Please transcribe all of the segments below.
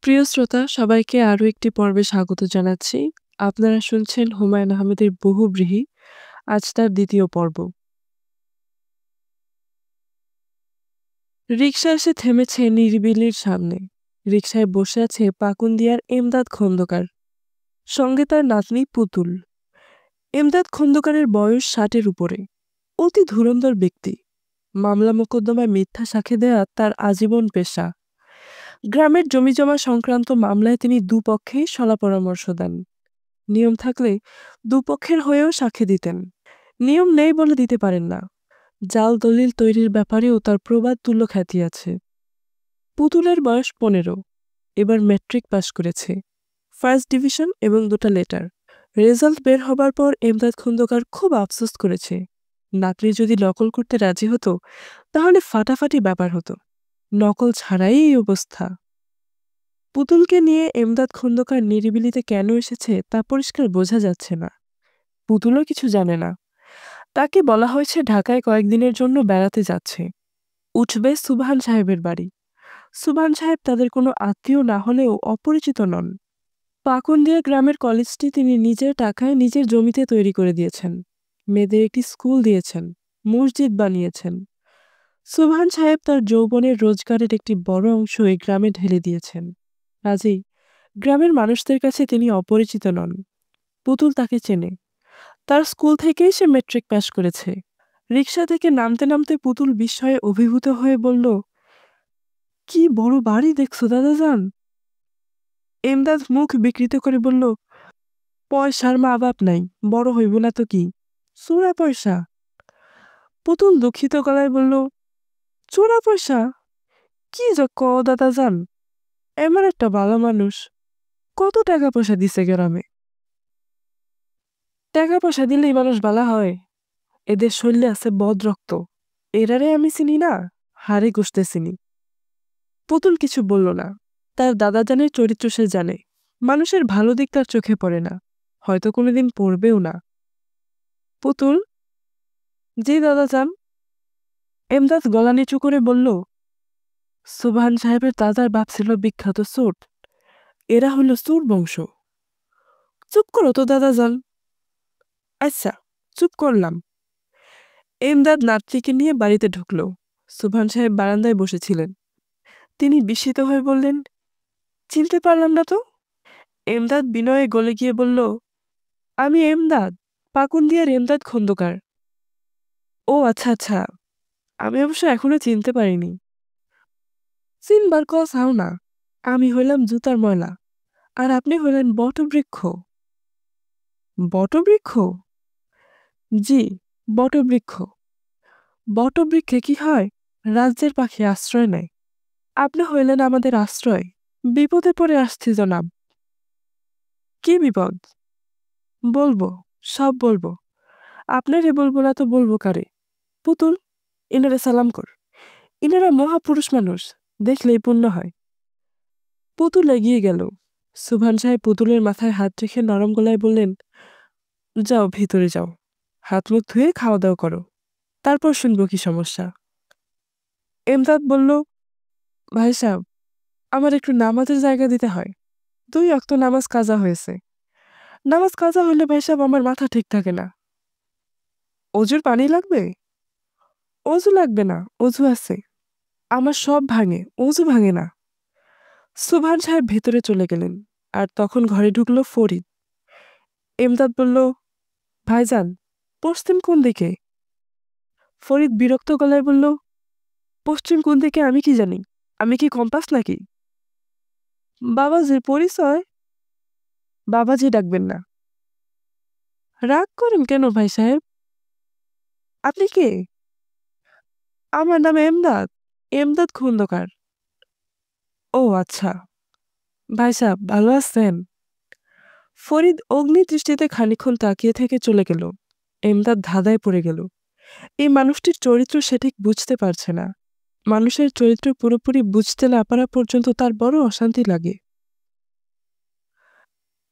প্রিয় শ্রোতা, সবাইকে আরো একটি পর্বে স্বাগত জানাচ্ছি। আপনারা শুনছেন হুমায়ূন আহমেদের বহুব্রীহি। আজ তার ২য় পর্ব। রিকশা এসে থেমেছে নিরিবিলির সামনে। রিকশায় বসে আছে পাকুন্দিয়ার এমদাদ খন্দকার, সঙ্গে তার নাতনি পুতুল। এমদাদ খন্দকারের বয়স ৬০-এর উপরে, অতি ধুরন্ধর ব্যক্তি। মামলা মোকদ্দমায় মিথ্যা সাক্ষ্য দেয়া তার আজীবন পেশা। গ্রামের জমিজমা সংক্রান্ত মামলায় তিনি দুপক্ষেই সলা পরামর্শ দেন। নিয়ম থাকলে দুপক্ষের হয়েও সাক্ষী দিতেন। নিয়ম নেই বলে দিতে পারেন না। জাল দলিল তৈরির ব্যাপারেও তার প্রবাদ তুল্য খ্যাতি আছে। পুতুলের বয়স ১৫, এবার ম্যাট্রিক পাশ করেছে, ফার্স্ট ডিভিশন এবং ২টা লেটার। রেজাল্ট বের হবার পর এমদাদ খন্দকার খুব আফসোস করেছে। নাতনি যদি নকল করতে রাজি হতো তাহলে ফাটাফাটি ব্যাপার হতো। নকল ছাড়াই এই অবস্থা। পুতুলকে নিয়ে এমদাদ খন্দকার নিরিবিলিতে কেন এসেছে তা পরিষ্কার বোঝা যাচ্ছে না। পুতুলও কিছু জানে না। তাকে বলা হয়েছে ঢাকায় কয়েকদিনের জন্য বেড়াতে যাচ্ছে। উঠবে সুবহান সাহেবের বাড়ি। সুবহান সাহেব তাদের কোনো আত্মীয় না হলেও অপরিচিত নন। পাকুন্দিয়া গ্রামের কলেজটি তিনি নিজের টাকায় নিজের জমিতে তৈরি করে দিয়েছেন। মেয়েদের একটি স্কুল দিয়েছেন, মসজিদ বানিয়েছেন। সুবহান সাহেব তার যৌবনের রোজগারের একটি বড় অংশ এই গ্রামে ঢেলে দিয়েছেন। কাজেই গ্রামের মানুষদের কাছে তিনি অপরিচিত নন। পুতুল তাকে চেনে। তার স্কুল থেকেই সে ম্যাট্রিক পাশ করেছে। রিকশা থেকে নামতে নামতে পুতুল বিস্ময়ে অভিভূত হয়ে বলল, কি বড় বাড়ি দেখছো দাদাজান। এমদাদ মুখ বিকৃত করে বলল, পয়সার মা বাপ নাই, বড় হইব না তো কি, চোরা পয়সা। পুতুল দুঃখিত গলায় বলল, চোরা পয়সা কি যে ক দাদাজান, এমন একটা ভালো মানুষ, কত টাকা পয়সা দিছে গ্রামে। টাকা পয়সা দিলেই মানুষ ভালো হয়? এদের শরীরে আছে বদ রক্ত। এরারে আমি চিনি না, হাড়ে গুষতে চিনি। পুতুল কিছু বলল না। তার দাদাজানের চরিত্র সে জানে। মানুষের ভালো দিক তার চোখে পড়ে না, হয়তো কোনোদিন পড়বেও না। পুতুল, জি দাদাজান। এমদাদ গলা নিচু করে বলল, সুবহান সাহেবের দাদার বাপ ছিল বিখ্যাত চোর। এরা হইল চোর বংশ। চুপ করো তো দাদাজান। আচ্ছা, চুপ করলাম। এমদাদ নাতনিকে নিয়ে বাড়িতে ঢুকল। সুবহান সাহেব বারান্দায় বসেছিলেন। তিনি বিস্মিত হয়ে বললেন, চিনতে পারলাম না তো। এমদাদ বিনয়ে গলে গিয়ে বলল, আমি এমদাদ, পাকুন্দিয়ার এমদাদ খন্দকার। ও আচ্ছা আচ্ছা, আমি অবশ্য এখনো চিনতে পারিনি। চিনবার চাও না। আমি হইলাম জুতার ময়লা, আর আপনি হইলেন বটবৃক্ষ। বটবৃক্ষ? জি, বটবৃক্ষ। বটবৃক্ষে কি হয়, রাজ্যের পাখি আশ্রয় নেয়। আপনি হইলেন আমাদের আশ্রয়। বিপদে পড়ে আসছি জনাব। কি বিপদ? বলবো, সব বলবো। আপনারে বলবো না তো বলবো কারে? পুতুল, ইনারে সালাম কর। ইনারা মহাপুরুষ মানুষ, দেখলেই পুণ্য হয়। পুতুল এগিয়ে গেল। সুবহান সাহেব পুতুলের মাথায় হাত রেখে নরম গলায় বললেন, যাও ভিতরে যাও, হাত মুখ ধুয়ে খাওয়া দাওয়া করো, তারপর শুনবো কি সমস্যা। এমদাদ বলল, ভাই সাহেব, আমার একটু নামাজের জায়গা দিতে হয়। 2 ওয়াক্ত নামাজ কাজা হয়েছে। নামাজ কাজা হইলে ভাই সাহেব আমার মাথা ঠিক থাকে না। অজুর পানি লাগবে? অজু লাগবে না, অজু আছে। আমার সব ভাঙে, অজু ভাঙে না। সুবহান সাহেব ভেতরে চলে গেলেন, আর তখন ঘরে ঢুকলো ফরিদ। এমদাদ বলল, ভাইজান, পশ্চিম কোন দিকে? ফরিদ বিরক্ত গলায় বলল, পশ্চিম কোন দিকে আমি কি জানি? আমি কি কম্পাস নাকি? বাবাজির পরিচয়? বাবাজি ডাকবেন না। রাগ করেন কেন ভাই সাহেব? আপনি কে? আমার নাম এমদাদ, এমদাদ খন্দকার। ও আচ্ছা। ভাই সাহেব ভালো আছেন? ফরিদ অগ্নি দৃষ্টিতে খানিকক্ষণ তাকিয়ে থেকে চলে গেল। এমদাদ ধাঁধায় পড়ে গেল। এই মানুষটির চরিত্র সে ঠিক বুঝতে পারছে না। মানুষের চরিত্র পুরোপুরি বুঝতে না পারা পর্যন্ত তার বড় অশান্তি লাগে।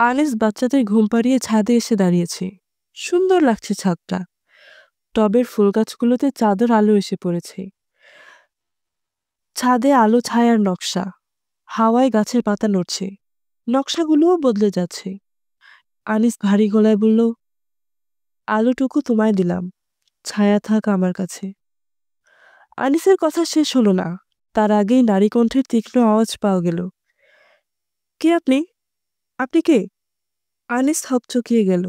আনিস বাচ্চাদের ঘুম পাড়িয়ে ছাদে এসে দাঁড়িয়েছে। সুন্দর লাগছে ছাদটা। টবের ফুল গাছগুলোতে চাদর আলো এসে পড়েছে। ছাদে আলো ছায়ার নকশা। হাওয়ায় গাছের পাতা নড়ছে, নকশাগুলোও বদলে যাচ্ছে। আনিস ভারী গলায় বলল, আলোটুকু তোমায় দিলাম, ছায়া থাক আমার কাছে। আনিসের কথা শেষ হলো না, তার আগেই নারী কণ্ঠের তীক্ষ্ণ আওয়াজ পাওয়া গেল। কে আপনি? আপনি কে? আনিস হকচকিয়ে গেল।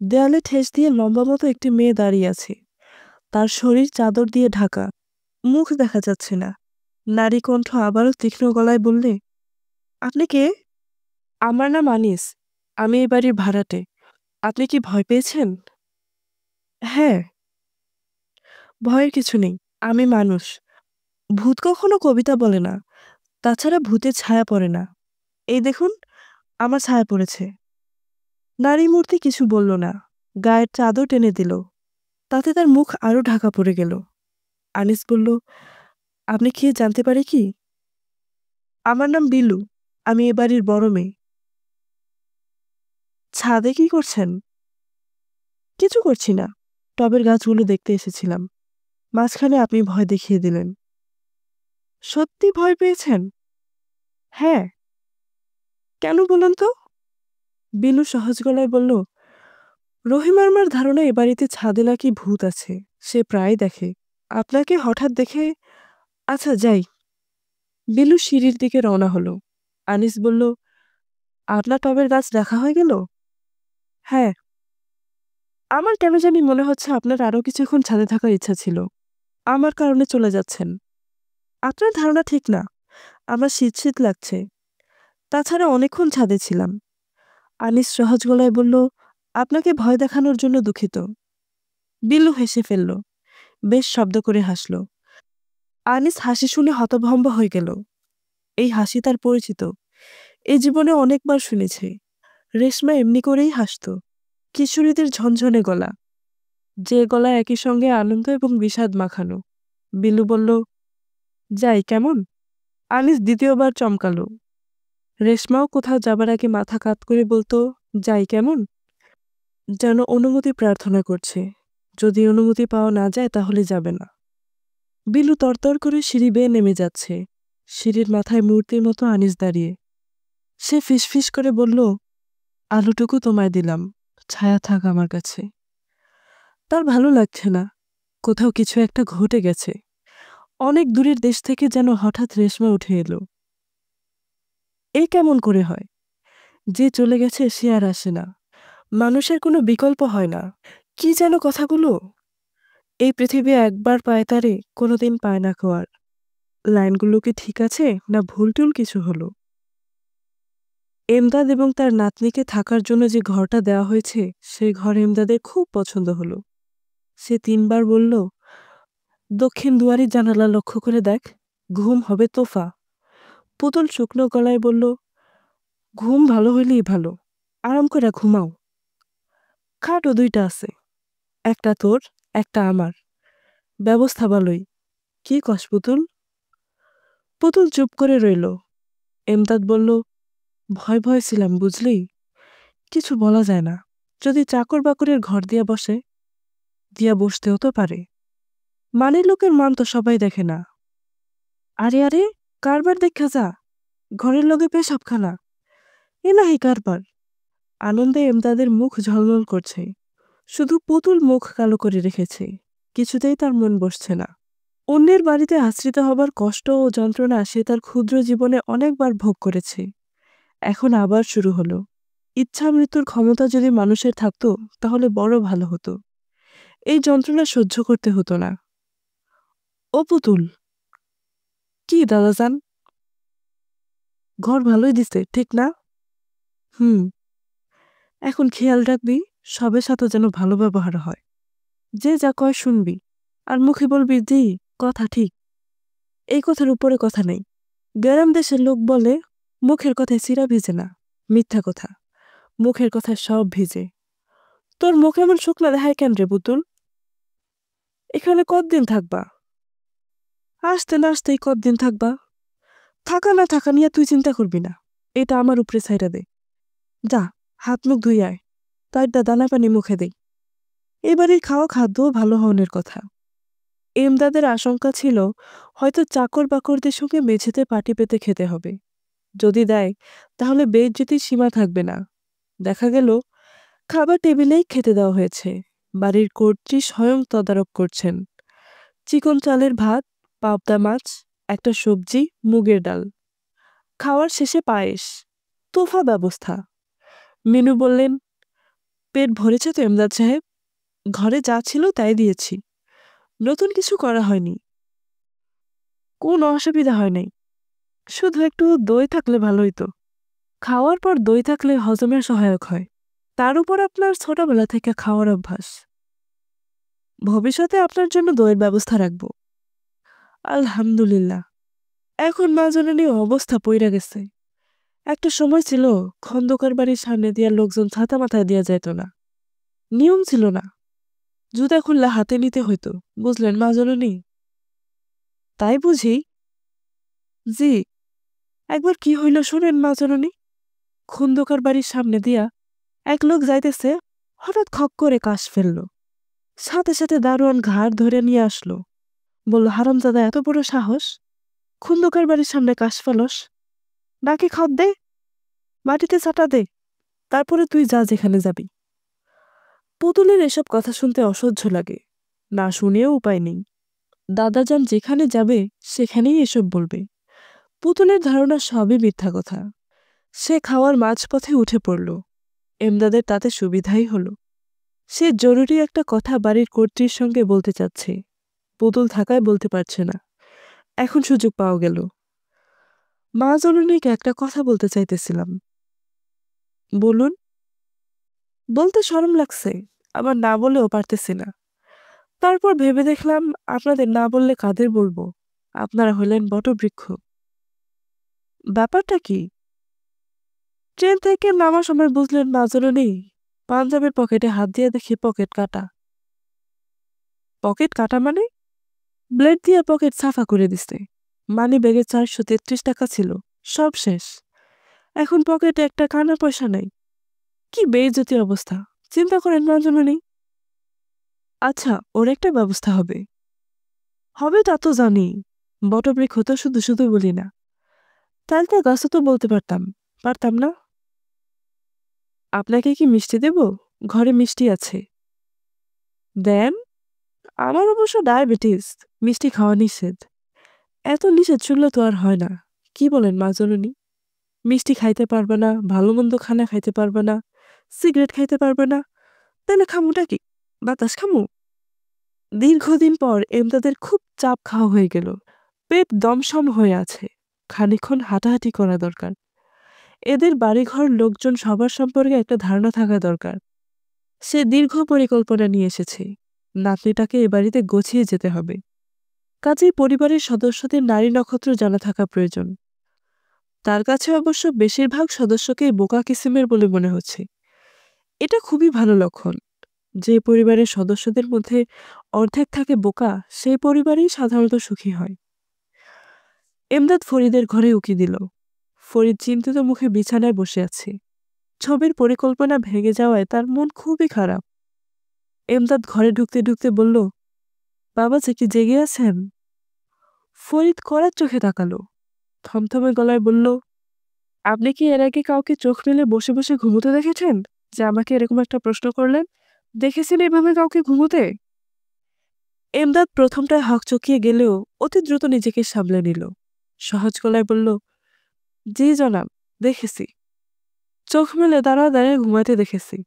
দেয়ালে ঠেস দিয়ে লম্বা মতো একটি মেয়ে দাঁড়িয়ে আছে, তার শরীর চাদর দিয়ে ঢাকা, মুখ দেখা যাচ্ছে না। নারী কণ্ঠ আবারও তীক্ষ্ণ গলায় বললে, আপনি কে? আমার নাম আনিস, আমি এই বাড়ির ভাড়াটে। আপনি কি ভয় পেয়েছেন? হ্যাঁ। ভয়ের কিছু নেই, আমি মানুষ। ভূত কখনো কবিতা বলে না, তাছাড়া ভূতের ছায়া পড়ে না। এই দেখুন, আমার ছায়া পড়েছে। নারী মূর্তি কিছু বলল না, গায়ের চাদর টেনে দিল, তাতে তার মুখ আরো ঢাকা পড়ে গেল। আনিস বলল, আপনি কি জানতে পারি কি? আমার নাম বিলু, আমি এ বাড়ির বড় মেয়ে। ছাদে কি করছেন? কিছু করছি না, টবের গাছগুলো দেখতে এসেছিলাম। মাঝখানে আপনি ভয় দেখিয়ে দিলেন। সত্যি ভয় পেয়েছেন? হ্যাঁ। কেন বলুন তো? বিলু সহজ গলায় বলল, রহিমার ধারণা এ বাড়িতে ছাদে নাকি ভূত আছে, সে প্রায় দেখে। আপনাকে হঠাৎ দেখে। আচ্ছা যাই। বিলু সিঁড়ির দিকে রওনা হলো। আনিস বলল, আপনার টবের গাছ দেখা হয়ে গেল? হ্যাঁ। আমার কেন জানি মনে হচ্ছে আপনার আরো কিছুক্ষণ ছাদে থাকার ইচ্ছা ছিল, আমার কারণে চলে যাচ্ছেন। আপনার ধারণা ঠিক না, আমার শীত শীত লাগছে, তাছাড়া অনেকক্ষণ ছাদে ছিলাম। আনিস সহজ গলায় বলল, আপনাকে ভয় দেখানোর জন্য দুঃখিত। বিল্লু হেসে ফেলল, বেশ শব্দ করে হাসল। আনিস হাসি শুনে হতভম্ব হয়ে গেল। এই হাসি তার পরিচিত, এই জীবনে অনেকবার শুনেছে। রেশমা এমনি করেই হাসত, কিশোরীদের ঝনঝনে গলা, যে গলা একই সঙ্গে আনন্দ এবং বিষাদ মাখানো। বিল্লু বলল, যাই কেমন? আনিস দ্বিতীয়বার চমকালো। রেশমাও কোথাও যাবার আগে মাথা কাত করে বলতো, যাই কেমন, যেন অনুমতি প্রার্থনা করছে। যদি অনুমতি পাওয়া না যায় তাহলে যাবে না। বিলু তরতর করে সিঁড়ি বেয়ে নেমে যাচ্ছে, সিঁড়ির মাথায় মূর্তির মতো আনিস দাঁড়িয়ে। সে ফিসফিস করে বলল, আলোটুকু তোমায় দিলাম, ছায়া থাক আমার কাছে। তার ভালো লাগছে না, কোথাও কিছু একটা ঘটে গেছে। অনেক দূরের দেশ থেকে যেন হঠাৎ রেশমা উঠে এলো। এই কেমন করে হয়? যে চলে গেছে সে আর আসে না, মানুষের কোনো বিকল্প হয় না। কি যেন কথাগুলো, এই পৃথিবী একবার পায় তারে, কোনোদিন পায় না কেউ আর। লাইনগুলো কি ঠিক আছে না ভুলটুল কিছু হলো? এমদাদ এবং তার নাতনিকে থাকার জন্য যে ঘরটা দেওয়া হয়েছে, সেই ঘর এমদাদের খুব পছন্দ হলো। সে 3বার বলল, দক্ষিণ দুয়ারের জানালা লক্ষ্য করে দেখ, ঘুম হবে তোফা। পুতুল শুকনো গলায় বলল, ঘুম ভালো হইলেই ভালো, আরাম করে ঘুমাও। খাটও 2টা আছে, একটা তোর, একটা আমার, ব্যবস্থা ভালোই। কি কস পুতুল? পুতুল চুপ করে রইল। এমদাদ বলল, ভয় ভয় ছিলাম বুঝলি, কিছু বলা যায় না। যদি চাকর বাকরের ঘর দিয়া বসে, দিয়া বসতেও তো পারে। মানের লোকের মান তো সবাই দেখে না। আরে আরে, কারবার দেখা যা, ঘরের লগে পেশাবখানা, এ নাহি কারবার। আনন্দে এমদাদের মুখ ঝলমল করছে, শুধু পুতুল মুখ কালো করে রেখেছে। কিছুতেই তার মন বসছে না। অন্যের বাড়িতে আশ্রিত হবার কষ্ট ও যন্ত্রণা সে তার ক্ষুদ্র জীবনে অনেকবার ভোগ করেছে, এখন আবার শুরু হলো। ইচ্ছা মৃত্যুর ক্ষমতা যদি মানুষের থাকতো তাহলে বড় ভালো হতো, এই যন্ত্রণা সহ্য করতে হতো না। ও পুতুল। কি দাদাজান, ঘর ভালোই দিছে ঠিক না? হুম। এখন খেয়াল রাখবি, সবের সাথে যেন ভালো ব্যবহার হয়। যে যা কয় শুনবি, আর মুখে বলবি জি, কথা ঠিক। এই কথার উপরে কথা নেই। গ্রাম দেশের লোক বলে, মুখের কথায় চিরা ভিজে না। মিথ্যা কথা, মুখের কথায় সব ভিজে। তোর মুখ এমন শুকনা দেখায় কেন রে পুতুল? এখানে কতদিন থাকবা? আসতে না আসতেই কতদিন থাকবা? থাকা না থাকা নিয়ে তুই চিন্তা করবি না, এটা আমার উপরে ছাইড়া দে। যা, হাত মুখ ধুই আয়, তাই দানা পানি মুখে দেই। এবারের খাওয়া খাদ্যও ভালো হওয়ার কথা। এমদাদের আশঙ্কা ছিল, হয়তো চাকর বাকরদের সঙ্গে মেঝেতে পাটি পেতে খেতে হবে। যদি দেয় তাহলে বেইজ্জতির সীমা থাকবে না। দেখা গেল খাবার টেবিলেই খেতে দেওয়া হয়েছে, বাড়ির কর্ত্রী স্বয়ং তদারক করছেন। চিকন চালের ভাত, পাবদা মাছ, একটা সবজি, মুগের ডাল, খাওয়ার শেষে পায়েস, তোফা ব্যবস্থা। মিনু বললেন, পেট ভরেছে তো এমদাদ সাহেব? ঘরে যা ছিল তাই দিয়েছি, নতুন কিছু করা হয়নি। কোনো অসুবিধা হয় নাই, শুধু একটু দই থাকলে ভালো হইতো। খাওয়ার পর দই থাকলে হজমের সহায়ক হয়। তার উপর আপনার ছোটবেলা থেকে খাওয়ার অভ্যাস। ভবিষ্যতে আপনার জন্য দইয়ের ব্যবস্থা রাখব। আলহামদুলিল্লাহ। এখন মা জননীর অবস্থা পইরা গেছে। একটা সময় ছিল খন্দকার বাড়ির সামনে দিয়া লোকজন ছাতা মাথায় দিয়া যাইত না, নিয়ম ছিল না। জুতা খুললে হাতে নিতে হইতো, বুঝলেন মা জননী? তাই বুঝি? জি। একবার কি হইল শুনেন মা জননী। খন্দকার বাড়ির সামনে দিয়া এক লোক যাইতেছে, হঠাৎ খক করে কাশ ফেলল। সাথে সাথে দারোয়ান ঘাড় ধরে নিয়ে আসলো, বলল, হারামজাদা এত বড় সাহস, খন্দকার বাড়ির সামনে কাশ ফেলস, নাকি খত দে, মাটিতে চাটা দে, তারপরে তুই যা যেখানে যাবি। পুতুলের এসব কথা শুনতে অসহ্য লাগে, না শুনেও উপায় নেই। দাদাজান যেখানে যাবে সেখানেই এসব বলবে। পুতুলের ধারণা সবই মিথ্যা কথা। সে খাওয়ার মাঝপথে উঠে পড়ল। এমদাদের তাতে সুবিধাই হলো। সে জরুরি একটা কথা বাড়ির কর্ত্রীর সঙ্গে বলতে চাচ্ছে, পুতুল থাকায় বলতে পারছে না। এখন সুযোগ পাওয়া গেল। মা জননীকে একটা কথা বলতে চাইতেছিলাম। বলুন। বলতে শরম লাগছে, আবার না বলেও পারতেছি না। তারপর ভেবে দেখলাম, আপনাদের না বললে কাদের বলবো? আপনারা হলেন বটবৃক্ষ। ব্যাপারটা কি? ট্রেন থেকে নামার সময় বুঝলেন মা জননী, পাঞ্জাবের পকেটে হাত দিয়ে দেখি পকেট কাটা। পকেট কাটা মানে? ব্লেড দিয়ে পকেট সাফা করে দিছে। মানি ব্যাগে 433 টাকা ছিল, সব শেষ। এখন পকেটে একটা কানা পয়সা নাই। কি বেইজ্জতি অবস্থা, চিন্তা করেন মা জননী। আচ্ছা, ওর একটা ব্যবস্থা হবে। হবে তা তো জানি, বটবৃক্ষ তো শুধু শুধু বলি না। তাহলে তো গাছও তো বলতে পারতাম, পারতাম না? আপনাকে কি মিষ্টি দেব? ঘরে মিষ্টি আছে। দেন। আমার অবশ্য ডায়াবেটিস, মিষ্টি খাওয়া নিষেধ। এত নিষেধ শুনলে তো আর হয় না। কি বলেন মা জননী? মিষ্টি খাইতে পারবে না, ভালো মন্দ খানা খাইতে পারবে না, সিগারেট খাইতে পারবে না, তাহলে খামুটা কি? বাতাস খামু? দীর্ঘদিন পর এমদাদের খুব চাপ খাওয়া হয়ে গেল। পেট দমসম হয়ে আছে, খানিকক্ষণ হাঁটাহাঁটি করা দরকার। এদের বাড়িঘর লোকজন সবার সম্পর্কে একটা ধারণা থাকা দরকার। সে দীর্ঘ পরিকল্পনা নিয়ে এসেছে। নাতনিটাকে এ বাড়িতে গছিয়ে যেতে হবে। কাজেই পরিবারের সদস্যদের নারী নক্ষত্র জানা থাকা প্রয়োজন। তার কাছে অবশ্য বেশিরভাগ সদস্যকেই বোকা কিসিমের বলে মনে হচ্ছে। এটা খুবই ভালো লক্ষণ। যে পরিবারের সদস্যদের মধ্যে অর্ধেক থাকে বোকা, সেই পরিবারেই সাধারণত সুখী হয়। এমদাদ ফরিদের ঘরে উকি দিল। ফরিদ চিন্তিত মুখে বিছানায় বসে আছে। ছবির পরিকল্পনা ভেঙে যাওয়ায় তার মন খুবই খারাপ। এমদাদ ঘরে ঢুকতে ঢুকতে বলল, বাবাজি কি জেগে আছেন? ফরিদ কড়ার চোখে তাকালো, থমথমে গলায় বলল, আপনি কি এর আগে কাউকে চোখ মেলে বসে বসে ঘুমোতে দেখেছেন, যে আমাকে এরকম একটা প্রশ্ন করলেন? দেখেছেন এভাবে কাউকে ঘুমোতে? এমদাদ প্রথমটায় হকচকিয়ে গেলেও অতি দ্রুত নিজেকে সামলে নিল। সহজ গলায় বলল, জি জনাব, দেখেছি। চোখ মেলে দাঁড়া দাঁড়িয়ে ঘুমাতে দেখেছি।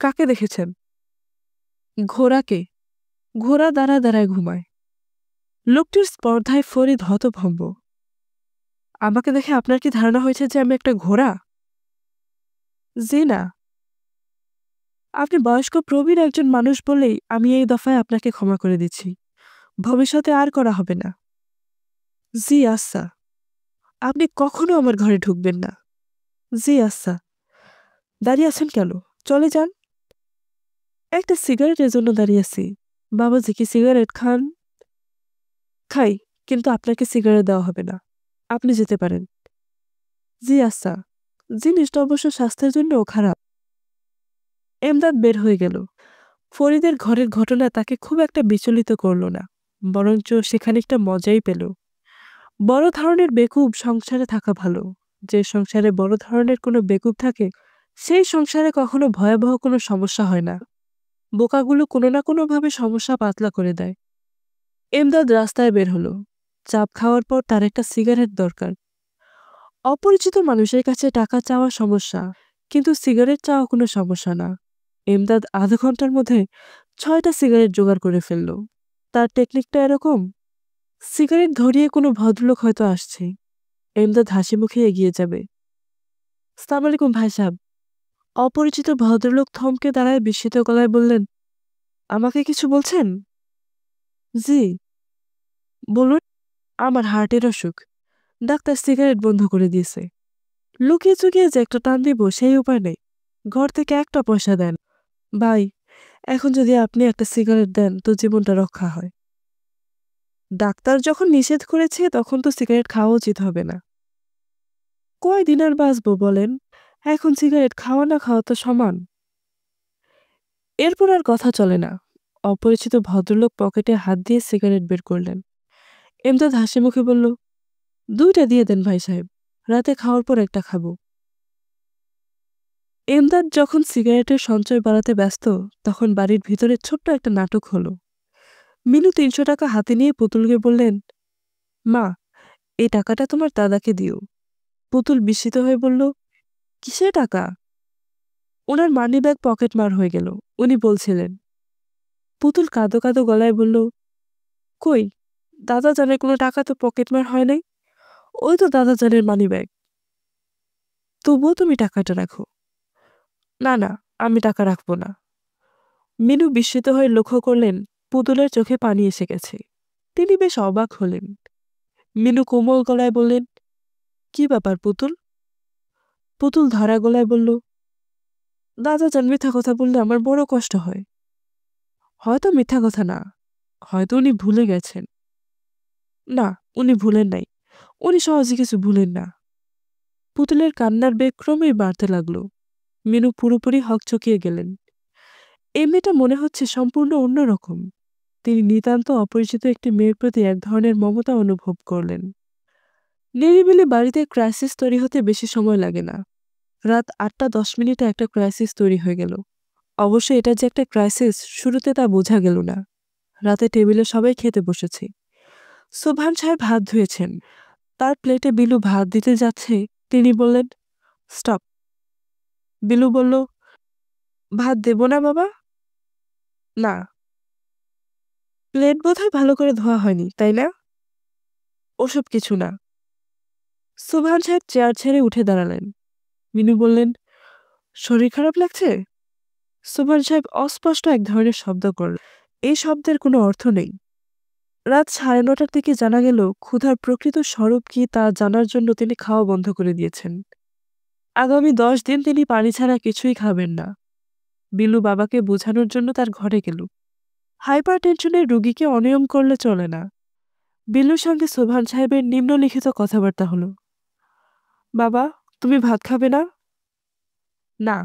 কাকে দেখেছেন? ঘোড়াকে। ঘোড়া দাঁড়া দাঁড়ায় ঘুমায়। লোকটির স্পর্ধায় ফরিদ হতভম্ব। আমাকে দেখে আপনার কি ধারণা হয়েছে যে আমি একটা ঘোড়া? জি না। আপনি বয়স্ক প্রবীণ একজন মানুষ বলেই আমি এই দফায় আপনাকে ক্ষমা করে দিচ্ছি। ভবিষ্যতে আর করা হবে না। জি আচ্ছা। আপনি কখনো আমার ঘরে ঢুকবেন না। জি আচ্ছা। দাঁড়িয়ে আছেন কেন? চলে যান। একটা সিগারেটের জন্য দাঁড়িয়ে আছি। বাবাজি কি সিগারেট খান? খাই, কিন্তু আপনাকে সিগারেট দেওয়া হবে না। আপনি যেতে পারেন। জি আচ্ছা। জিনিসটা অবশ্য স্বাস্থ্যের জন্যও খারাপ। এমদাদ বের হয়ে গেল। ফরিদের ঘরের ঘটনা তাকে খুব একটা বিচলিত করল না, বরঞ্চ সে খানিকটা মজাই পেল। বড় ধরনের বেকুব সংসারে থাকা ভালো। যে সংসারে বড় ধরনের কোনো বেকুব থাকে সেই সংসারে কখনো ভয়াবহ কোনো সমস্যা হয় না। বোকাগুলো কোনো না কোনোভাবে সমস্যা পাতলা করে দেয়। এমদাদ রাস্তায় বের হলো। চাপ খাওয়ার পর তার একটা সিগারেট দরকার। অপরিচিত মানুষের কাছে টাকা চাওয়া সমস্যা, কিন্তু সিগারেট চাওয়া কোনো সমস্যা না। এমদাদ আধা ঘন্টার মধ্যে 6টা সিগারেট জোগাড় করে ফেলল। তার টেকনিকটা এরকম, সিগারেট ধরিয়ে কোনো ভদ্রলোক হয়তো আসছে। এমদাদ হাসি মুখে এগিয়ে যাবে। আসসালামু আলাইকুম ভাই সাহেব। অপরিচিত ভদ্রলোক থমকে দাঁড়ায় বিস্মিত গলায় বললেন, আমাকে কিছু বলছেন? জি, বলুন। আমার হার্টের অসুখ, ডাক্তার সিগারেট বন্ধ করে দিয়েছে। লুকিয়ে চুকিয়ে যে একটা টান দিব সেই উপায় নেই। ঘর থেকে একটা পয়সা দেন ভাই, এখন যদি আপনি একটা সিগারেট দেন তো জীবনটা রক্ষা হয়। ডাক্তার যখন নিষেধ করেছে তখন তো সিগারেট খাওয়া উচিত হবে না। কয়দিন আর বাঁচবো বলেন? এখন সিগারেট খাওয়া না খাওয়া তো সমান। এরপর আর কথা চলে না। অপরিচিত ভদ্রলোক পকেটে হাত দিয়ে সিগারেট বের করলেন। এমদাদ হাসি মুখে বলল, 2টা দিয়ে দেন ভাই সাহেব, রাতে খাওয়ার পর একটা খাবো। এমদাদ যখন সিগারেটের সঞ্চয় বাড়াতে ব্যস্ত তখন বাড়ির ভিতরে ছোট্ট একটা নাটক হলো। মিনু 300 টাকা হাতে নিয়ে পুতুলকে বললেন, মা, এই টাকাটা তোমার দাদাকে দিও। পুতুল বিস্মিত হয়ে বলল, কিসের টাকা? ওনার মানিব্যাগ পকেট মার হয়ে গেল, উনি বলছিলেন। পুতুল কাঁদো কাঁদো গলায় বলল, কই, দাদা জানের কোনো টাকা তো পকেট মার হয় নাই। ওই তো দাদা জানের মানিব্যাগ। তবুও তুমি টাকাটা রাখো। না না, আমি টাকা রাখবো না। মিনু বিস্মিত হয়ে লক্ষ্য করলেন পুতুলের চোখে পানি এসে গেছে। তিনি বেশ অবাক হলেন। মিনু কোমল গলায় বললেন, কি ব্যাপার পুতুল? পুতুল ধরা গলায় বলল, দাদা যান মিথ্যা কথা বললে আমার বড় কষ্ট হয়। হয়তো মিথ্যা কথা না, হয়তো উনি ভুলে গেছেন। না, উনি ভুলেন নাই। উনি সহজে কিছু ভুলেন না। পুতুলের কান্নার বেগ ক্রমেই বাড়তে লাগলো। মিনু পুরোপুরি হকচকিয়ে গেলেন। এই মেয়েটা মনে হচ্ছে সম্পূর্ণ অন্যরকম। তিনি নিতান্ত অপরিচিত একটি মেয়ের প্রতি এক ধরনের মমতা অনুভব করলেন। নিরিবিলি বাড়িতে ক্রাইসিস তৈরি হতে বেশি সময় লাগে না। রাত 8টা 10 মিনিটে একটা ক্রাইসিস তৈরি হয়ে গেল। অবশ্য এটা যে একটা ক্রাইসিস শুরুতে তা বোঝা গেল না। রাতে টেবিলে সবাই খেতে বসেছে। সোবহান সাহেব হাত ধুয়েছেন। তার প্লেটে বিলু ভাত দিতে যাচ্ছে, তিনি বললেন, স্টপ। বিলু বলল, ভাত দেব না বাবা। না, প্লেট বোধহয় ভালো করে ধোয়া হয়নি, তাই না? ওসব কিছু না। সোবহান সাহেব চেয়ার ছেড়ে উঠে দাঁড়ালেন। মিনু বললেন, শরীর খারাপ লাগছে? সোবহান সাহেব অস্পষ্ট এক ধরনের শব্দ করলেন। এই শব্দের কোনো অর্থ নেই। রাত 9:30টার দিকে জানা গেল ক্ষুধার প্রকৃত স্বরূপ কি তা জানার জন্য তিনি খাওয়া বন্ধ করে দিয়েছেন। আগামী 10 দিন তিনি পানি ছাড়া কিছুই খাবেন না। বিলু বাবাকে বোঝানোর জন্য তার ঘরে গেল। হাইপার টেনশনের রুগীকে অনিয়ম করলে চলে না। বিলুর সঙ্গে সোবহান সাহেবের নিম্নলিখিত কথাবার্তা হলো, বাবা, তুমি ভাত খাবে না? না।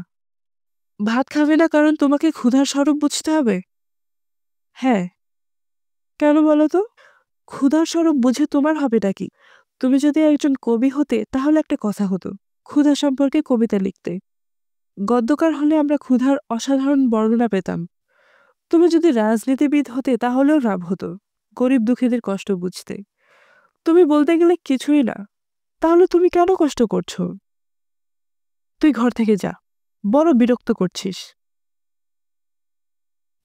ভাত খাবে না কারণ তোমাকে ক্ষুধার স্বরূপ বুঝতে হবে? হ্যাঁ। কেন বলো তো? ক্ষুধার স্বরূপ বুঝে তোমার হবেটা কি? তুমি যদি একজন কবি হতে তাহলে একটা কথা হতো, ক্ষুধা সম্পর্কে কবিতা লিখতে। গদ্যকার হলে আমরা ক্ষুধার অসাধারণ বর্ণনা পেতাম। তুমি যদি রাজনীতিবিদ হতে তাহলেও লাভ হতো, গরিব দুঃখীদের কষ্ট বুঝতে। তুমি বলতে গেলে কিছুই না। তাহলে তুমি কেন কষ্ট করছো? তুই ঘর থেকে যা, বড় বিরক্ত করছিস।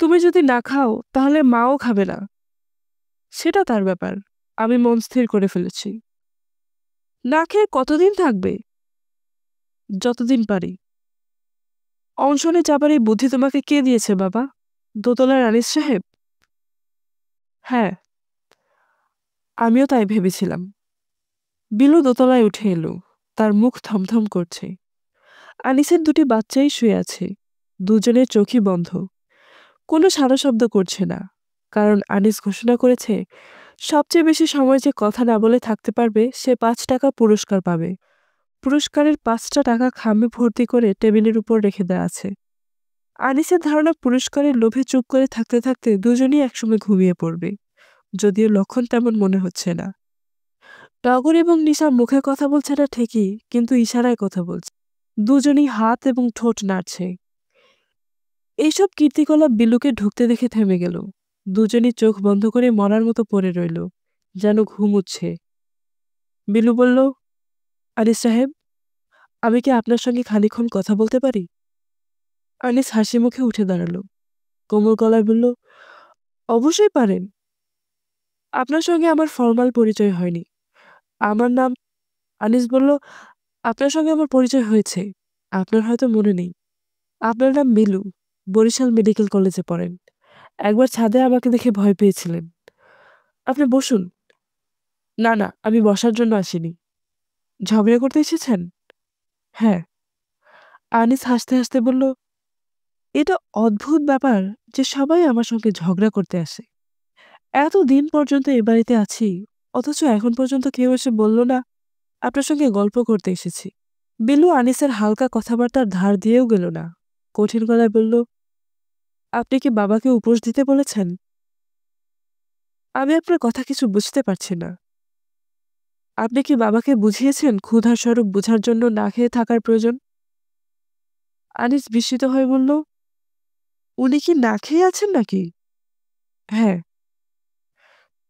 তুমি যদি না খাও তাহলে মাও খাবে না। সেটা তার ব্যাপার, আমি মন স্থির করে ফেলেছি। না খেয়ে কতদিন থাকবে? যতদিন পারি। অনশনে যাবার এই বুদ্ধি তোমাকে কে দিয়েছে বাবা? দোতলার আনিস সাহেব? হ্যাঁ, আমিও তাই ভেবেছিলাম। বিলু দোতলায় উঠে এলো। তার মুখ থমথম করছে। আনিসের 2টি বাচ্চাই শুয়ে আছে। দুজনের চোখই বন্ধ। কোনো সাড়া শব্দ করছে না, কারণ আনিস ঘোষণা করেছে সবচেয়ে বেশি সময় যে কথা না বলে থাকতে পারবে সে 5 টাকা পুরস্কার পাবে। পুরস্কারের 5টা টাকা খামে ভর্তি করে টেবিলের উপর রেখে দেওয়া আছে। আনিসের ধারণা পুরস্কারের লোভে চুপ করে থাকতে থাকতে দুজনই একসঙ্গে ঘুমিয়ে পড়বে, যদিও লক্ষণ তেমন মনে হচ্ছে না। টগর এবং নিশা মুখে কথা বলছে না ঠিকই, কিন্তু ইশারায় কথা বলছে। দুজনই হাত এবং ঠোঁট নাড়ছে। এইসব কীর্তিকলাপ বিলুকে ঢুকতে দেখে থেমে গেল। দুজনই চোখ বন্ধ করে মরার মতো পড়ে রইল, যেন ঘুমুচ্ছে। বিলু বলল, আনিস সাহেব, আমি কি আপনার সঙ্গে খানিকক্ষণ কথা বলতে পারি? আনিস হাসি মুখে উঠে দাঁড়ালো, কোমল গলায় বলল, অবশ্যই পারেন। আপনার সঙ্গে আমার ফর্মাল পরিচয় হয়নি। আমার নাম। আনিস বলল, আপনার সঙ্গে আমার পরিচয় হয়েছে, আপনার হয়তো মনে নেই। আপনার নাম মিলু, বরিশাল মেডিকেল কলেজে পড়েন। একবার ছাদে আমাকে দেখে ভয় পেয়েছিলেন। আপনি বসুন। না না, আমি বসার জন্য আসিনি। ঝগড়া করতে এসেছেন? হ্যাঁ। আনিস হাসতে হাসতে বলল, এটা অদ্ভুত ব্যাপার যে সবাই আমার সঙ্গে ঝগড়া করতে আসে। এতদিন পর্যন্ত এ বাড়িতে আছি, অথচ এখন পর্যন্ত কেউ এসে বলল না আপনার সঙ্গে গল্প করতে এসেছি। বিলু আনিসের হালকা কথাবার্তার ধার দিয়েও গেল না। কঠিন গলায় বলল, আপনি কি বাবাকে উপোস দিতে বলেছেন? আমি আপনার কথা কিছু বুঝতে পারছি না। আপনি কি বাবাকে বুঝিয়েছেন ক্ষুধার স্বরূপ বোঝার জন্য না খেয়ে থাকার প্রয়োজন? আনিস বিস্মিত হয়ে বলল, উনি কি না খেয়ে আছেন নাকি? হ্যাঁ।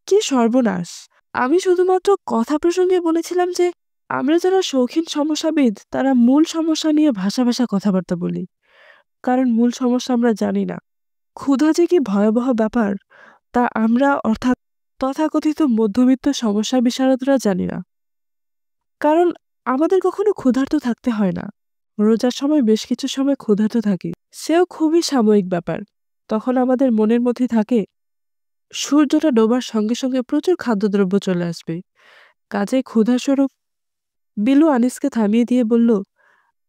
কি সর্বনাশ! আমি শুধুমাত্র কথা প্রসঙ্গে বলেছিলাম যে আমরা যারা শৌখিন সমস্যাবিদ তারা মূল সমস্যা নিয়ে ভাষা ভাষা কথাবার্তা বলি, কারণ মূল সমস্যা আমরা জানি না। ক্ষুধা যে কি ভয়াবহ ব্যাপার তা আমরা, অর্থাৎ তথাকথিত মধ্যবিত্ত সমস্যা বিশারদরা জানি না। কারণ আমাদের কখনো ক্ষুধার্ত থাকতে হয় না। রোজার সময় বেশ কিছু সময় ক্ষুধার্ত থাকি, সেও খুবই সাময়িক ব্যাপার। তখন আমাদের মনের মধ্যে থাকে সূর্যটা ডোবার সঙ্গে সঙ্গে প্রচুর খাদ্যদ্রব্য চলে আসবে, কাজেই ক্ষুধাস্বরূপ। বিলু আনিসকে থামিয়ে দিয়ে বলল,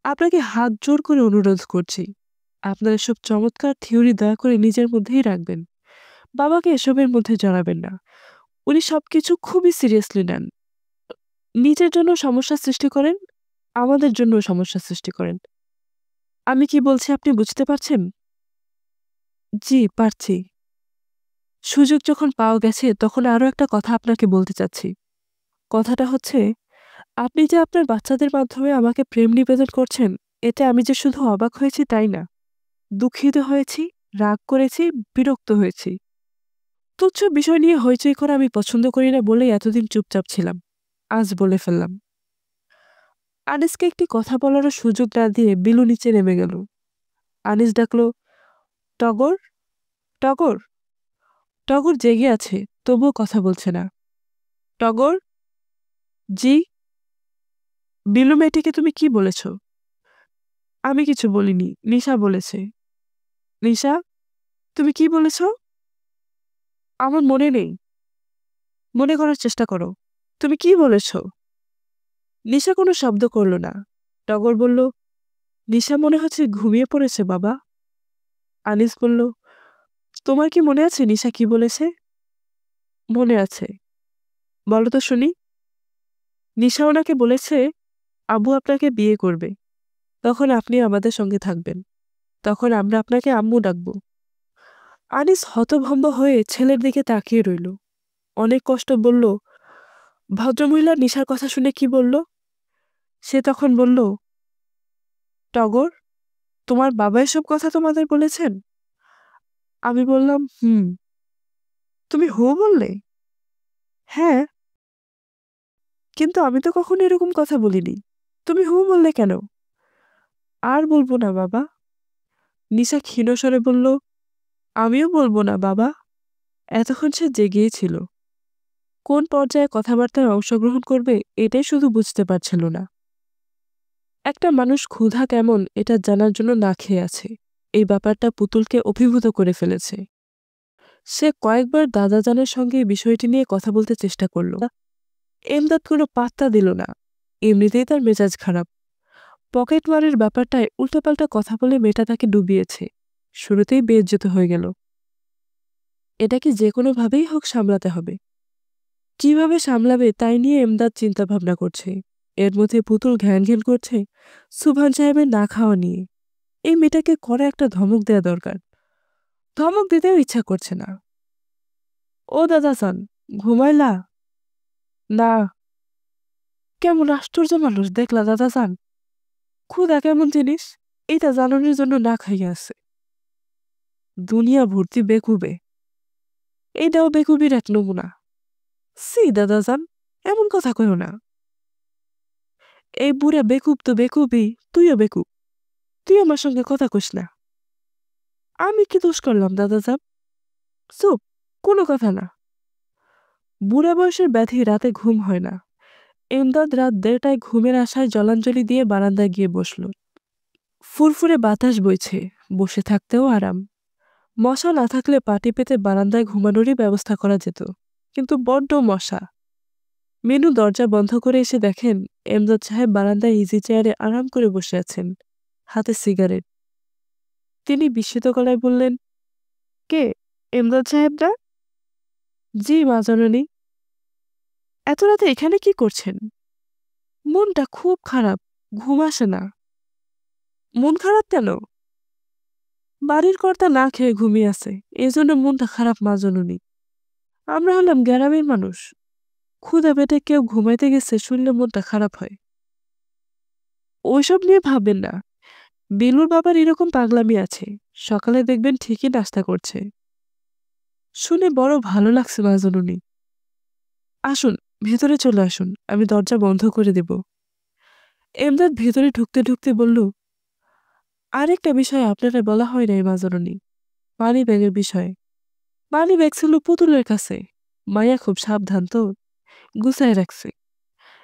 আপনাকে হাত জোর করে অনুরোধ করছি, আপনার এসব চমৎকার থিওরি দয়া করে নিজের মধ্যেই রাখবেন। বাবাকে এসবের মধ্যে জড়াবেন না। উনি সবকিছু খুবই সিরিয়াসলি নেন। নিজের জন্য সমস্যা সৃষ্টি করেন, আমাদের জন্য সমস্যা সৃষ্টি করেন। আমি কি বলছি আপনি বুঝতে পারছেন? জি, পারছি। সুযোগ যখন পাওয়া গেছে তখন আরো একটা কথা আপনাকে বলতে চাচ্ছি। কথাটা হচ্ছে, আপনি যে আপনার বাচ্চাদের মাধ্যমে আমাকে প্রেম নিবেদন করছেন, এতে আমি যে শুধু অবাক হয়েছি তাই না, দুঃখিত হয়েছি, রাগ করেছি, বিরক্ত হয়েছি। তুচ্ছ বিষয় নিয়ে হইচই করা আমি পছন্দ করি না বলেই এতদিন চুপচাপ ছিলাম। আজ বলে ফেললাম। আনিসকে একটি কথা বলারও সুযোগ না দিয়ে বিলু নিচে নেমে গেল। আনিস ডাকলো, টগর, টগর। টগর জেগে আছে, তবুও কথা বলছে না। টগর। জি। বিলু মেয়েটিকে তুমি কি বলেছ? আমি কিছু বলিনি, নিশা বলেছে। নিশা, তুমি কি বলেছ? আমার মনে নেই। মনে করার চেষ্টা করো। তুমি কি বলেছ? নিশা কোনো শব্দ করল না। টগর বলল, নিশা মনে হচ্ছে ঘুমিয়ে পড়েছে বাবা। আনিস বলল, তোমার কি মনে আছে নিশা কি বলেছে? মনে আছে। বলো তো শুনি। নিশা ওনাকে বলেছে আব্বু আপনাকে বিয়ে করবে, তখন আপনি আমাদের সঙ্গে থাকবেন, তখন আমরা আপনাকে আম্মু ডাকব। আনিস হতভম্ব হয়ে ছেলের দিকে তাকিয়ে রইল। অনেক কষ্ট বলল, ভদ্রমহিলা নিশার কথা শুনে কি বলল? সে তখন বলল, টগর, তোমার বাবা এসব কথা তোমাদের বলেছেন? আমি বললাম, হুম। তুমি হু বললে? হ্যাঁ, কিন্তু আমি তো কখনো এরকম কথা বলিনি। তুমি হু বললে কেন? আর বলবো না বাবা। নিশা ক্ষীণ স্বরে বলল, আমিও বলবো না বাবা। এতক্ষণ সে জেগেই ছিল। কোন পর্যায়ে কথাবার্তায় অংশগ্রহণ করবে এটাই শুধু বুঝতে পারছিল না। একটা মানুষ ক্ষুধা কেমন এটা জানার জন্য না খেয়ে আছে, এই ব্যাপারটা পুতুলকে অভিভূত করে ফেলেছে। সে কয়েকবার দাদাজানের সঙ্গে এই বিষয়টি নিয়ে কথা বলতে চেষ্টা করল। এমদাদ কোনো পাত্তা দিল না। এমনিতেই তার মেজাজ খারাপ। পকেটমারের ব্যাপারটায় উল্টোপাল্টা কথা বলে মেয়েটা তাকে ডুবিয়েছে। শুরুতেই বেইজ্জত হয়ে গেল। এটাকে যে কোনোভাবেই হোক সামলাতে হবে। কিভাবে সামলাবে তাই নিয়ে এমদাদ চিন্তা ভাবনা করছে। এর মধ্যে পুতুল ঘ্যান ঘ্যান করছে সুবহান সাহেবের না খাওয়া নিয়ে। এই মেয়েটাকে করে একটা ধমক দেয়া দরকার। ধমক দিতেও ইচ্ছা করছে না। ও দাদাজান, ঘুমাইলা? না, কেমন আশ্চর্য মানুষ দেখলা দাদা যান? ক্ষুধা কেমন জিনিস এটা জানানোর জন্য না খাইয়া আছে। দুনিয়া ভর্তি বেকুবে, এইটাও বেকুবির এক নমুনা। সি দাদা যান, এমন কথা কইও না। এই বুড়া বেকুব তো বেকুবই, তুইও বেকুব। তুই আমার সঙ্গে কথা কইস না। আমি কি দোষ করলাম দাদা যান? চুপ, কোনো কথা না। বুড়া বয়সের ব্যাধি রাতে ঘুম হয় না। এমদাদ রাত 1:30টায় ঘুমের আশায় জলাঞ্জলি দিয়ে বারান্দায় গিয়ে বসল। ফুরফুরে বাতাস বইছে, বসে থাকতেও আরাম। মশা না থাকলে পাটি পেতে বারান্দায় ঘুমানোরই ব্যবস্থা করা যেত, কিন্তু বড্ড মশা। মিনু দরজা বন্ধ করে এসে দেখেন এমদাদ সাহেব বারান্দায় ইজি চেয়ারে আরাম করে বসে আছেন, হাতে সিগারেট। তিনি বিস্মিত গলায় বললেন, কে, এমদাদ সাহেব না? জি মা জননী। এত রাতে এখানে কি করছেন? মনটা খুব খারাপ, ঘুম আসে না। মন খারাপ কেন? বাড়ির কর্তা না খেয়ে ঘুমিয়ে আছে, এজন্য মনটা খারাপ মা জননী। আমরা হলাম গ্রামের মানুষ, ক্ষুধা পেটে কেউ ঘুমাইতে গেছে শুনলে মনটা খারাপ হয়। ওইসব নিয়ে ভাববেন না, বিলুর বাবার এরকম পাগলামি আছে, সকালে দেখবেন ঠিকই নাস্তা করছে। শুনে বড় ভালো লাগছে মা জননী। আসুন, ভেতরে চলে আসুন, আমি দরজা বন্ধ করে দেব। এমদাদ ভেতরে ঢুকতে ঢুকতে বলল, আরেকটা বিষয় আপনারা বলা হয় নাই মা জননী, মানি ব্যাগের বিষয়ে। মানি ব্যাগ ছিল পুতুলের কাছে, মায়া খুব সাবধান তো, গুছায় রাখছে।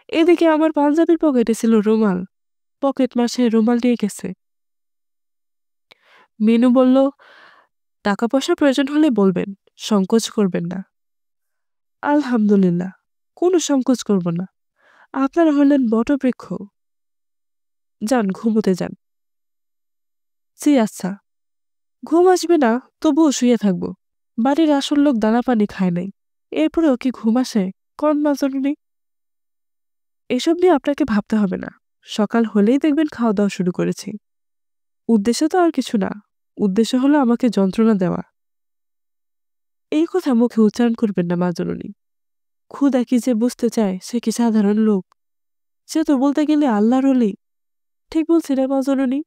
এদিকে আমার পাঞ্জাবির পকেটে ছিল রুমাল, পকেট মাসে রুমাল নিয়ে গেছে। মিনু বলল, টাকা পয়সা প্রয়োজন হলে বলবেন, সংকোচ করবেন না। আলহামদুলিল্লাহ, কোনো সংকোচ করব না। আপনারা হলেন বটবৃক্ষ। যান, ঘুমোতে যান। জি আচ্ছা। ঘুম আসবে না, তবুও শুয়ে থাকবো। বাড়ির আসল লোক দানা পানি খায় নাই, এরপরেও কি ঘুম আসে? কম মা জননী। এসব নিয়ে আপনাকে ভাবতে হবে না, সকাল হলেই দেখবেন খাওয়া দাওয়া শুরু করেছি। উদ্দেশ্য তো আর কিছু না, উদ্দেশ্য হলো আমাকে যন্ত্রণা দেওয়া। এই কথা মুখে উচ্চারণ করবেন না মা জননী। ক্ষুধা কি যে বুঝতে চায় সে কি সাধারণ লোক? সে তো বলতে গেলে আল্লাহর ওলি। ঠিক বলছি না মা জননী?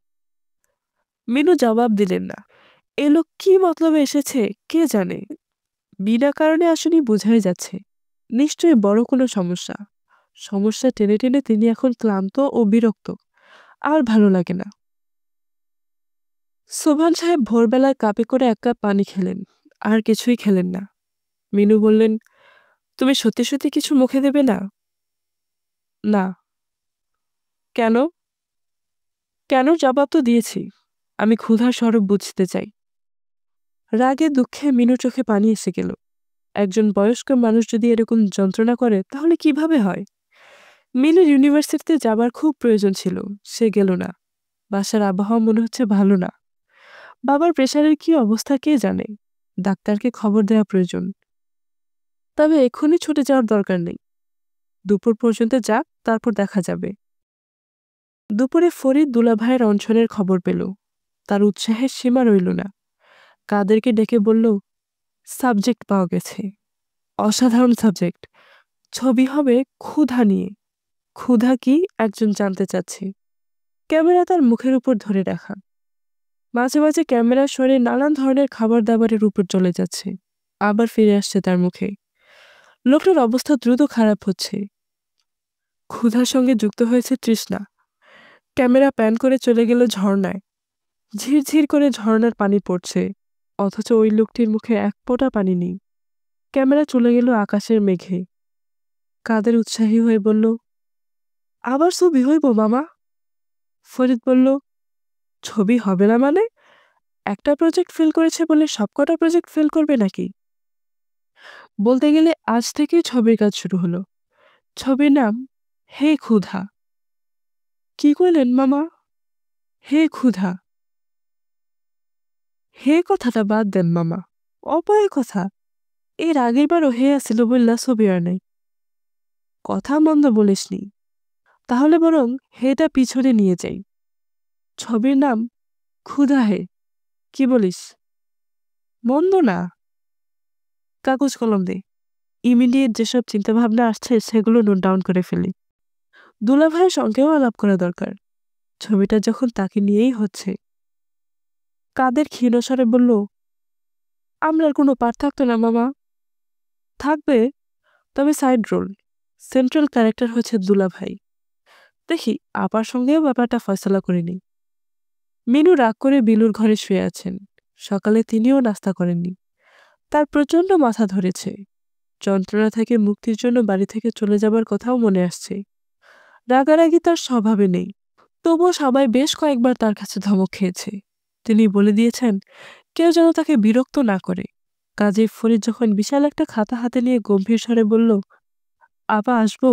মিনু জবাব দিলেন না। এ লোক কি মতলবে এসেছে কে জানে। বিনা কারণে আসলে বোঝাই যাচ্ছে নিশ্চয়ই বড় কোনো সমস্যা। সমস্যা টেনে টেনে তিনি এখন ক্লান্ত ও বিরক্ত, আর ভালো লাগে না। সোভান সাহেব ভোরবেলায় কাপে করে 1 কাপ পানি খেলেন, আর কিছুই খেলেন না। মিনু বললেন, তুমি সত্যি সত্যি কিছু মুখে দেবে না? না। কেন? কেন জবাব তো দিয়েছি, আমি ক্ষুধার স্বরূপ বুঝতে চাই। রাগে দুঃখে মিনু চোখে পানি এসে গেল। একজন বয়স্ক মানুষ যদি এরকম যন্ত্রণা করে তাহলে কিভাবে হয়? মিনুর ইউনিভার্সিটিতে যাবার খুব প্রয়োজন ছিল, সে গেল না। বাসার আবহাওয়া মনে হচ্ছে ভালো না। বাবার প্রেশারের কি অবস্থা কে জানে। ডাক্তারকে খবর দেওয়া প্রয়োজন। তবে এক্ষুনি ছুটে যাওয়ার দরকার নেই, দুপুর পর্যন্ত যাক, তারপর দেখা যাবে। দুপুরে ফরিদ দুলাভাইয়ের অনশনের খবর পেল। তার উৎসাহের সীমা রইল না। কাদেরকে ডেকে বলল, সাবজেক্ট পাওয়া গেছে, অসাধারণ সাবজেক্ট। ছবি হবে ক্ষুধা নিয়ে। ক্ষুধা কি একজন জানতে চাচ্ছে। ক্যামেরা তার মুখের উপর ধরে রাখা। মাঝে মাঝে ক্যামেরা সরে নানান ধরনের খাবার দাবারের উপর চলে যাচ্ছে, আবার ফিরে আসছে তার মুখে। লোকটার অবস্থা দ্রুত খারাপ হচ্ছে। ক্ষুধার সঙ্গে যুক্ত হয়েছে তৃষ্ণা। ক্যামেরা প্যান করে চলে গেল ঝর্ণায়। ঝিরঝির করে ঝর্ণার পানি পড়ছে, অথচ ওই লোকটির মুখে এক ফোঁটা পানি নেই। ক্যামেরা চলে গেল আকাশের মেঘে। কাদের উৎসাহী হয়ে বলল, আবার ছবি হইব মামা? ফরিদ বলল, ছবি হবে না মানে? একটা প্রজেক্ট ফেল করেছে বলে সবকটা প্রজেক্ট ফেল করবে নাকি? বলতে গেলে আজ থেকেই ছবির কাজ শুরু হলো। ছবির নাম হে ক্ষুধা। কি কইলেন মামা? হে ক্ষুধা। হে কথাটা বাদ দেন মামা, অপায় কথা। এর আগেরবারও হে আসিল বললা ছবি আর নাই। কথা মন্দ বলিসনি, তাহলে বরং হেটা পিছনে নিয়ে যাই। ছবির নাম ক্ষুধা হে, কি বলিস? মন্দ না। কাগজ কলম দে, ইমিডিয়েট যেসব চিন্তাভাবনা আসছে সেগুলো নোট ডাউন করে ফেলি। দুলাভাইয়ের সঙ্গেও আলাপ করা দরকার। ছবিটা যখন তাকে নিয়েই হচ্ছে। কাদের ক্ষীণস্বরে বলল, আমরা আর কোনো পার্ট থাকতো না মামা। থাকবে, তবে সাইড রোল। সেন্ট্রাল ক্যারেক্টার হচ্ছে দুলাভাই। দেখি আপার সঙ্গেও ব্যাপারটা ফয়সালা করে নিই। মিনু রাগ করে বিলুর ঘরে শুয়ে আছেন। সকালে তিনিও নাস্তা করেননি। তার প্রচণ্ড মাথা ধরেছে। যন্ত্রণা থেকে মুক্তির জন্য বাড়ি থেকে চলে যাবার কথাও মনে আসছে। রাগারাগি তার স্বভাবে নেই, তবুও সবাই বেশ কয়েকবার তার কাছে ধমক খেয়েছে। তিনি বলে দিয়েছেন কেউ যেন তাকে বিরক্ত না করে। কাজেই ফরিদ যখন বিশাল একটা খাতা হাতে নিয়ে গম্ভীর স্বরে বলল, আপা আসবো,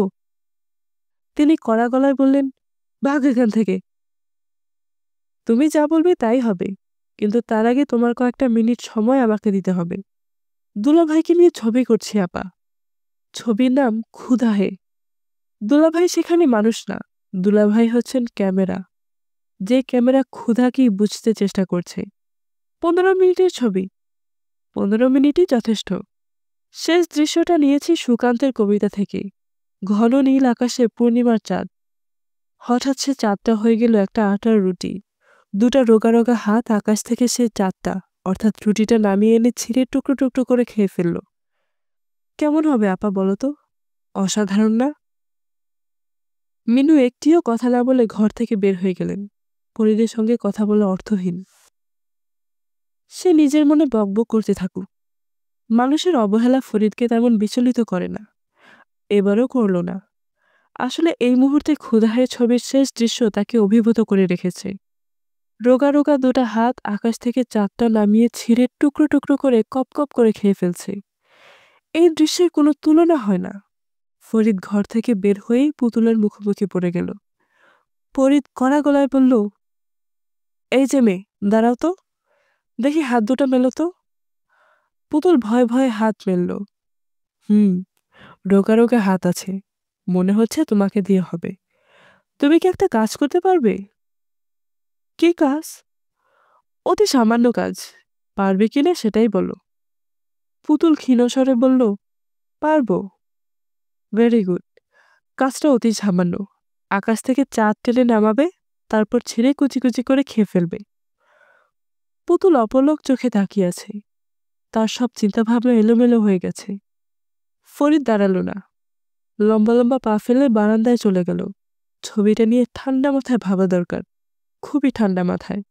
তিনি কড়া গলায় বললেন, ভাগ এখান থেকে। তুমি যা বলবে তাই হবে, কিন্তু তার আগে তোমার কয়েকটা মিনিট সময় আমাকে দিতে হবে। দুলাভাইকে নিয়ে ছবি করছি আপা। ছবির নাম ক্ষুধা হে। দুলাভাই সেখানে মানুষ না, দুলাভাই হচ্ছেন ক্যামেরা। যে ক্যামেরা ক্ষুধাকেই বুঝতে চেষ্টা করছে। 15 মিনিটের ছবি, 15 মিনিটই যথেষ্ট। শেষ দৃশ্যটা নিয়েছি সুকান্তের কবিতা থেকে। ঘন নীল আকাশে পূর্ণিমার চাঁদ। হঠাৎ সে চাঁদটা হয়ে গেল একটা আটার রুটি। দুটা রোগা রোগা হাত আকাশ থেকে সে চাঁদটা অর্থাৎ রুটিটা নামিয়ে এনে ছিঁড়ে টুকরো টুকরো করে খেয়ে ফেলল। কেমন হবে আপা বলো তো? অসাধারণ না? মিনু একটিও কথা না বলে ঘর থেকে বের হয়ে গেলেন। ফরিদের সঙ্গে কথা বলা অর্থহীন। সে নিজের মনে বকবক করতে থাকুক। মানুষের অবহেলা ফরিদকে তেমন বিচলিত করে না। এবারও করল না। আসলে এই মুহূর্তে ক্ষুধায় ছবির শেষ দৃশ্য তাকে অভিভূত করে রেখেছে। রোগা রোগা দুটা হাত আকাশ থেকে চাঁদটা নামিয়ে ছিঁড়ে টুকরো টুকরো করে কপ কপ করে খেয়ে ফেলছে। এই দৃশ্যের কোনো তুলনা হয় না। ফরিদ ঘর থেকে বের হয়েই পুতুলের মুখোমুখি পড়ে গেল। ফরিদ কড়া গলায় বলল, এই যে মেয়ে, দাঁড়াও তো, দেখি হাত দুটো মেলো তো। পুতুল ভয়ে ভয়ে হাত মেলল। রোগা রোগা হাত আছে, মনে হচ্ছে তোমাকে দিয়ে হবে। তুমি কি একটা কাজ করতে পারবে? কি কাজ? অতি সামান্য কাজ, পারবে কিনা সেটাই বলো। পুতুল ক্ষীণস্বরে বলল, পারবো। Very good. কাজটা অতি সামান্য। আকাশ থেকে চাঁদ টেনে নামাবে, তারপর ছিঁড়ে কুচি কুচি করে খেয়ে ফেলবে। পুতুল অপলক চোখে তাকিয়ে আছে। তার সব চিন্তাভাবনা এলোমেলো হয়ে গেছে। ফরিদ দাঁড়ালো না। লম্বা লম্বা পা ফেলে বারান্দায় চলে গেল। ছবিটা নিয়ে ঠান্ডা মাথায় ভাবা দরকার, খুবই ঠান্ডা মাথায়।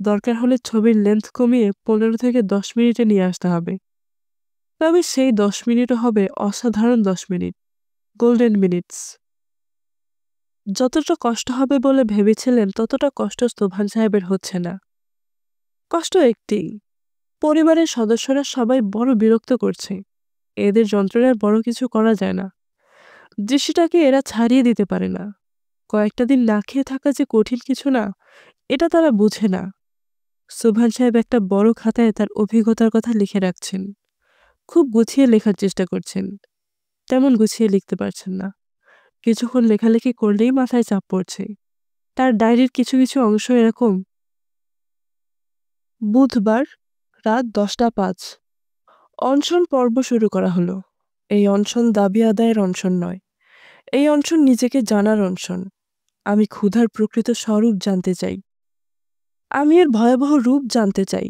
দরকার হলে ছবির লেন্থ কমিয়ে 15 থেকে 10 মিনিটে নিয়ে আসতে হবে। তবে সেই 10 মিনিটও হবে অসাধারণ 10 মিনিট, গোল্ডেন মিনিটস। যতটা কষ্ট হবে বলে ভেবেছিলেন ততটা কষ্ট সোবহান সাহেবের হচ্ছে না। কষ্ট একটিই, পরিবারের সদস্যরা সবাই বড় বিরক্ত করছে। এদের যন্ত্রণার বড় কিছু করা যায় না। দৃশ্যটাকে এরা ছাড়িয়ে দিতে পারে না। কয়েকটা দিন না খেয়ে থাকা যে কঠিন কিছু না, এটা তারা বুঝে না। সোবহান সাহেব একটা বড় খাতায় তার অভিজ্ঞতার কথা লিখে রাখছেন। খুব গুছিয়ে লেখার চেষ্টা করছেন, তেমন গুছিয়ে লিখতে পারছেন না। কিছুক্ষণ লেখালেখি করলেই মাথায় চাপ পড়ছে। তার ডায়েরির কিছু কিছু অংশ এরকম: বুধবার রাত 10টা 5, অনশন পর্ব শুরু করা হলো। এই অনশন দাবি আদায়ের অনশন নয়, এই অনশন নিজেকে জানার অনশন। আমি ক্ষুধার প্রকৃত স্বরূপ জানতে চাই। আমি এর ভয়াবহ রূপ জানতে চাই।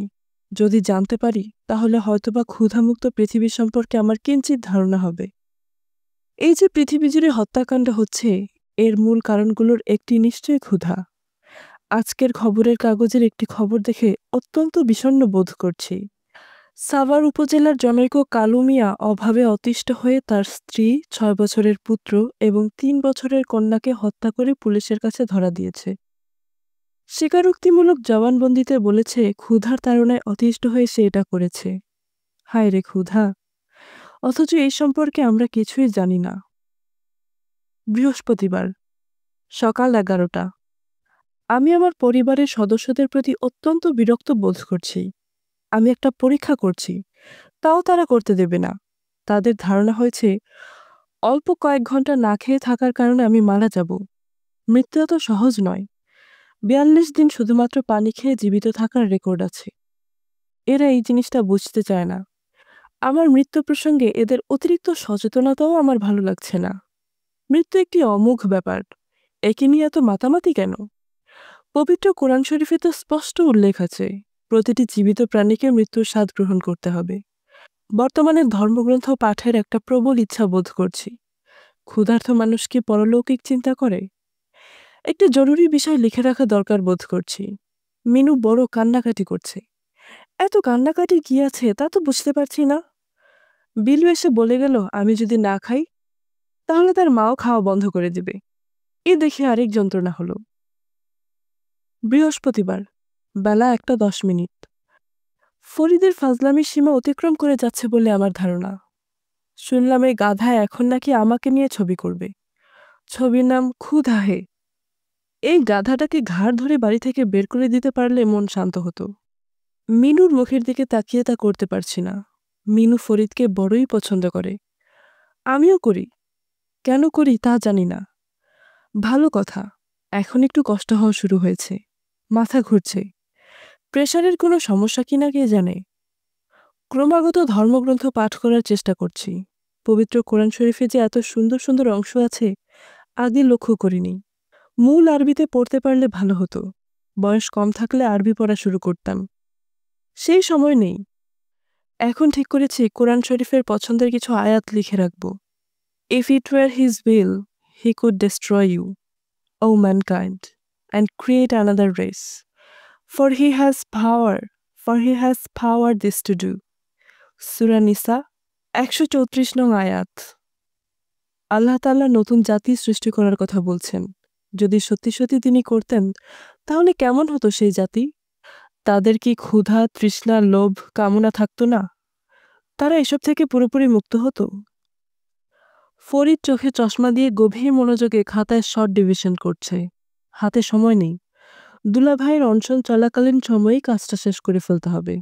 যদি জানতে পারি তাহলে হয়তোবা ক্ষুধামুক্ত পৃথিবী সম্পর্কে আমার কিঞ্চিত ধারণা হবে। এই যে পৃথিবী জুড়ে হত্যাকাণ্ড হচ্ছে, এর মূল কারণগুলোর একটি নিশ্চয়ই ক্ষুধা। আজকের খবরের কাগজের একটি খবর দেখে অত্যন্ত বিষণ্ণ বোধ করছি। সাভার উপজেলার জনৈক কালু মিয়া অভাবে অতিষ্ঠ হয়ে তার স্ত্রী, 6 বছরের পুত্র এবং 3 বছরের কন্যাকে হত্যা করে পুলিশের কাছে ধরা দিয়েছে। স্বীকারোক্তিমূলক জবানবন্দিতে বলেছে ক্ষুধার তাড়নায় অতিষ্ঠ হয়ে সে এটা করেছে। হায় রে ক্ষুধা! অথচ এই সম্পর্কে আমরা কিছুই জানি না। বৃহস্পতিবার সকাল 11টা। আমি আমার পরিবারের সদস্যদের প্রতি অত্যন্ত বিরক্ত বোধ করছি। আমি একটা পরীক্ষা করছি, তাও তারা করতে দেবে না। তাদের ধারণা হয়েছে অল্প কয়েক ঘন্টা না খেয়ে থাকার কারণে আমি মারা যাব। মৃত্যু এত সহজ নয়। 42 দিন শুধুমাত্র পানি খেয়ে জীবিত থাকার রেকর্ড আছে। এরা এই জিনিসটা বুঝতে চায় না। আমার মৃত্যু প্রসঙ্গে এদের অতিরিক্ত সচেতনতাও আমার ভালো লাগছে না। মৃত্যু একটি অমোঘ ব্যাপার, একে নিয়ে এত মাতামাতি কেন? পবিত্র কোরআন শরীফে তো স্পষ্ট উল্লেখ আছে, প্রতিটি জীবিত প্রাণীকে মৃত্যুর স্বাদ গ্রহণ করতে হবে। বর্তমানে ধর্মগ্রন্থ পাঠের একটা প্রবল ইচ্ছা বোধ করছি। ক্ষুধার্ত মানুষ কি পরলৌকিক চিন্তা করে? একটি জরুরি বিষয় লিখে রাখা দরকার বোধ করছি। মিনু বড় কান্নাকাটি করছে। এত কান্নাকাটির কি আছে তা তো বুঝতে পারছি না। বিলু এসে বলে গেল আমি যদি না খাই তাহলে তার মাও খাওয়া বন্ধ করে দিবে। এ দেখে আরেক যন্ত্রণা হলো। বৃহস্পতিবার, বেলা 1:10। ফরিদের ফাজলামির সীমা অতিক্রম করে যাচ্ছে বলে আমার ধারণা। শুনলাম এই গাধা এখন নাকি আমাকে নিয়ে ছবি করবে। ছবির নাম ক্ষুধা হে। এই গাধাটাকে ঘাড় ধরে বাড়ি থেকে বের করে দিতে পারলে মন শান্ত হতো। মিনুর মুখের দিকে তাকিয়ে তা করতে পারছি না। মিনু ফরিদকে বড়ই পছন্দ করে, আমিও করি। কেন করি তা জানি না। ভালো কথা, এখন একটু কষ্ট হওয়া শুরু হয়েছে, মাথা ঘুরছে। প্রেশারের কোনো সমস্যা কিনা কে জানে। ক্রমাগত ধর্মগ্রন্থ পাঠ করার চেষ্টা করছি। পবিত্র কোরআন শরীফে যে এত সুন্দর সুন্দর অংশ আছে আগে লক্ষ্য করিনি। মূল আরবিতে পড়তে পারলে ভালো হতো। বয়স কম থাকলে আরবি পড়া শুরু করতাম। সেই সময় নেই। এখন ঠিক করেছি কোরআন শরীফের পছন্দের কিছু আয়াত লিখে রাখব। If it were his will, he could destroy you, O mankind, and create another race. For he has power this to do. সূরা নিসা 134 নং আয়াত। আল্লাহ তাআলা নতুন জাতি সৃষ্টি করার কথা বলছেন। যদি সত্যি সত্যি তিনি করতেন তাহলে কেমন হতো সেই জাতি? তাদের কি ক্ষুধা, তৃষ্ণা, লোভ, কামনা থাকতো না? তারা এসব থেকে পুরোপুরি মুক্ত হতো। ফরিদ চোখে চশমা দিয়ে গভীর মনোযোগে খাতায় শর্ট ডিভিশন করছে। হাতে সময় নেই। দুলাভাইয়ের অনশন চলাকালীন সময়েই কাজটা শেষ করে ফেলতে হবে।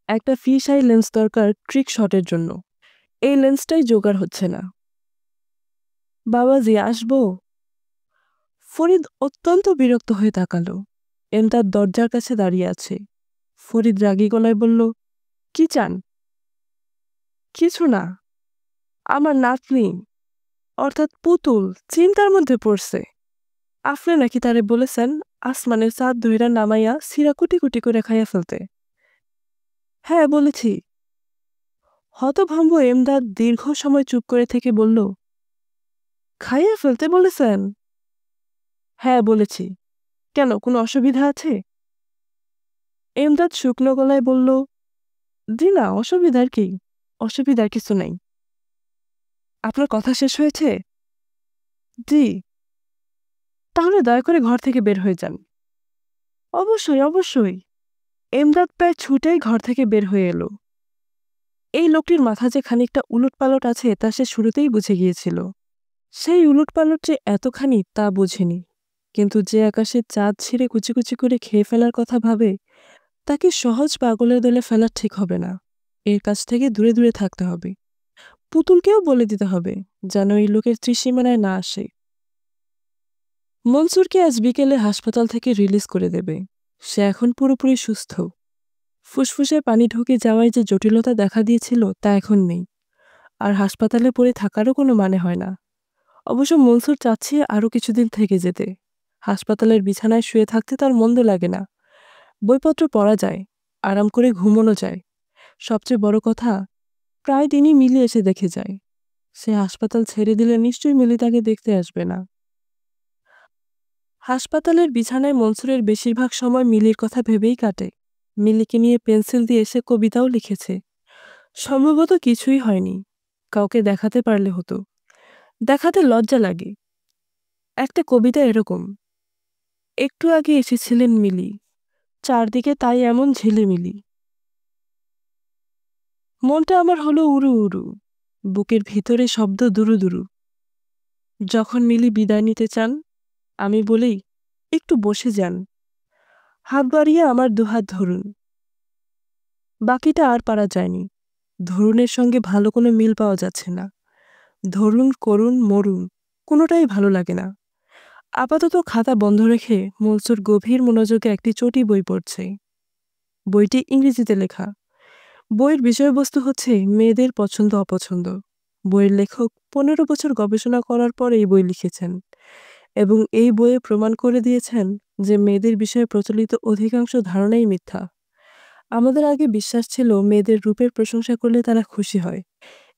একটা ফিশ আই লেন্স দরকার ট্রিক শটের জন্য। এই লেন্সটাই জোগাড় হচ্ছে না। বাবাজি আসবো? ফরিদ অত্যন্ত বিরক্ত হয়ে তাকালো। এমদাদ দরজার কাছে দাঁড়িয়ে আছে। ফরিদ রাগী গলায় বলল, কি চান? কিছু না, আমার নাতনি অর্থাৎ পুতুল চিন্তার মধ্যে পড়ছে। আপনি নাকি তারে বলেছেন আসমানের চাঁদ ধইরা নামাইয়া সিরা কুটি কুটি করে খাইয়া ফেলতে? হ্যাঁ বলেছি। হতভম্ব এমদাদ দীর্ঘ সময় চুপ করে থেকে বলল, খাইয়া ফেলতে বলেছেন? হ্যাঁ বলেছি। কেন, কোনো অসুবিধা আছে? এমদাদ শুকনো গলায় বলল, জি না, অসুবিধার কি? অসুবিধার কিছু নাই। আপনার কথা শেষ হয়েছে? জি। তাহলে দয়া করে ঘর থেকে বের হয়ে যান। অবশ্যই অবশ্যই। এমদাদ প্রায় ছুটেই ঘর থেকে বের হয়ে এলো। এই লোকটির মাথা যে খানিকটা উলটপালট আছে তা সে শুরুতেই বুঝে গিয়েছিল। সেই উলটপালট যে এতখানি তা বুঝেনি। কিন্তু যে আকাশের চাঁদ ছিঁড়ে কুচি কুচি করে খেয়ে ফেলার কথা ভাবে তাকে সহজ পাগলের দলে ফেলা ঠিক হবে না। এর কাছ থেকে দূরে দূরে থাকতে হবে। পুতুলকেও বলে দিতে হবে যেন এই লোকের ত্রিসীমানায় না আসে। মনসুরকে আজ বিকেলে হাসপাতাল থেকে রিলিজ করে দেবে। সে এখন পুরোপুরি সুস্থ। ফুসফুসে পানি ঢুকে যাওয়ায় যে জটিলতা দেখা দিয়েছিল তা এখন নেই। আর হাসপাতালে পড়ে থাকারও কোনো মানে হয় না। অবশ্য মনসুর চাচ্ছে আরও কিছুদিন থেকে যেতে। হাসপাতালের বিছানায় শুয়ে থাকতে তার মন্দ লাগে না। বইপত্র পড়া যায়, আরাম করে ঘুমোনো যায়। সবচেয়ে বড় কথা, প্রায় দিনই মিলি এসে দেখে যায়। সে হাসপাতাল ছেড়ে দিলে নিশ্চয়ই মিলি তাকে দেখতে আসবে না। হাসপাতালের বিছানায় মনসুরের বেশিরভাগ সময় মিলির কথা ভেবেই কাটে। মিলিকে নিয়ে পেন্সিল দিয়ে এসে কবিতাও লিখেছে। সম্ভবত কিছুই হয়নি। কাউকে দেখাতে পারলে হতো। দেখাতে লজ্জা লাগে। একটা কবিতা এরকম, একটু আগে এসেছিলেন মিলি, চারদিকে তাই এমন ঝিলিমিলি। মনটা আমার হলো উড়ু উড়ু, বুকের ভিতরে শব্দ দুরু দুরু। যখন মিলি বিদায় নিতে চান আমি বলি, একটু বসে যান, হাত বাড়িয়ে আমার দুহাত ধরুন। বাকিটা আর পারা যায়নি। ধরুনের সঙ্গে ভালো কোনো মিল পাওয়া যাচ্ছে না। ধরুন, করুন, মরুন, কোনোটাই ভালো লাগে না। আপাতত খাতা বন্ধ রেখে মনসুর গভীর মনোযোগে একটি চটি বই পড়ছে। বইটি ইংরেজিতে লেখা। বইয়ের বিষয়বস্তু হচ্ছে মেয়েদের পছন্দ অপছন্দ। বইয়ের লেখক 15 বছর গবেষণা করার পর এই বই লিখেছেন এবং এই বইয়ে প্রমাণ করে দিয়েছেন যে মেয়েদের বিষয়ে প্রচলিত অধিকাংশ ধারণাই মিথ্যা। আমাদের আগে বিশ্বাস ছিল মেয়েদের রূপের প্রশংসা করলে তারা খুশি হয়।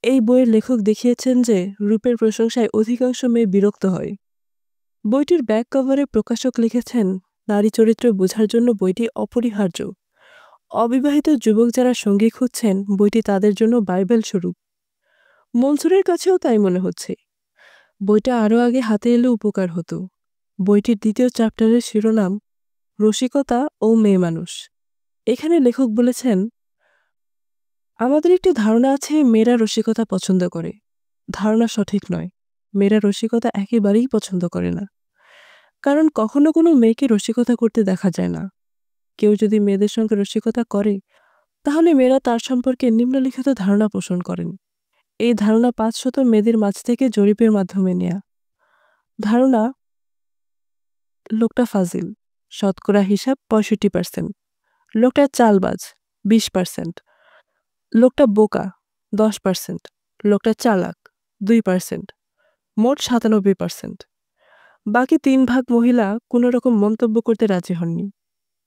এই বইয়ের লেখক দেখিয়েছেন যে রূপের প্রশংসায় অধিকাংশ মেয়ে বিরক্ত হয়। বইটির ব্যাক কভারে প্রকাশক লিখেছেন, নারী চরিত্র বোঝার জন্য বইটি অপরিহার্য। অবিবাহিত যুবক যারা সঙ্গী খুঁজছেন, বইটি তাদের জন্য বাইবেল স্বরূপ। মনসুরের কাছেও তাই মনে হচ্ছে। বইটা আরও আগে হাতে এলে উপকার হতো। বইটির দ্বিতীয় চ্যাপ্টারের শিরোনাম রসিকতা ও মেয়ে মানুষ। এখানে লেখক বলেছেন, আমাদের একটি ধারণা আছে মেয়েরা রসিকতা পছন্দ করে। ধারণা সঠিক নয়। মেয়েরা রসিকতা একেবারেই পছন্দ করে না। কারণ কখনো কোনো মেয়েকে রসিকতা করতে দেখা যায় না। কেউ যদি মেয়েদের সঙ্গে রসিকতা করে, তাহলে মেয়েরা তার সম্পর্কে নিম্নলিখিত ধারণা পোষণ করেন। এই ধারণা 500 মেয়েদের মাঝ থেকে জরিপের মাধ্যমে নেয়া। ধারণা, লোকটা ফাজিল, শতকরা হিসাব 65%। লোকটা চালবাজ 20%। লোকটা বোকা 10%। লোকটা চালাক 2%। মোট 97%। বাকি 3 ভাগ মহিলা কোনো রকম মন্তব্য করতে রাজি হননি।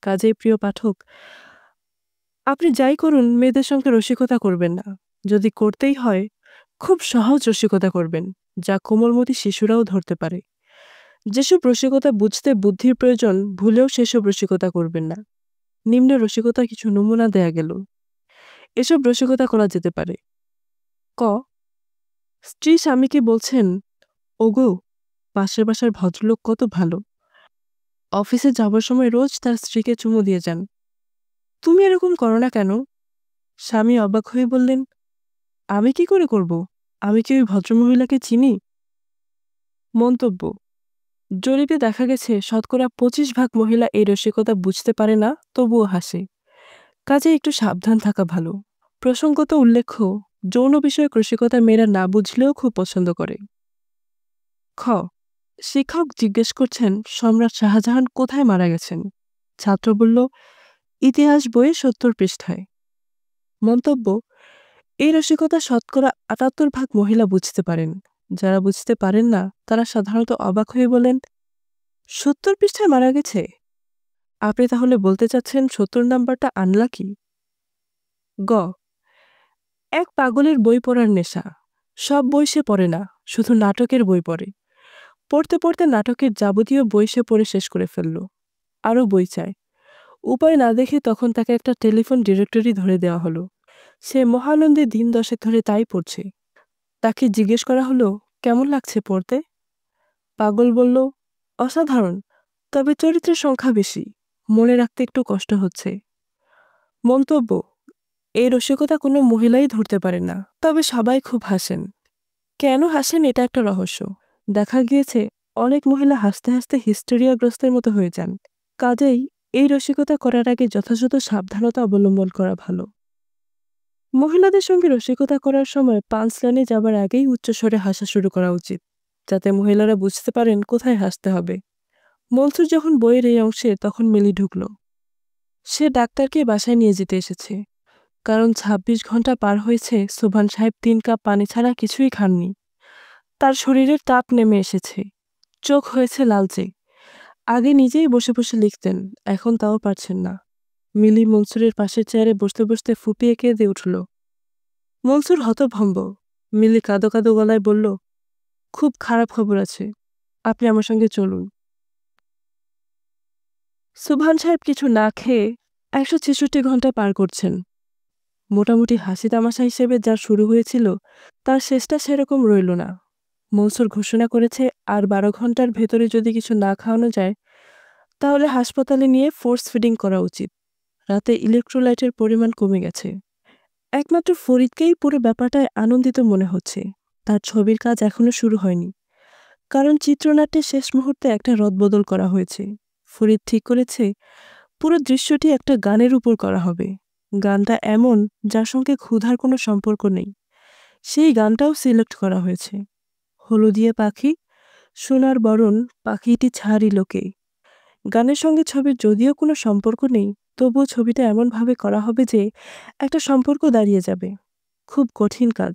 কাজেই প্রিয় পাঠক, আপনি যাই করুন মেয়েদের সঙ্গে রসিকতা করবেন না। যদি করতেই হয়, খুব সহজ রসিকতা করবেন, যা কোমলমতি শিশুরাও ধরতে পারে। যেসব রসিকতা বুঝতে বুদ্ধির প্রয়োজন, ভুলেও সেসব রসিকতা করবেন না। নিম্ন রসিকতা কিছু নমুনা দেয়া গেল। এসব রসিকতা করা যেতে পারে। ক, স্ত্রী স্বামীকে বলছেন, ওগো, পাশের বাসার ভদ্রলোক কত ভালো। অফিসে যাবার সময় রোজ তার স্ত্রীকে চুমু দিয়ে যান। তুমি এরকম করো না কেন? স্বামী অবাক হয়ে বললেন, আমি কি করে করব? আমি কি ওই ভদ্রমহিলাকে চিনি? মন্তব্য, জরিপে দেখা গেছে শতকরা 25 ভাগ মহিলা এই রসিকতা বুঝতে পারে না, তবুও হাসে। কাজে একটু সাবধান থাকা ভালো। প্রসঙ্গত উল্লেখ্য, যৌন বিষয়ক রসিকতা মেয়েরা না বুঝলেও খুব পছন্দ করে। খ, শিক্ষক জিজ্ঞেস করছেন সম্রাট শাহজাহান কোথায় মারা গেছেন। ছাত্র বলল, ইতিহাস বইয়ে 70 পৃষ্ঠায়। মন্তব্য, এই রসিকতা শতকরা 78 ভাগ মহিলা বুঝতে পারেন। যারা বুঝতে পারেন না তারা সাধারণত অবাক হয়ে বলেন, 70 পৃষ্ঠায় মারা গেছে? আপনি তাহলে বলতে চাচ্ছেন 70 নাম্বারটা আনলাকি? গ, এক পাগলের বই পড়ার নেশা। সব বই সে পড়ে না, শুধু নাটকের বই পড়ে। পড়তে পড়তে নাটকের যাবতীয় বই সে পড়ে শেষ করে ফেলল। আরও বই চায়। উপায় না দেখে তখন তাকে একটা টেলিফোন ডিরেক্টরি ধরে দেওয়া হলো। সে মহানন্দে দিন 10 ধরে তাই পড়ছে। তাকে জিজ্ঞেস করা হলো, কেমন লাগছে পড়তে? পাগল বলল, অসাধারণ, তবে চরিত্রের সংখ্যা বেশি, মনে রাখতে একটু কষ্ট হচ্ছে। মন্তব্য, এই রসিকতা কোনো মহিলাই ধরতে পারে না, তবে সবাই খুব হাসেন। কেন হাসেন এটা একটা রহস্য। দেখা গিয়েছে অনেক মহিলা হাসতে হাসতে হিস্টেরিয়াগ্রস্তের মতো হয়ে যান। কাজেই এই রসিকতা করার আগে যথাযথ সাবধানতা অবলম্বন করা ভালো। মহিলাদের সঙ্গে রসিকতা করার সময় পাঞ্চলাইনে যাবার আগেই উচ্চস্বরে হাসা শুরু করা উচিত, যাতে মহিলারা বুঝতে পারেন কোথায় হাসতে হবে। মনসুর যখন বইয়ের এই অংশে, তখন মিলি ঢুকল। সে ডাক্তারকে বাসায় নিয়ে যেতে এসেছে, কারণ 26 ঘন্টা পার হয়েছে সোবহান সাহেব 3 কাপ পানি ছাড়া কিছুই খাননি। তার শরীরের তাপ নেমে এসেছে, চোখ হয়েছে লালচে। আগে নিজেই বসে বসে লিখতেন, এখন তাও পারছেন না। মিলি মনসুরের পাশের চেয়ারে বসতে বসতে ফুপিয়ে কেঁদে উঠল। মনসুর হতভম্ব। মিলি কাঁদো কাঁদো গলায় বলল, খুব খারাপ খবর আছে, আপনি আমার সঙ্গে চলুন। সোবহান সাহেব কিছু না খেয়ে 166 ঘন্টা পার করছেন। মোটামুটি হাসি তামাশা হিসেবে যা শুরু হয়েছিল, তার শেষটা সেরকম রইল না। মনসুর ঘোষণা করেছে আর 12 ঘন্টার ভেতরে যদি কিছু না খাওয়ানো যায়, তাহলে হাসপাতালে নিয়ে ফোর্স ফিডিং করা উচিত। রাতে ইলেকট্রোলাইটের পরিমাণ কমে গেছে। একমাত্র ফরিদকেই পুরো ব্যাপারটায় আনন্দিত মনে হচ্ছে। তার ছবির কাজ এখনো শুরু হয়নি, কারণ চিত্রনাট্যের শেষ মুহূর্তে একটা রদবদল করা হয়েছে। ফরিদ ঠিক করেছে পুরো দৃশ্যটি একটা গানের উপর করা হবে। গানটা এমন, যার সঙ্গে ক্ষুধার কোনো সম্পর্ক নেই। সেই গানটাও সিলেক্ট করা হয়েছে। হলুদিয়া পাখি সোনার বরণ পাখিটি ছাড়িল কে। গানের সঙ্গে ছবির যদিও কোনো সম্পর্ক নেই, তবুও ছবিটা এমনভাবে করা হবে যে একটা সম্পর্ক দাঁড়িয়ে যাবে। খুব কঠিন কাজ।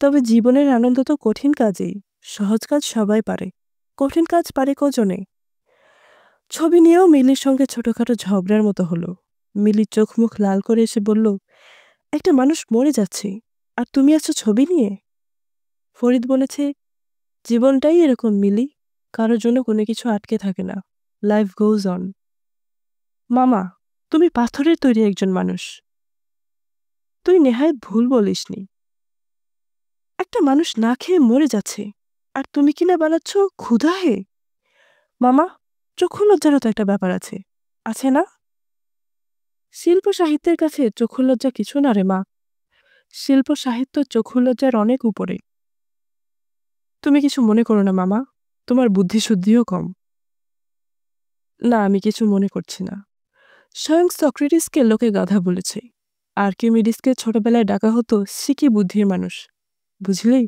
তবে জীবনের আনন্দ তো কঠিন কাজেই। সহজ কাজ সবাই পারে, কঠিন কাজ পারে কজনে? ছবি নিয়েও মিলির সঙ্গে ছোটখাটো ঝগড়ার মতো হলো। মিলির চোখ মুখ লাল করে এসে বলল, একটা মানুষ মরে যাচ্ছে, আর তুমি আছো ছবি নিয়ে? ফরিদ বলেছে, জীবনটাই এরকম মিলি, কারোর জন্য কোনো কিছু আটকে থাকে না। Life goes on. মামা, তুমি পাথরের তৈরি একজন মানুষ। তুই নেহায় ভুল বলিসনি। একটা মানুষ না খেয়ে মরে যাচ্ছে, আর তুমি কিনা বানাচ্ছ ক্ষুধা হে। মামা, চক্ষু লজ্জারও তো একটা ব্যাপার আছে, আছে না? শিল্প সাহিত্যের কাছে চক্ষু লজ্জা কিছু না রে মা। শিল্প সাহিত্য চক্ষু লজ্জার অনেক উপরে। তুমি কিছু মনে করো না মামা, তোমার বুদ্ধিশুদ্ধিও কম। না, আমি কিছু মনে করছি না। স্বয়ং সক্রেটিসকে লোকে গাধা বলেছে, আর্কিমিডিসকে ছোটবেলায় ডাকা হতো সিকি বুদ্ধির মানুষ, বুঝলি?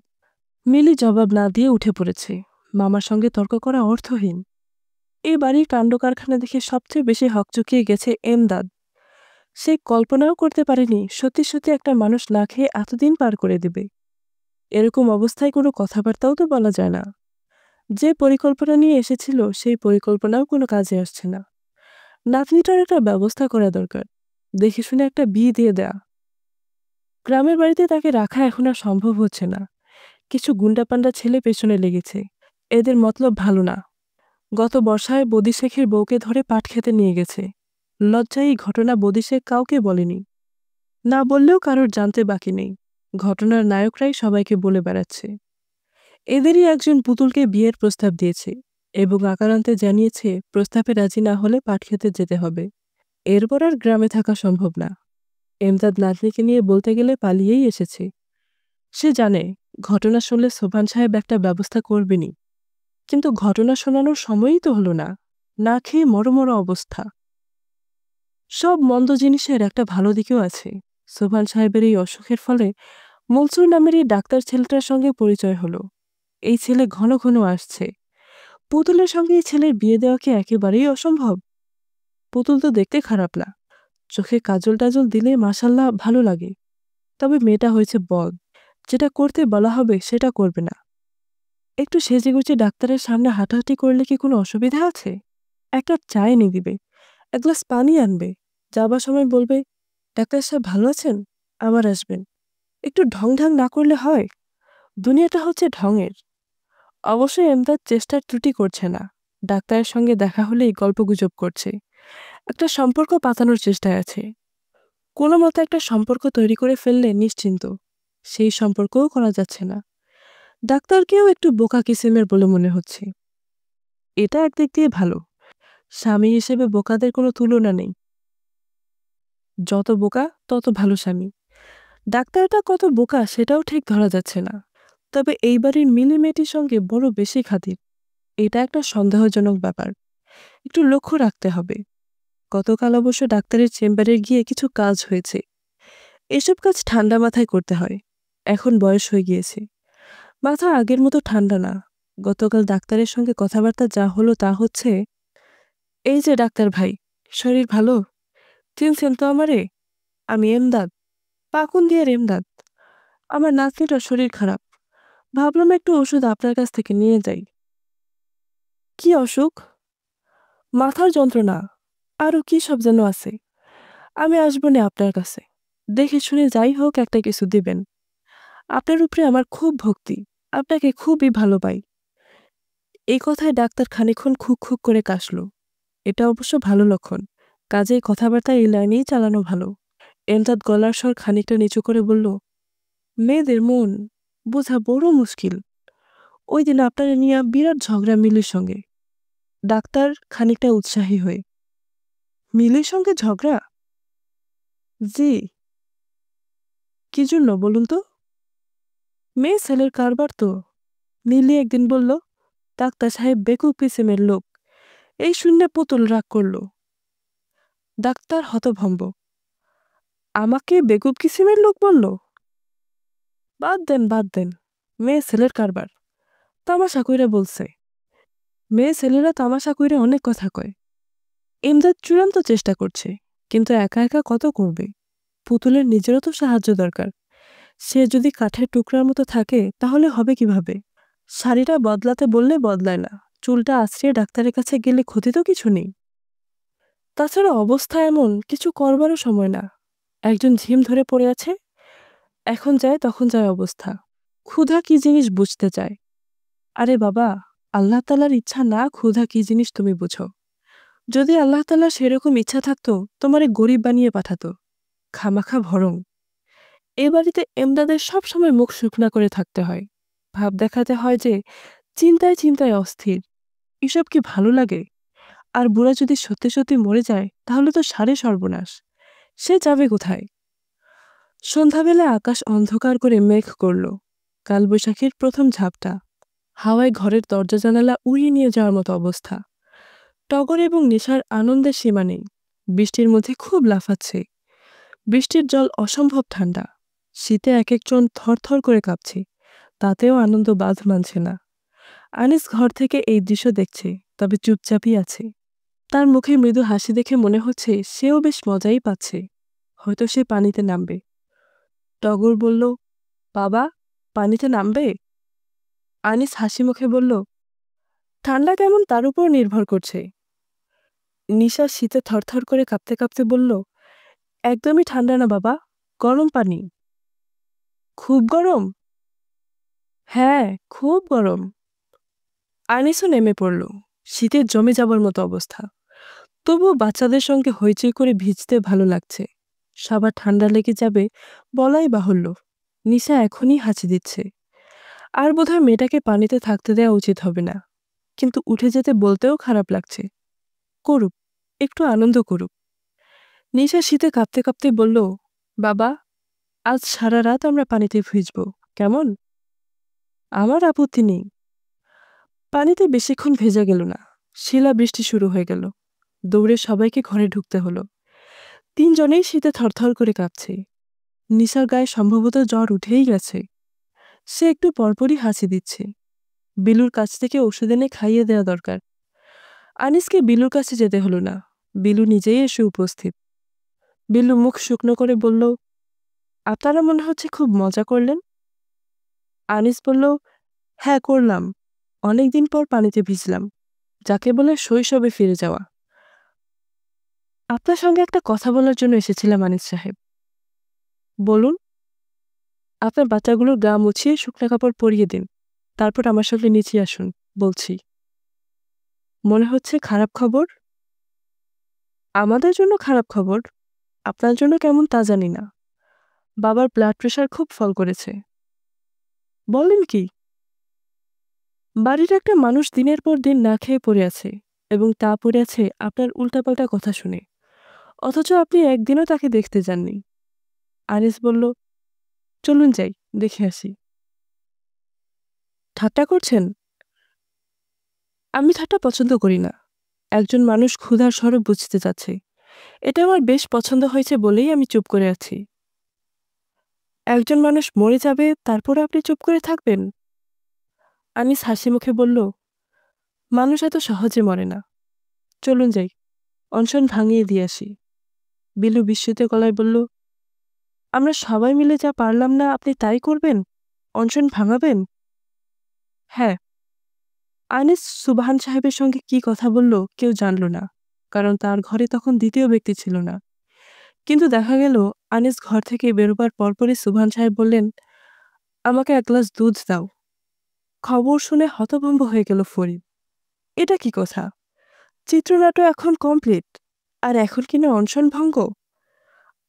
মিলি জবাব না দিয়ে উঠে পড়েছে। মামার সঙ্গে তর্ক করা অর্থহীন। এই বাড়ির কাণ্ড কারখানা দেখে সবচেয়ে বেশি হকচকিয়ে গেছে এমদাদ। সে কল্পনাও করতে পারেনি সত্যি সত্যি একটা মানুষ না খেয়ে এতদিন পার করে দেবে। এরকম অবস্থায় কোনো কথাবার্তাও তো বলা যায় না। যে পরিকল্পনা নিয়ে এসেছিল সেই পরিকল্পনাও কোনো কাজে আসছে না। নাতনিটার একটা ব্যবস্থা করা দরকার, দেখে শুনে একটা বিয়ে দিয়ে দেয়া। গ্রামের বাড়িতে তাকে রাখা এখন আর সম্ভব হচ্ছে না। কিছু গুন্ডাপান্ডা ছেলে পেছনে লেগেছে, এদের মতলব ভালো না। গত বর্ষায় বদি শেখের বউকে ধরে পাট খেতে নিয়ে গেছে। লজ্জায় এই ঘটনা বদি শেখ কাউকে বলেনি। না বললেও কারোর জানতে বাকি নেই। ঘটনার নায়করাই সবাইকে বলে বেড়াচ্ছে। এদেরই একজন পুতুলকে বিয়ের প্রস্তাব দিয়েছে এবং আকারান্তে জানিয়েছে প্রস্তাবে রাজি না হলে পাট খেতে যেতে হবে। এরপর আর গ্রামে থাকা সম্ভব না। এমদাদ নাতনিকে নিয়ে বলতে গেলে পালিয়েই এসেছে। সে জানে ঘটনা শুনলে সোভান সাহেব একটা ব্যবস্থা করবেনই, কিন্তু ঘটনা শোনানোর সময়ই তো হলো না। না খেয়ে মরমর অবস্থা। সব মন্দ জিনিসের একটা ভালো দিকও আছে। সোভান সাহেবের এই অসুখের ফলে মনসুর নামের এই ডাক্তার ছেলেটার সঙ্গে পরিচয় হলো। এই ছেলে ঘন ঘন আসছে। পুতুলের সঙ্গে এই ছেলের বিয়ে দেওয়া কি একেবারেই অসম্ভব? পুতুল তো দেখতে খারাপ না, চোখে কাজল টাজল দিলে মাশাল্লাহ ভালো লাগে। তবে মেয়েটা হয়েছে বদ, যেটা করতে বলা হবে সেটা করবে না। একটু সেজেগুজে ডাক্তারের সামনে হাঁটাহাঁটি করলে কি কোনো অসুবিধা আছে? এক কাপ চা এনে দিবে, এক গ্লাস পানি আনবে, যাবার সময় বলবে, ডাক্তার সাহেব ভালো আছেন, আবার আসবেন। একটু ঢং ঢং না করলে হয়? দুনিয়াটা হচ্ছে ঢঙের। অবশ্যই এমদাদ চেষ্টার ত্রুটি করছে না। ডাক্তারের সঙ্গে দেখা হলেই গল্পগুজব করছে, একটা সম্পর্ক পাতানোর চেষ্টায় আছে। কোনো মতে একটা সম্পর্ক তৈরি করে ফেললে নিশ্চিন্ত। সেই সম্পর্কও করা যাচ্ছে না। ডাক্তারকেও একটু বোকা কিসিমের বলে মনে হচ্ছে। এটা একদিক দিয়ে ভালো, স্বামী হিসেবে বোকাদের কোনো তুলনা নেই। যত বোকা তত ভালো স্বামী। ডাক্তারটা কত বোকা সেটাও ঠিক ধরা যাচ্ছে না। তবে এই বাড়ির মিলি মেয়েটির সঙ্গে বড় বেশি খাতির, এটা একটা সন্দেহজনক ব্যাপার। একটু লক্ষ্য রাখতে হবে। গতকাল অবশ্য ডাক্তারের চেম্বারে গিয়ে কিছু কাজ হয়েছে। এসব কাজ ঠান্ডা মাথায় করতে হয়। এখন বয়স হয়ে গিয়েছে, মাথা আগের মতো ঠান্ডা না। গতকাল ডাক্তারের সঙ্গে কথাবার্তা যা হলো তা হচ্ছে, এই যে ডাক্তার ভাই, শরীর ভালো? চিনছেন তো আমারে? আমি এমদাদ, পাকুন দিয়ার এমদাদ। আমার নাতনিটার শরীর খারাপ, ভাবলাম একটু ওষুধ আপনার কাছ থেকে নিয়ে যাই। কি অসুখ? মাথার যন্ত্রণা, আরও কি সব যেন আছে। আমি আসবো না আপনার কাছে, দেখে শুনে যাই হোক একটা কিছু দিবেন। আপনার উপরে আমার খুব ভক্তি, আপনাকে খুবই ভালো পাই। এই কথায় ডাক্তার খানিকক্ষণ খুক খুক করে কাশল। এটা অবশ্য ভালো লক্ষণ। কাজেই কথাবার্তা এই লাইনেই চালানো ভালো। এমদাদ গলার স্বর খানিকটা নিচু করে বলল, মেয়েদের মন বোঝা বড় মুশকিল। ওই দিন আপনারা নিয়ে বিরাট ঝগড়া মিলির সঙ্গে। ডাক্তার খানিকটা উৎসাহী হয়ে, মিলির সঙ্গে ঝগড়া? জি। কি জন্য বলুন তো? মেয়ে ছেলের কারবার তো। মিলি একদিন বলল, ডাক্তার সাহেব বেকুব কিসিমের লোক। এই শূন্যে পুতুল রাগ করল। ডাক্তার হতভম্ব, আমাকে বেকুব কিসিমের লোক বলল? বাদ দেন বাদ দেন, মেয়ে ছেলের কারবার, তামাশা কইরা বলছে। মেয়ে ছেলেরা তামাশা কইরে অনেক কথা কয়। এমদাদ চূড়ান্ত চেষ্টা করছে, কিন্তু একা একা কত করবে? পুতুলের নিজেরও তো সাহায্য দরকার। সে যদি কাঠের টুকরার মতো থাকে তাহলে হবে কিভাবে? শাড়িটা বদলাতে বললে বদলায় না, চুলটা আঁচড়িয়ে ডাক্তারের কাছে গেলে ক্ষতি তো কিছু নেই। তাছাড়া অবস্থা এমন, কিছু করবারও সময় না। একজন ঝিম ধরে পড়ে আছে, এখন যায় তখন যায় অবস্থা। ক্ষুধা কি জিনিস বুঝতে চায়। আরে বাবা, আল্লাহ তাআলার ইচ্ছা না ক্ষুধা কি জিনিস তুমি বুঝো। যদি আল্লাহ তাআলার সেরকম ইচ্ছা থাকতো তোমারে গরিব বানিয়ে পাঠাতো, খামাখা ভরং। এ বাড়িতে এমদাদের সব সময় মুখ শুকনা করে থাকতে হয়, ভাব দেখাতে হয় যে চিন্তায় চিন্তায় অস্থির। এসব কি ভালো লাগে? আর বুড়া যদি সত্যি সত্যি মরে যায় তাহলে তো সারে সর্বনাশ। সে যাবে কোথায়? সন্ধ্যাবেলা আকাশ অন্ধকার করে মেঘ করল। কালবৈশাখীর প্রথম ঝাপটা। হাওয়ায় ঘরের দরজা জানালা উড়িয়ে নিয়ে যাওয়ার মতো অবস্থা। টগর এবং নেশার আনন্দের সীমা নেই। বৃষ্টির মধ্যে খুব লাফাচ্ছে। বৃষ্টির জল অসম্ভব ঠান্ডা। শীতে এক একজন থরথর করে কাঁপছে, তাতেও আনন্দ বাঁধ মানছে না। আনিস ঘর থেকে এই দৃশ্য দেখছে, তবে চুপচাপই আছে। তার মুখে মৃদু হাসি দেখে মনে হচ্ছে সেও বেশ মজাই পাচ্ছে। হয়তো সে পানিতে নামবে। টগর বলল, বাবা, পানিতে নামবে? আনিস হাসি মুখে বলল, ঠান্ডা কেমন তার উপর নির্ভর করছে। নিশা শীতে থরথর করে কাঁপতে কাঁপতে বলল, একদমই ঠান্ডা না বাবা, গরম পানি। খুব গরম? হ্যাঁ, খুব গরম। আনিসও নেমে পড়ল। শীতে জমে যাবার মতো অবস্থা। তবুও বাচ্চাদের সঙ্গে হইচই করে ভিজতে ভালো লাগছে। সবার ঠান্ডা লেগে যাবে বলাই বাহুল্য। নিশা এখনই হাঁচি দিচ্ছে। আর বোধহয় মেয়েটাকে পানিতে থাকতে দেওয়া উচিত হবে না, কিন্তু উঠে যেতে বলতেও খারাপ লাগছে। করুক, একটু আনন্দ করুক। নিশা শীতে কাঁপতে কাঁপতে বলল, বাবা, আজ সারা রাত আমরা পানিতে ভিজব, কেমন? আমার আপত্তি নেই। পানিতে বেশিক্ষণ ভেজা গেল না। শিলা বৃষ্টি শুরু হয়ে গেল। দৌড়ে সবাইকে ঘরে ঢুকতে হলো। তিনজনেই শীতে থরথর করে কাঁপছে। নিশার গায়ে সম্ভবত জ্বর উঠেই গেছে। সে একটু পরপরই হাসি দিচ্ছে। বিলুর কাছ থেকে ওষুধ এনে খাইয়ে দেওয়া দরকার। আনিসকে বিলুর কাছে যেতে হলো না, বিলু নিজেই এসে উপস্থিত। বিলু মুখ শুকনো করে বলল, আপনারা মনে হচ্ছে খুব মজা করলেন। আনিস বলল, হ্যাঁ করলাম, অনেকদিন পর পানিতে ভিজলাম, যাকে বলে শৈশবে ফিরে যাওয়া। আপনার সঙ্গে একটা কথা বলার জন্য এসেছিলাম আনিস সাহেব। বলুন। আপনার বাচ্চাগুলোর গা মুছিয়ে শুকনো কাপড় পরিয়ে দিন, তারপর আমার সঙ্গে নিচে আসুন, বলছি। মনে হচ্ছে খারাপ খবর। আমাদের জন্য খারাপ খবর, আপনার জন্য কেমন তা জানি না। বাবার ব্লাড প্রেশার খুব ফল করেছে। বলেন কি? বাড়ির একটা মানুষ দিনের পর দিন না খেয়ে পড়ে আছে, এবং তা পড়ে আছে আপনার উল্টাপাল্টা কথা শুনে, অথচ আপনি একদিনও তাকে দেখতে যাননি। আনিস বলল, চলুন যাই, দেখে আসি। ঠাট্টা করছেন? আমি ঠাট্টা পছন্দ করি না। একজন মানুষ ক্ষুধার স্বরূপ বুঝতে চাচ্ছে, এটা আমার বেশ পছন্দ হয়েছে বলেই আমি চুপ করে আছি। একজন মানুষ মরে যাবে, তারপর আপনি চুপ করে থাকবেন? আনিস হাসি মুখে বলল, মানুষ এত সহজে মরে না। চলুন যাই, অনশন ভাঙিয়ে দিয়ে আসি। বিলু বিস্মিত গলায় বলল, আমরা সবাই মিলে যা পারলাম না আপনি তাই করবেন? অনশন ভাঙাবেন? হ্যাঁ। আনিস সুবহান সাহেবের সঙ্গে কি কথা বলল কেউ জানল না, কারণ তার ঘরে তখন দ্বিতীয় ব্যক্তি ছিল না। কিন্তু দেখা গেল আনিস ঘর থেকে বেরোবার পরপরই সুবহান সাহেব বললেন, আমাকে এক গ্লাস দুধ দাও। খবর শুনে হতভম্ব হয়ে গেল ফরিদ। এটা কি কথা? চিত্রনাট্য এখন কমপ্লিট, আর এখন কিনা অনশন ভঙ্গ?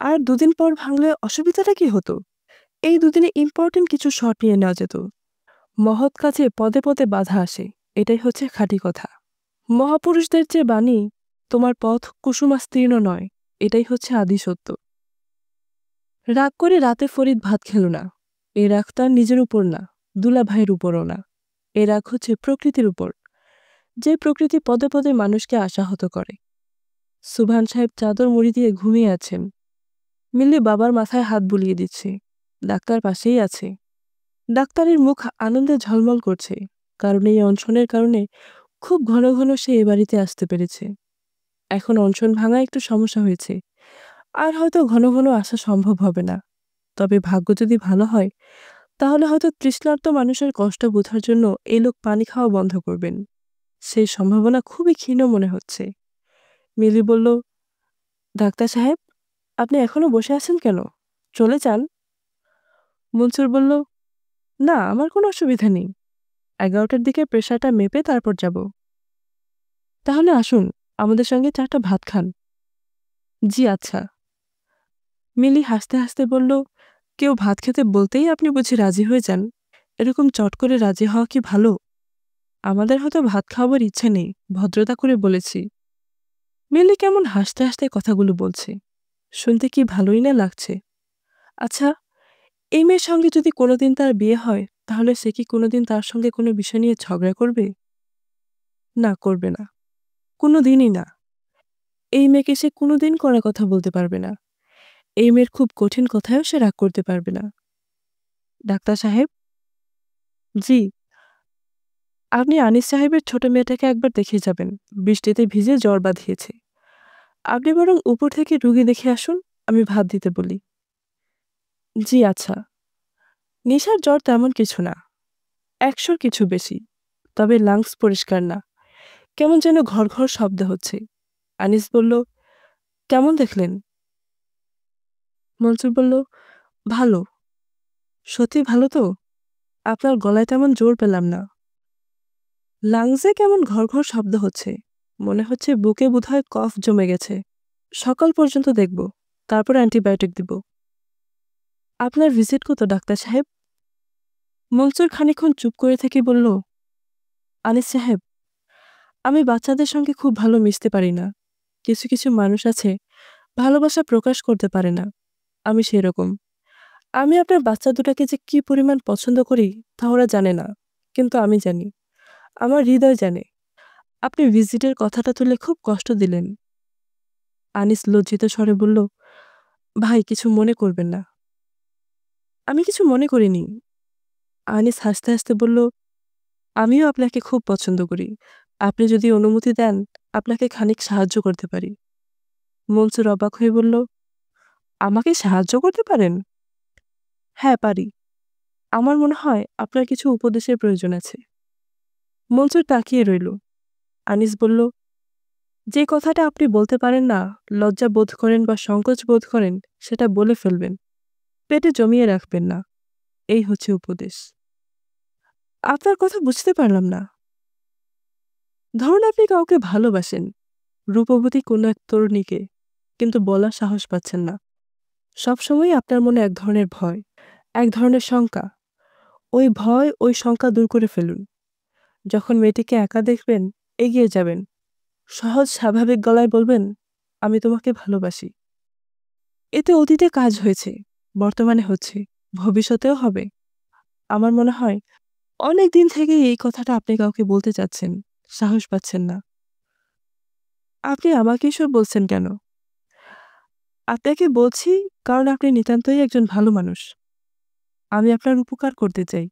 আর দুদিন পর ভাঙলে অসুবিধাটা কি হতো? এই দুদিনে ইম্পর্টেন্ট কিছু শট নিয়ে নেওয়া যেত। মহৎ কাজে পদে পদে বাধা আসে, এটাই হচ্ছে খাঁটি কথা। মহাপুরুষদের যে বাণী, তোমার পথ কুসুমাস্তীর্ণ নয়, এটাই হচ্ছে আদি সত্য। রাগ করে রাতে ফরিদ ভাত খেল না। এ রাগ তার নিজের উপর না, দুলা ভাইয়ের উপরও না। এ রাগ হচ্ছে প্রকৃতির উপর, যে প্রকৃতি পদে পদে মানুষকে আশাহত করে। সুবহান সাহেব চাদর মুড়ি দিয়ে ঘুমিয়ে আছেন। মিল্লি বাবার মাথায় হাত বুলিয়ে দিচ্ছে। ডাক্তার পাশেই আছে। ডাক্তারের মুখ আনন্দে ঝলমল করছে, কারণ এই অনশনের কারণে খুব ঘন ঘন সে এ বাড়িতে আসতে পেরেছে। এখন অনশন ভাঙা একটু সমস্যা হয়েছে, আর হয়তো ঘন ঘন আসা সম্ভব হবে না। তবে ভাগ্য যদি ভালো হয় তাহলে হয়তো তৃষ্ণার্ত মানুষের কষ্ট বোঝার জন্য এই লোক পানি খাওয়া বন্ধ করবেন। সেই সম্ভাবনা খুবই ক্ষীণ মনে হচ্ছে। মিলি বলল, ডাক্তার সাহেব, আপনি এখনো বসে আছেন কেন? চলে যান। মনসুর বলল, না, আমার কোনো অসুবিধা নেই। 11টার দিকে প্রেশারটা মেপে তারপর যাব। তাহলে আসুন, আমাদের সঙ্গে 4টা ভাত খান। জি আচ্ছা। মিলি হাসতে হাসতে বলল, কেউ ভাত খেতে বলতেই আপনি বুঝি রাজি হয়ে যান? এরকম চট করে রাজি হওয়া কি ভালো? আমাদের হয়তো ভাত খাওয়ার ইচ্ছে নেই, ভদ্রতা করে বলেছি। মিলি কেমন হাসতে হাসতে কথাগুলো বলছে, শুনতে কি ভালোই না লাগছে। আচ্ছা, এই মেয়ের সঙ্গে যদি কোনোদিন তার বিয়ে হয় তাহলে সে কি কোনোদিন তার সঙ্গে কোনো বিষয় নিয়ে ঝগড়া করবে? না, করবে না, কোনোদিনই না। এই মেয়েকে সে কোনোদিন কড়া কথা বলতে পারবে না। এই মেয়ের খুব কঠিন কথায়ও সে রাগ করতে পারবে না। ডাক্তার সাহেব। জি। আপনি আনিস সাহেবের ছোট মেয়েটাকে একবার দেখে যাবেন, বৃষ্টিতে ভিজে জ্বর বাঁধিয়েছে। আপনি বরং উপর থেকে রুগী দেখে আসুন, আমি ভাত দিতে বলি। জি আচ্ছা। নেশার জ্বর তেমন কিছু না, 100 কিছু বেশি। তবে লাংস পরিষ্কার না, কেমন যেন ঘর ঘর শব্দ হচ্ছে। আনিস বলল, কেমন দেখলেন? মনসুর বলল, ভালো। সত্যি ভালো তো? আপনার গলায় তেমন জোর পেলাম না। লাংসে কেমন ঘর ঘর শব্দ হচ্ছে, মনে হচ্ছে বুকে বোধহয় কফ জমে গেছে। সকাল পর্যন্ত দেখব, তারপর অ্যান্টিবায়োটিক দিব। আপনার ভিজিট কত ডাক্তার সাহেব? মনসুর খানিকক্ষণ চুপ করে থেকে বলল, আনিস সাহেব, আমি বাচ্চাদের সঙ্গে খুব ভালো মিশতে পারি না। কিছু কিছু মানুষ আছে ভালোবাসা প্রকাশ করতে পারে না, আমি সেরকম। আমি আপনার বাচ্চা দুটাকে যে কি পরিমাণ পছন্দ করি তা ওরা জানে না, কিন্তু আমি জানি, আমার হৃদয় জানে। আপনি ভিজিটের কথাটা তুলে খুব কষ্ট দিলেন। আনিস লজ্জিত স্বরে বলল, ভাই, কিছু মনে করবেন না। আমি কিছু মনে করিনি। আনিস হাসতে হাসতে বলল, আমিও আপনাকে খুব পছন্দ করি। আপনি যদি অনুমতি দেন, আপনাকে খানিক সাহায্য করতে পারি। মনসুর অবাক হয়ে বলল, আমাকে সাহায্য করতে পারেন? হ্যাঁ, পারি। আমার মনে হয় আপনার কিছু উপদেশের প্রয়োজন আছে। মনসুর তাকিয়ে রইল। আনিস বলল, যে কথাটা আপনি বলতে পারেন না, লজ্জা বোধ করেন বা সংকোচ বোধ করেন, সেটা বলে ফেলবেন। পেটে জমিয়ে রাখবেন না। এই হচ্ছে উপদেশ। আপনার কথা বুঝতে পারলাম না। ধরুন আপনি কাউকে ভালোবাসেন, রূপবতী কোনো এক তরুণীকে, কিন্তু বলার সাহস পাচ্ছেন না। সবসময় আপনার মনে এক ধরনের ভয়, এক ধরনের শঙ্কা। ওই ভয়, ওই শঙ্কা দূর করে ফেলুন। যখন মেয়েটিকে একা দেখবেন, এগিয়ে যাবেন, সহজ স্বাভাবিক গলায় বলবেন, আমি তোমাকে ভালোবাসি। এতে অতীতে কাজ হয়েছে, বর্তমানে হচ্ছে, ভবিষ্যতেও হবে। আমার মনে হয় অনেক দিন থেকেই এই কথাটা আপনি কাউকে বলতে চাচ্ছেন, সাহস পাচ্ছেন না। আপনি আমাকে এসব বলছেন কেন? আপনাকে বলছি কারণ আপনি নিতান্তই একজন ভালো মানুষ। আমি আপনার উপকার করতে চাই।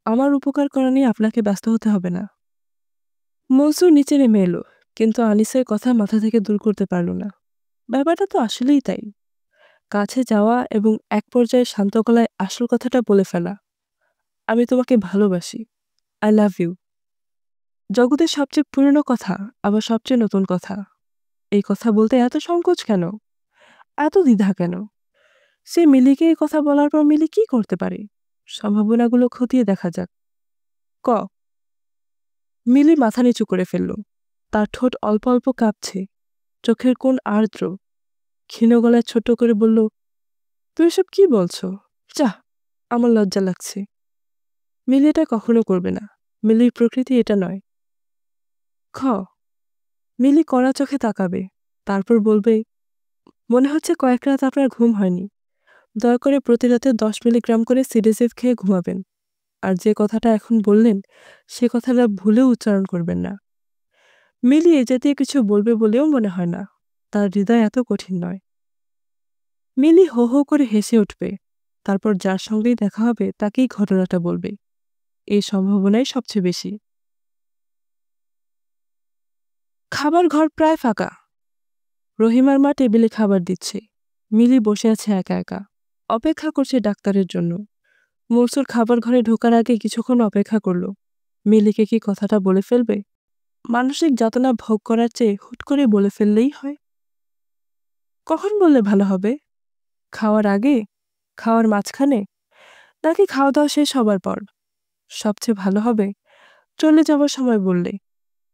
আমার উপকার করা নিয়ে আপনাকে ব্যস্ত হতে হবে না। মনসুর নিচে নেমে এলো, কিন্তু আনিসের কথা মাথা থেকে দূর করতে পারল না। ব্যাপারটা তো আসলেই তাই। কাছে যাওয়া এবং এক পর্যায়ে শান্ত গলায় আসল কথাটা বলে ফেলা, আমি তোমাকে ভালোবাসি, আই লাভ ইউ। জগতের সবচেয়ে পুরনো কথা, আবার সবচেয়ে নতুন কথা। এই কথা বলতে এত সংকোচ কেন, এত দ্বিধা কেন? সে মিলিকে এই কথা বলার পর মিলি কি করতে পারে? সম্ভাবনাগুলো খতিয়ে দেখা যাক। ক। মিলি মাথা নিচু করে ফেলল। তার ঠোঁট অল্প অল্প কাঁপছে, চোখের কোণ আর্দ্র। ক্ষীণ গলায় ছোট করে বলল, তুই এসব কি বলছো? চাহ, আমার লজ্জা লাগছে। মিলি এটা কখনো করবে না, মিলির প্রকৃতি এটা নয়। খ। মিলি কড়া চোখে তাকাবে, তারপর বলবে, মনে হচ্ছে কয়েক রাত আপনার ঘুম হয়নি। দয়া করে প্রতি রাতে 10 মিলিগ্রাম করে সিডেসিভ খেয়ে ঘুমাবেন। আর যে কথাটা এখন বললেন, সে কথাটা ভুলেও উচ্চারণ করবেন না। মিলি এ জাতীয় কিছু বলবে বলেও মনে হয় না, তার হৃদয় এত কঠিন নয়। মিলি হো হো করে হেসে উঠবে, তারপর যার সঙ্গেই দেখা হবে তাকেই ঘটনাটা বলবে। এই সম্ভাবনাই সবচেয়ে বেশি। খাবার ঘর প্রায় ফাঁকা। রহিমার মা টেবিলে খাবার দিচ্ছে। মিলি বসে আছে একা একা। অপেক্ষা করছে ডাক্তারের জন্য। মনসুর খাবার ঘরে ঢোকার আগে কিছুক্ষণ অপেক্ষা করল। মিলিকে কি কথাটা বলে ফেলবে? মানসিক যাতনা ভোগ করার চেয়ে হুট করে বলে ফেললেই হয়। কখন বললে ভালো হবে? খাওয়ার আগে, খাওয়ার মাঝখানে, নাকি খাওয়া দাওয়া শেষ হবার পর? সবচেয়ে ভালো হবে চলে যাওয়ার সময় বললে।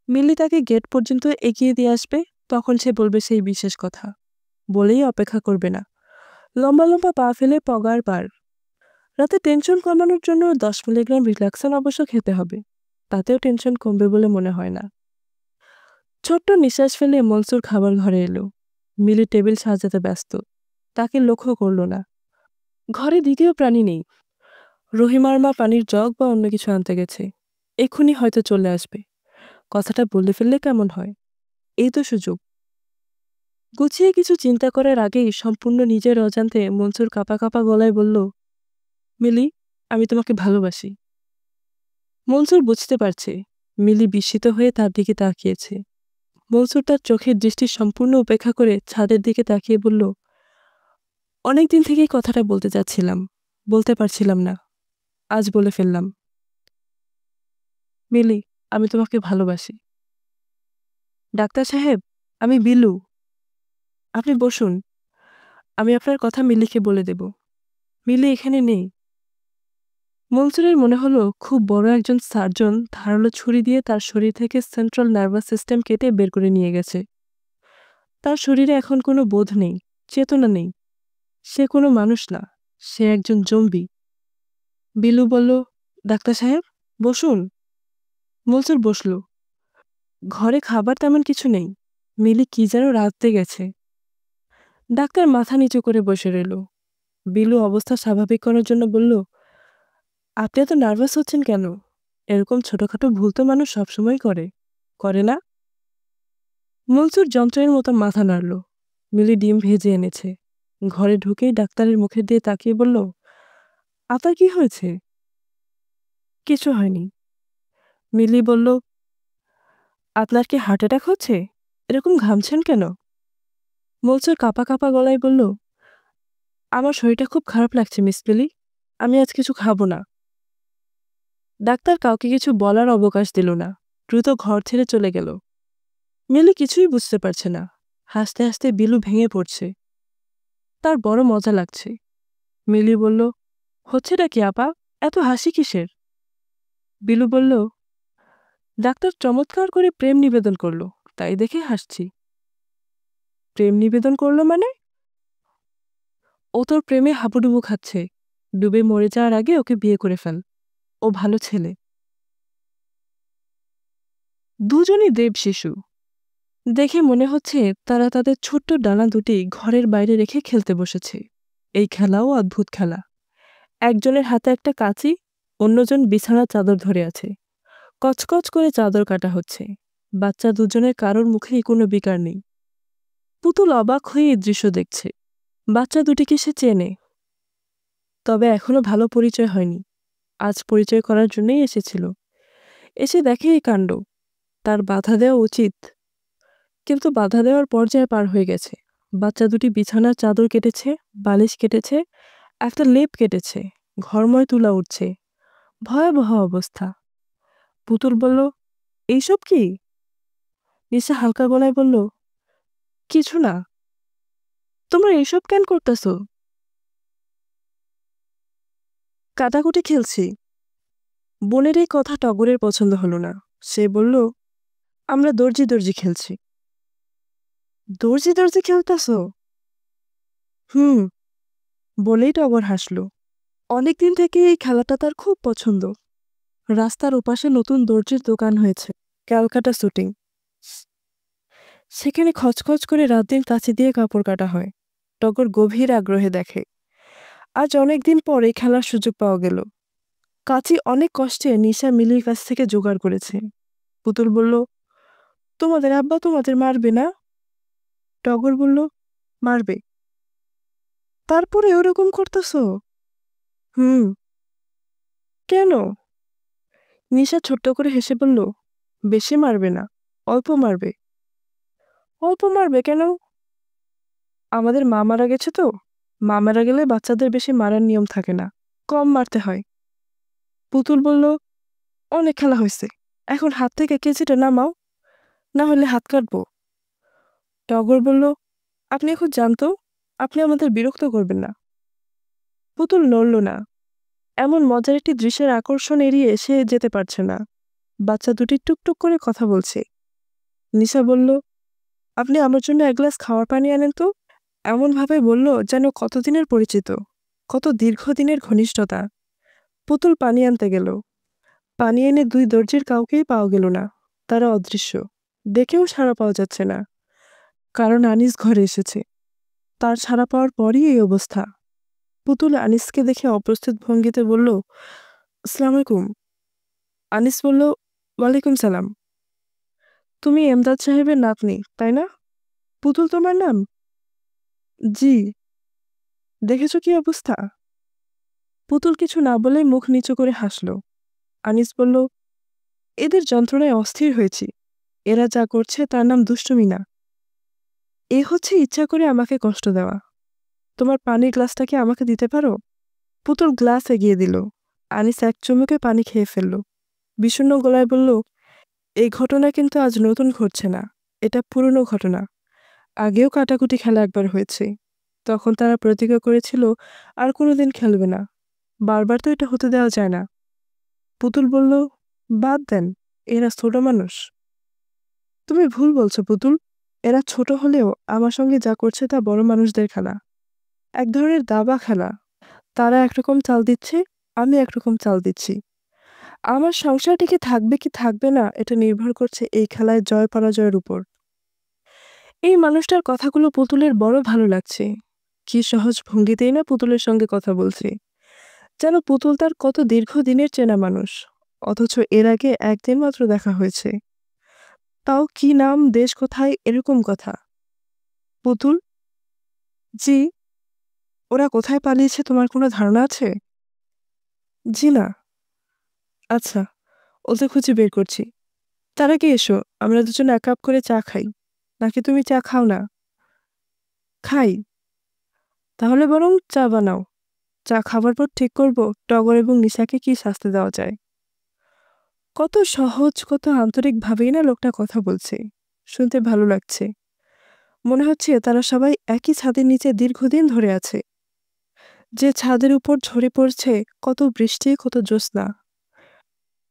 মিলি তাকে গেট পর্যন্ত এগিয়ে দিয়ে আসবে, তখন সে বলবে সেই বিশেষ কথা। বলেই অপেক্ষা করবে না। লম্বা লম্বা পা ফেলে পগার পার। রাতে টেনশন কমানোর জন্য 10 মিলিগ্রাম রিল্যাক্সন অবশ্য খেতে হবে। তাতেও টেনশন কমবে বলে মনে হয় না। ছোট্ট নিঃশ্বাস ফেলে মনসুর খাবার ঘরে এলো। মিলি টেবিল সাজাতে ব্যস্ত, তাকে লক্ষ্য করল না। ঘরে দ্বিতীয় প্রাণী নেই। রহিমার মা পানির জগ বা অন্য কিছু আনতে গেছে, এক্ষুনি হয়তো চলে আসবে। কথাটা বলে ফেললে কেমন হয়? এই তো সুযোগ। গুছিয়ে কিছু চিন্তা করার আগেই সম্পূর্ণ নিজের অজান্তে মনসুর কাঁপা কাঁপা গলায় বলল, মিলি, আমি তোমাকে ভালোবাসি। মনসুর বুঝতে পারছে মিলি বিস্মিত হয়ে তার দিকে তাকিয়েছে। মনসুর তার চোখের দৃষ্টি সম্পূর্ণ উপেক্ষা করে ছাদের দিকে তাকিয়ে বলল, অনেকদিন থেকেই কথাটা বলতে চাচ্ছিলাম, বলতে পারছিলাম না, আজ বলে ফেললাম। মিলি, আমি তোমাকে ভালোবাসি। ডাক্তার সাহেব, আমি বিলু। আপনি বসুন, আমি আপনার কথা মিলিকে বলে দেব। মিলি এখানে নেই। মনসুরের মনে হলো খুব বড় একজন সার্জন ধারালো ছুরি দিয়ে তার শরীর থেকে সেন্ট্রাল নার্ভাস সিস্টেম কেটে বের করে নিয়ে গেছে। তার শরীরে এখন কোনো বোধ নেই, চেতনা নেই। সে কোনো মানুষ না, সে একজন জম্বি। বিলু বলল, ডাক্তার সাহেব বসুন। মনসুর বসল। ঘরে খাবার তেমন কিছু নেই। মিলি কি যেন রাঁধতে গেছে। ডাক্তার মাথা নিচু করে বসে রইল। বিলু অবস্থা স্বাভাবিক করার জন্য বলল, আপনি এত নার্ভাস হচ্ছেন কেন? এরকম ছোটখাটো ভুল তো মানুষ সবসময় করে, করে না? মনসুর যন্ত্রের মতো মাথা নাড়ল। মিলি ডিম ভেজে এনেছে। ঘরে ঢুকেই ডাক্তারের মুখের দিয়ে তাকিয়ে বলল, আপনার কি হয়েছে? কিছু হয়নি। মিলি বলল, আপনার কি হার্ট অ্যাটাক হচ্ছে? এরকম ঘামছেন কেন? মনসুর কাঁপা কাঁপা গলায় বলল, আমার শরীরটা খুব খারাপ লাগছে মিস মিলি, আমি আজ কিছু খাবো না। ডাক্তার কাউকে কিছু বলার অবকাশ দিল না, দ্রুত ঘর ছেড়ে চলে গেল। মিলি কিছুই বুঝতে পারছে না। হাসতে হাসতে বিলু ভেঙে পড়ছে। তার বড় মজা লাগছে। মিলি বলল, হচ্ছেটা কি আপা, এত হাসি কিসের? বিলু বলল, ডাক্তার চমৎকার করে প্রেম নিবেদন করলো, তাই দেখে হাসছি। প্রেম নিবেদন করলো মানে? ও তোর প্রেমে হাবুডুবু খাচ্ছে। ডুবে মরে যাওয়ার আগে ওকে বিয়ে করে ফেল, ও ভালো ছেলে। দুজনই দেব শিশু। দেখে মনে হচ্ছে তারা তাদের ছোট্ট ডানা দুটি ঘরের বাইরে রেখে খেলতে বসেছে। এই খেলাও অদ্ভুত খেলা। একজনের হাতে একটা কাঁচি, অন্যজন বিছানার চাদর ধরে আছে। কচকচ করে চাদর কাটা হচ্ছে। বাচ্চা দুজনের কারোর মুখেই কোনো বিকার নেই। পুতুল অবাক হয়ে এই দৃশ্য দেখছে। বাচ্চা দুটিকে সে চেনে, তবে এখনো ভালো পরিচয় হয়নি। আজ পরিচয় করার জন্যই এসেছিল। এসে দেখে এই কাণ্ড। তার বাধা দেওয়া উচিত, কিন্তু বাধা দেওয়ার পর্যায়ে পার হয়ে গেছে। বাচ্চা দুটি বিছানার চাদর কেটেছে, বালিশ কেটেছে, একটা লেপ কেটেছে। ঘরময় তুলা উঠছে। ভয়াবহ অবস্থা। পুতুল বলল, এইসব কি? নিশা হালকা গলায় বলল, কিছু না। তোমরা এইসব কেন করতেছো? কাটাকুটি খেলছি। বোনের এই কথা টগরের পছন্দ হলো না। সে বলল, আমরা দর্জি দর্জি খেলছি। দর্জি দর্জি খেলতেছো? হুম, বলেই টগর হাসল। অনেকদিন থেকে এই খেলাটা তার খুব পছন্দ। রাস্তার ওপাশে নতুন দর্জির দোকান হয়েছে, ক্যালকাটা শুটিং। সেখানে খচখচ করে রাত দিন কাঁচি দিয়ে কাপড় কাটা হয়। টগর গভীর আগ্রহে দেখে। আজ অনেকদিন পরে খেলার সুযোগ পাওয়া গেল। কাঁচি অনেক কষ্টে নিশা মিলির কাছ থেকে জোগাড় করেছে। পুতুল বলল, তোমাদের আব্বা তোমাদের মারবে না? টগর বলল, মারবে। তারপরে ওরকম করতেছো? হুম। কেন? নিশা ছোট্ট করে হেসে বলল, বেশি মারবে না, অল্প মারবে। অল্প মারবে কেন? আমাদের মা মারা গেছে তো, মা মারা গেলে বাচ্চাদের বেশি মারার নিয়ম থাকে না, কম মারতে হয়। পুতুল বলল, অনেক খেলা হয়েছে, এখন হাত থেকে কেচিটা নামাও, না হলে হাত কাটবো। টগর বলল, আপনি এখন জানতো, আপনি আমাদের বিরক্ত করবেন না। পুতুল নড়ল না। এমন মজার একটি দৃশ্যের আকর্ষণ এড়িয়ে সে যেতে পারছে না। বাচ্চা দুটি টুকটুক করে কথা বলছে। নিশা বলল, আপনি আমার জন্য এক গ্লাস খাওয়ার পানি আনেন তো। এমনভাবে বলল যেন কতদিনের পরিচিত, কত দীর্ঘদিনের ঘনিষ্ঠতা। পুতুল পানি আনতে গেল। পানি এনে দুই দরজির কাউকেই পাওয়া গেল না। তারা অদৃশ্য। দেখেও সাড়া পাওয়া যাচ্ছে না, কারণ আনিস ঘরে এসেছে। তার সাড়া পাওয়ার পরই এই অবস্থা। পুতুল আনিসকে দেখে অপ্রস্তুত ভঙ্গিতে বলল, আসসালামু আলাইকুম। আনিস বলল, ওয়ালাইকুম সালাম। তুমি এমদাদ সাহেবের নাতনি, তাই না? পুতুল তোমার নাম? জি। দেখেছো কি অবস্থা? পুতুল কিছু না বলে মুখ নিচু করে হাসল। আনিস বলল, এদের যন্ত্রণায় অস্থির হয়েছি। এরা যা করছে তার নাম দুষ্টুমি না, এ হচ্ছে ইচ্ছা করে আমাকে কষ্ট দেওয়া। তোমার পানির গ্লাসটাকে আমাকে দিতে পারো? পুতুল গ্লাস এগিয়ে দিল। আনিস এক চুমুকে পানি খেয়ে ফেলল। বিষণ্ণ গলায় বলল, এই ঘটনা কিন্তু আজ নতুন ঘটছে না, এটা পুরনো ঘটনা। আগেও কাটাকুটি খেলা একবার হয়েছে, তখন তারা প্রতিজ্ঞা করেছিল আর কোনোদিন খেলবে না। বারবার তো এটা হতে দেওয়া যায় না। পুতুল বলল, বাদ দেন, এরা ছোট মানুষ। তুমি ভুল বলছো পুতুল, এরা ছোট হলেও আমার সঙ্গে যা করছে তা বড় মানুষদের খেলা, এক ধরনের দাবা খেলা। তারা একরকম চাল দিচ্ছে, আমি একরকম চাল দিচ্ছি। আমার সংসার টিকে থাকবে কি থাকবে না এটা নির্ভর করছে এই খেলায় জয় পরাজয়ের উপর। এই মানুষটার কথাগুলো পুতুলের বড় ভালো লাগছে। কি সহজ ভঙ্গিতেই না পুতুলের সঙ্গে কথা বলছে, যেন পুতুল তার কত দীর্ঘদিনের চেনা মানুষ, অথচ এর আগে একদিন মাত্র দেখা হয়েছে। তাও কি নাম, দেশ কোথায়, এরকম কথা। পুতুল, জি। ওরা কোথায় পালিয়েছে তোমার কোনো ধারণা আছে? জি না। আচ্ছা, ওদের খুঁজে বের করছি। তার আগে এসো, আমরা দুজন এক কাপ করে চা খাই। নাকি তুমি চা খাও না? খাই। তাহলে বরং চা বানাও। চা খাবার পর ঠিক করব টগর এবং নিশাকে কি শাস্তি দেওয়া যায়। কত সহজ, কত আন্তরিকভাবেই না লোকটা কথা বলছে। শুনতে ভালো লাগছে। মনে হচ্ছে তারা সবাই একই ছাদের নিচে দীর্ঘদিন ধরে আছে। যে ছাদের উপর ঝরে পড়ছে কত বৃষ্টি, কত জ্যোৎস্না।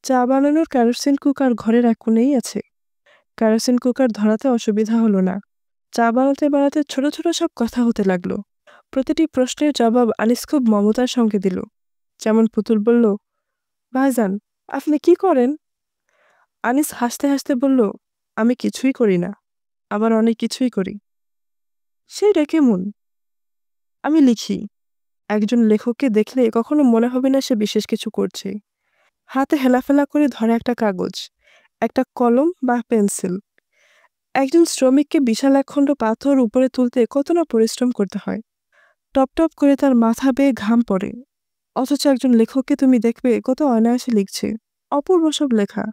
চা বানানোর কেরোসিন কুকার ঘরের এক কোণেই আছে। কেরোসিন কুকার ধরাতে অসুবিধা হলো না। চা বানাতে বানাতে ছোট ছোট সব কথা হতে লাগলো। প্রতিটি প্রশ্নের জবাব আনিস খুব মমতার সঙ্গে দিল। যেমন পুতুল বলল, ভাইজান, আপনি কি করেন? আনিস হাসতে হাসতে বলল, আমি কিছুই করি না, আবার অনেক কিছুই করি। সেটা কেমন? আমি লিখি। একজন লেখককে দেখলে কখনো মনে হবে না সে বিশেষ কিছু করছে। হাতে হেলাফেলা করে ধরে একটা কাগজ, একটা কলম বা পেন্সিল। একজন শ্রমিককে বিশাল একখণ্ড পাথর উপরে তুলতে কত না পরিশ্রম করতে হয়। টপ টপ করে তার মাথা বেয়ে ঘাম পড়ে। অথচ একজন লেখককে তুমি দেখবে কত অনায়াসে লিখছে। অপূর্ব সব লেখা।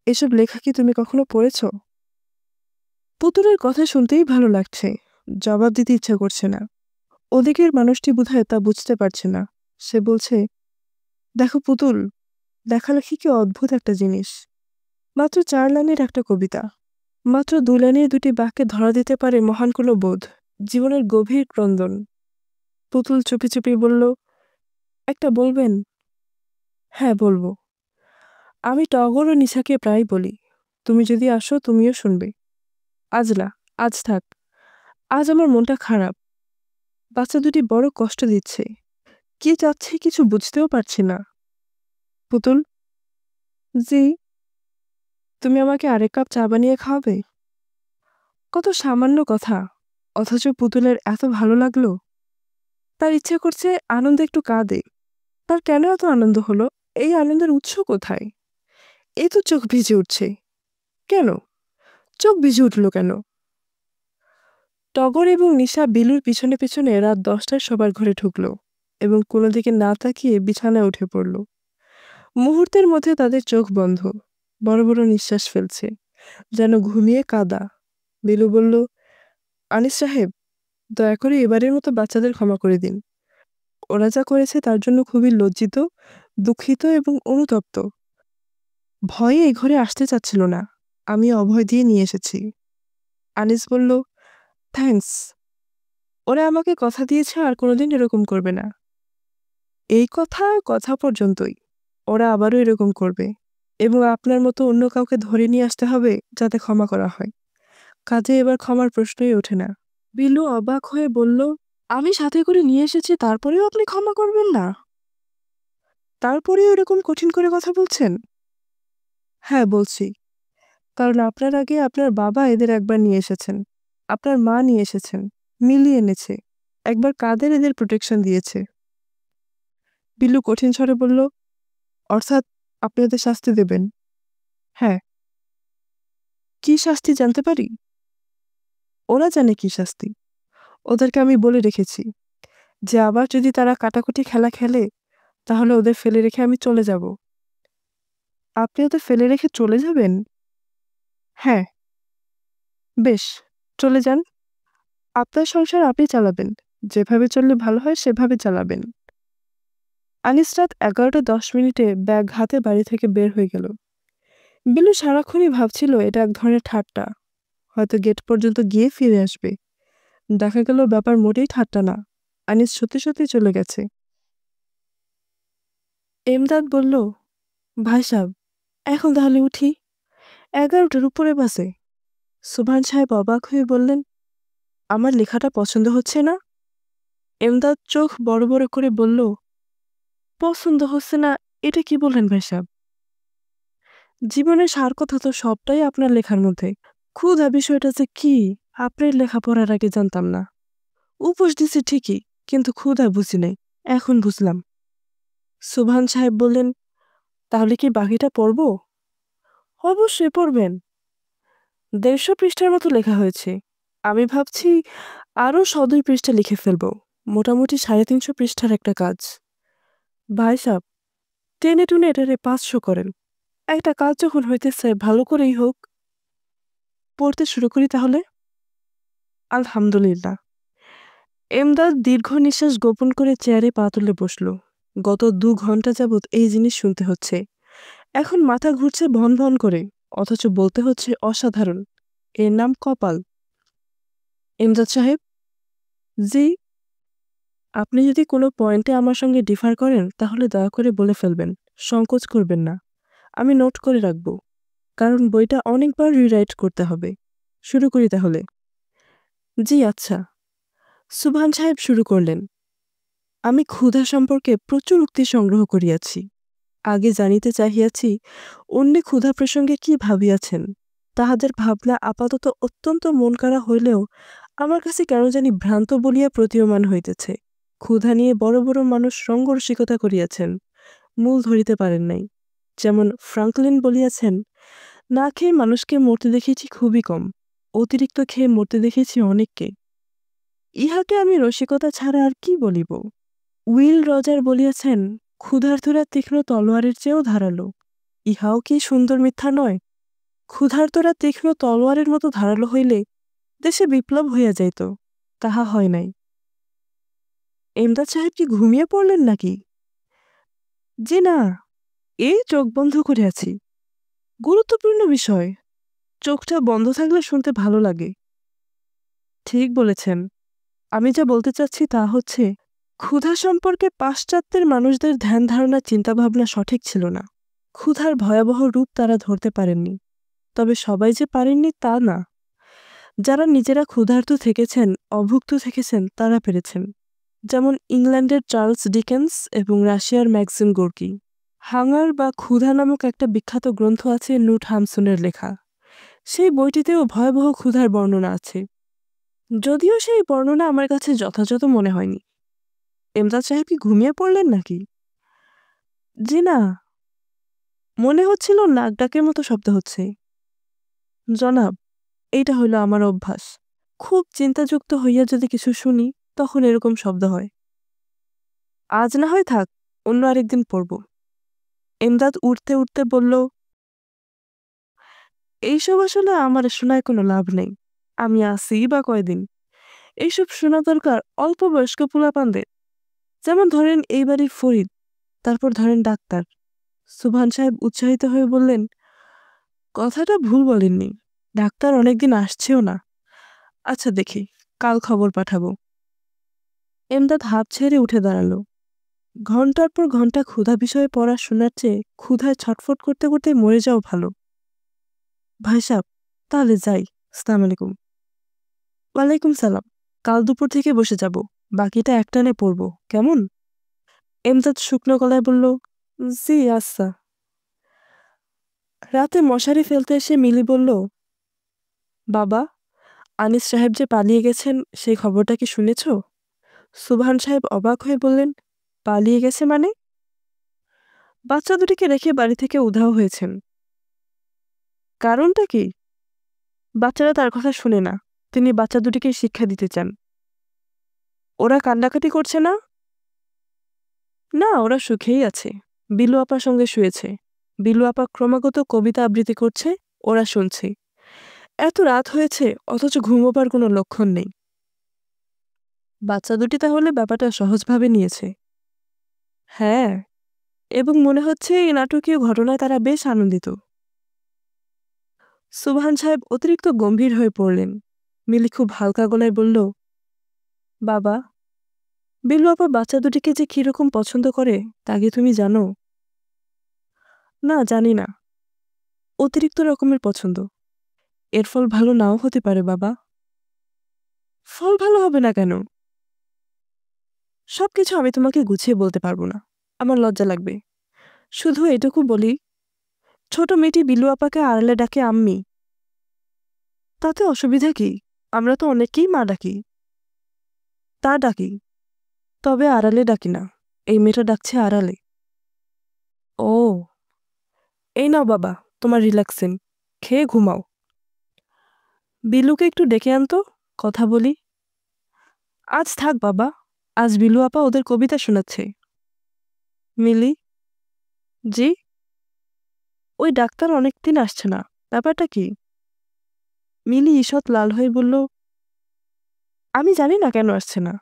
এসব লেখা কি তুমি কখনো পড়েছ? পুতুলের কথা শুনতেই ভালো লাগছে, জবাব দিতে ইচ্ছা করছে না। ওদিকের মানুষটি বোধহয় তা বুঝতে পারছে না। সে বলছে, দেখো পুতুল, লেখালেখি কি অদ্ভুত একটা জিনিস। মাত্র 4 লাইনের একটা কবিতা, মাত্র 2 লাইনের দুটি বাক্যে ধরা দিতে পারে মহান কোনো বোধ, জীবনের গভীর ক্রন্দন। পুতুল চুপি চুপি বলল, একটা বলবেন? হ্যাঁ, বলবো। আমি টগর ও নিশাকে প্রায় বলি, তুমি যদি আসো তুমিও শুনবে। আজ না, আজ থাক। আজ আমার মনটা খারাপ। বাচ্চা দুটি বড় কষ্ট দিচ্ছে। কি চাচ্ছে কিছু বুঝতেও পারছি না। পুতুল, জি। তুমি আমাকে আরেক কাপ চা বানিয়ে খাওয়াবে? কত সামান্য কথা, অথচ পুতুলের এত ভালো লাগলো। তার ইচ্ছে করছে আনন্দে একটু কাঁদে। তার কেন এত আনন্দ হলো? এই আনন্দের উৎস কোথায়? এই তো চোখ ভিজে উঠছে। কেন? চোখ ভিজে উঠল কেন? টগর এবং নিশা বিলুর পিছনে পিছনে রাত 10টায় সবার ঘরে ঢুকল এবং কোনো দিকে না তাকিয়ে বিছানায় উঠে পড়ল। মুহূর্তের মধ্যে তাদের চোখ বন্ধ, বড় বড় নিঃশ্বাস ফেলছে, যেন ঘুমিয়ে কাদা। বিলু বলল, আনিস সাহেব, দয়া করে এবারের মতো বাচ্চাদের ক্ষমা করে দিন। ওরা যা করেছে তার জন্য খুবই লজ্জিত, দুঃখিত এবং অনুতপ্ত। ভয়ে এই ঘরে আসতে চাচ্ছিল না। আমি অভয় দিয়ে নিয়ে এসেছি। আনিস বলল, থ্যাঙ্কস। ওরা আমাকে কথা দিয়েছে আর কোনোদিন এরকম করবে না। এই কথা পর্যন্তই। ওরা আবারও এরকম করবে এবং আপনার মতো অন্য কাউকে ধরে নিয়ে আসতে হবে যাতে ক্ষমা করা হয়। কাজে এবার ক্ষমার প্রশ্নই ওঠে না। বিলু অবাক হয়ে বলল, আমি সাথে করে নিয়ে এসেছি তারপরেও আপনি ক্ষমা করবেন না? তারপরেও এরকম কঠিন করে কথা বলছেন? হ্যাঁ, বলছি। কারণ আপনার আগে আপনার বাবা এদের একবার নিয়ে এসেছেন, আপনার মা নিয়ে এসেছেন, মিলিয়ে এনেছে, একবার কাদের এদের প্রোটেকশন দিয়েছে। বিল্লু কঠিন স্বরে বলল, অর্থাৎ আপনি ওদের শাস্তি দেবেন? হ্যাঁ। কি শাস্তি জানতে পারি? ওরা জানে কি শাস্তি। ওদেরকে আমি বলে রেখেছি যে আবার যদি তারা কাটাকুটি খেলা খেলে তাহলে ওদের ফেলে রেখে আমি চলে যাব। আপনি ওদের ফেলে রেখে চলে যাবেন? হ্যাঁ। বেশ, চলে যান। আপনার সংসার আপনি চালাবেন, যেভাবে চললে ভালো হয় সেভাবে চালাবেন। আনিস রাত 11:10 ব্যাগ হাতে বাড়ি থেকে বের হয়ে গেল। বিলু সারাক্ষণই ভাবছিল এটা এক ধরনের ঠাট্টা, হয়তো গেট পর্যন্ত গিয়ে ফিরে আসবে। দেখা গেল ব্যাপার মোটেই ঠাট্টা না, আনিস সত্যি সত্যি চলে গেছে। এমদাদ বলল, ভাই সাহেব, এখন তাহলে উঠি, 11টার উপরে বাসে। সুবহান সাহেব অবাক হয়ে বললেন, আমার লেখাটা পছন্দ হচ্ছে না? এমদাদ চোখ বড় বড় করে বলল, পছন্দ হচ্ছে না এটা কি বললেন ভাই সাহেব? জীবনের সার কথা তো সবটাই আপনার লেখার মধ্যে। ক্ষুধা বিষয়টা যে কি আপনার লেখা পড়ার আগে জানতাম না। উপোস দিছি ঠিকই, কিন্তু ক্ষুধা বুঝি নাই, এখন বুঝলাম। সুবহান সাহেব বললেন, তাহলে কি বাকিটা পড়ব? অবশ্যই পড়বেন। 150 পৃষ্ঠার মতো লেখা হয়েছে। আমি ভাবছি আরও 100-2 পৃষ্ঠা লিখে ফেলব। মোটামুটি 350 পৃষ্ঠার একটা কাজ। ভাই সাহেব, টেনে টুনে এটারে 500 করেন। একটা কাজ যখন হইতেছে ভালো করেই হোক। পড়তে শুরু করি তাহলে। আলহামদুলিল্লাহ। এমদাদ দীর্ঘ নিঃশ্বাস গোপন করে চেয়ারে পা তুলে বসল। গত 2 ঘন্টা যাবৎ এই জিনিস শুনতে হচ্ছে। এখন মাথা ঘুরছে ভন ভন করে, অথচ বলতে হচ্ছে অসাধারণ। এর নাম কপাল। এমদাদ সাহেব। জি। আপনি যদি কোনো পয়েন্টে আমার সঙ্গে ডিফার করেন তাহলে দয়া করে বলে ফেলবেন, সংকোচ করবেন না। আমি নোট করে রাখব, কারণ বইটা অনেকবার রিরাইট করতে হবে। শুরু করি তাহলে। জি আচ্ছা। সুবহান সাহেব শুরু করলেন, আমি ক্ষুধা সম্পর্কে প্রচুর উক্তি সংগ্রহ করিয়াছি। আগে জানিতে চাহিয়াছি অন্যে ক্ষুধা প্রসঙ্গে কি ভাবিয়াছেন। তাহাদের ভাবনা আপাতত অত্যন্ত মনকাড়া হইলেও আমার কাছে কেন জানি ভ্রান্ত বলিয়া প্রতীয়মান হইতেছে। ক্ষুধা নিয়ে বড় বড় মানুষ রঙ্গরসিকতা করিয়াছেন, মূল ধরিতে পারেন নাই। যেমন ফ্রাঙ্কলিন বলিয়াছেন, না খেয়ে মানুষকে মরতে দেখেছি খুবই কম, অতিরিক্ত খেয়ে মরতে দেখেছি অনেককে। ইহাকে আমি রসিকতা ছাড়া আর কি বলিব। উইল রজার বলিয়াছেন, ক্ষুধার্তরা তীক্ষ্ণ তলোয়ারের চেয়েও ধারালো। ইহাও কি সুন্দর মিথ্যা নয়? ক্ষুধার্তরা তীক্ষ্ণ তলোয়ারের মতো ধারালো হইলে দেশে বিপ্লব হইয়া যাইত, তাহা হয় নাই। এমদাদ সাহেব কি ঘুমিয়ে পড়লেন নাকি? জি না, এই চোখ বন্ধ করে আছি। গুরুত্বপূর্ণ বিষয়, চোখটা বন্ধ থাকলে শুনতে ভালো লাগে। ঠিক বলেছেন। আমি যা বলতে চাচ্ছি তা হচ্ছে, ক্ষুধা সম্পর্কে পাশ্চাত্যের মানুষদের ধ্যান ধারণা চিন্তাভাবনা সঠিক ছিল না। ক্ষুধার ভয়াবহ রূপ তারা ধরতে পারেননি। তবে সবাই যে পারেননি তা না। যারা নিজেরা ক্ষুধার্ত থেকেছেন, অভুক্ত থেকেছেন, তারা পেরেছেন। যেমন ইংল্যান্ডের চার্লস ডিকেন্স এবং রাশিয়ার ম্যাক্সিম গোর্কি। হাঙ্গার বা ক্ষুধা নামক একটা বিখ্যাত গ্রন্থ আছে নুট হামসুনের লেখা। সেই বইটিতেও ভয়াবহ ক্ষুধার বর্ণনা আছে, যদিও সেই বর্ণনা আমার কাছে যথাযথ মনে হয়নি। এমদাদ সাহেব কি ঘুমিয়ে পড়লেন নাকি? জি না, মনে হচ্ছিল নাক ডাকের মতো শব্দ হচ্ছে। জনাব, এইটা হইল আমার অভ্যাস। খুব চিন্তাযুক্ত হইয়া যদি কিছু শুনি তখন এরকম শব্দ হয়। আজ না হয় থাক, অন্য আরেকদিন পড়ব। এমদাদ উঠতে উঠতে বলল, এইসব আসলে আমার শোনায় কোনো লাভ নেই। আমি আসি বা কয়দিন, এইসব শোনা দরকার অল্প বয়স্ক পোলাপানদের। যেমন ধরেন এই বাড়ির ফরিদ, তারপর ধরেন ডাক্তার। সুবহান সাহেব উৎসাহিত হয়ে বললেন, কথাটা ভুল বলেননি, ডাক্তার অনেকদিন আসছেও না। আচ্ছা দেখি, কাল খবর পাঠাবো। এমদাদ হাঁপ ছেড়ে উঠে দাঁড়ালো। ঘন্টার পর ঘন্টা ক্ষুধা বিষয়ে পড়া শোনার চেয়ে ক্ষুধায় ছটফট করতে করতে মরে যাও ভালো। ভাই সাহেব, তাহলে যাই। আসসালামু আলাইকুম। ওয়ালাইকুম সালাম। কাল দুপুর থেকে বসে যাব, বাকিটা একটানে পড়ব, কেমন? এমদাদ শুকনো গলায় বলল, জি আচ্ছা। রাতে মশারি ফেলতে এসে মিলি বলল, বাবা, আনিস সাহেব যে পালিয়ে গেছেন সেই খবরটা কি শুনেছ? সুবহান সাহেব অবাক হয়ে বললেন, পালিয়ে গেছে মানে? বাচ্চা দুটিকে রেখে বাড়ি থেকে উধাও হয়েছেন। কারণটা কি? বাচ্চারা তার কথা শুনে না, তিনি বাচ্চা দুটিকে শিক্ষা দিতে চান। ওরা কান্নাকাটি করছে না? না, ওরা সুখেই আছে। বিলু আপার সঙ্গে শুয়েছে। বিলু আপা ক্রমাগত কবিতা আবৃত্তি করছে, ওরা শুনছে। এত রাত হয়েছে অথচ ঘুমোবার কোনো লক্ষণ নেই। বাচ্চা দুটি তাহলে ব্যাপারটা সহজভাবে নিয়েছে। হ্যাঁ, এবং মনে হচ্ছে এই নাটকীয় ঘটনায় তারা বেশ আনন্দিত। সুবহান সাহেব অতিরিক্ত গম্ভীর হয়ে পড়লেন। মিলি খুব হালকা গলায় বলল, বাবা, বিলু আপা বাচ্চা দুটিকে যে কিরকম পছন্দ করে তা কি তুমি জানো? না, জানি না। অতিরিক্ত রকমের পছন্দ। এর ফল ভালো নাও হতে পারে বাবা। ফল ভালো হবে না কেন? সবকিছু আমি তোমাকে গুছিয়ে বলতে পারবো না, আমার লজ্জা লাগবে। শুধু এটুকু বলি, ছোট মেয়েটি বিলু আপাকে আড়ালে ডাকে আম্মি। তাতে অসুবিধা কি? আমরা তো অনেককেই মা ডাকি। তা ডাকি, তবে আড়ালে ডাকি না। এই মেয়েটা ডাকছে আড়ালে। ও, এই নাও বাবা তোমার রিল্যাক্সিন, খেয়ে ঘুমাও। বিলুকে একটু ডেকে আনতো, কথা বলি। আজ থাক বাবা, আজ বিলু আপা ওদের কবিতা শোনাচ্ছে। মিলি, জি? ওই ডাক্তার অনেকদিন আসছে না, ব্যাপারটা কি? মিলি ঈষৎ লাল হয়ে বলল, আমি জানি না কেন আসছে না।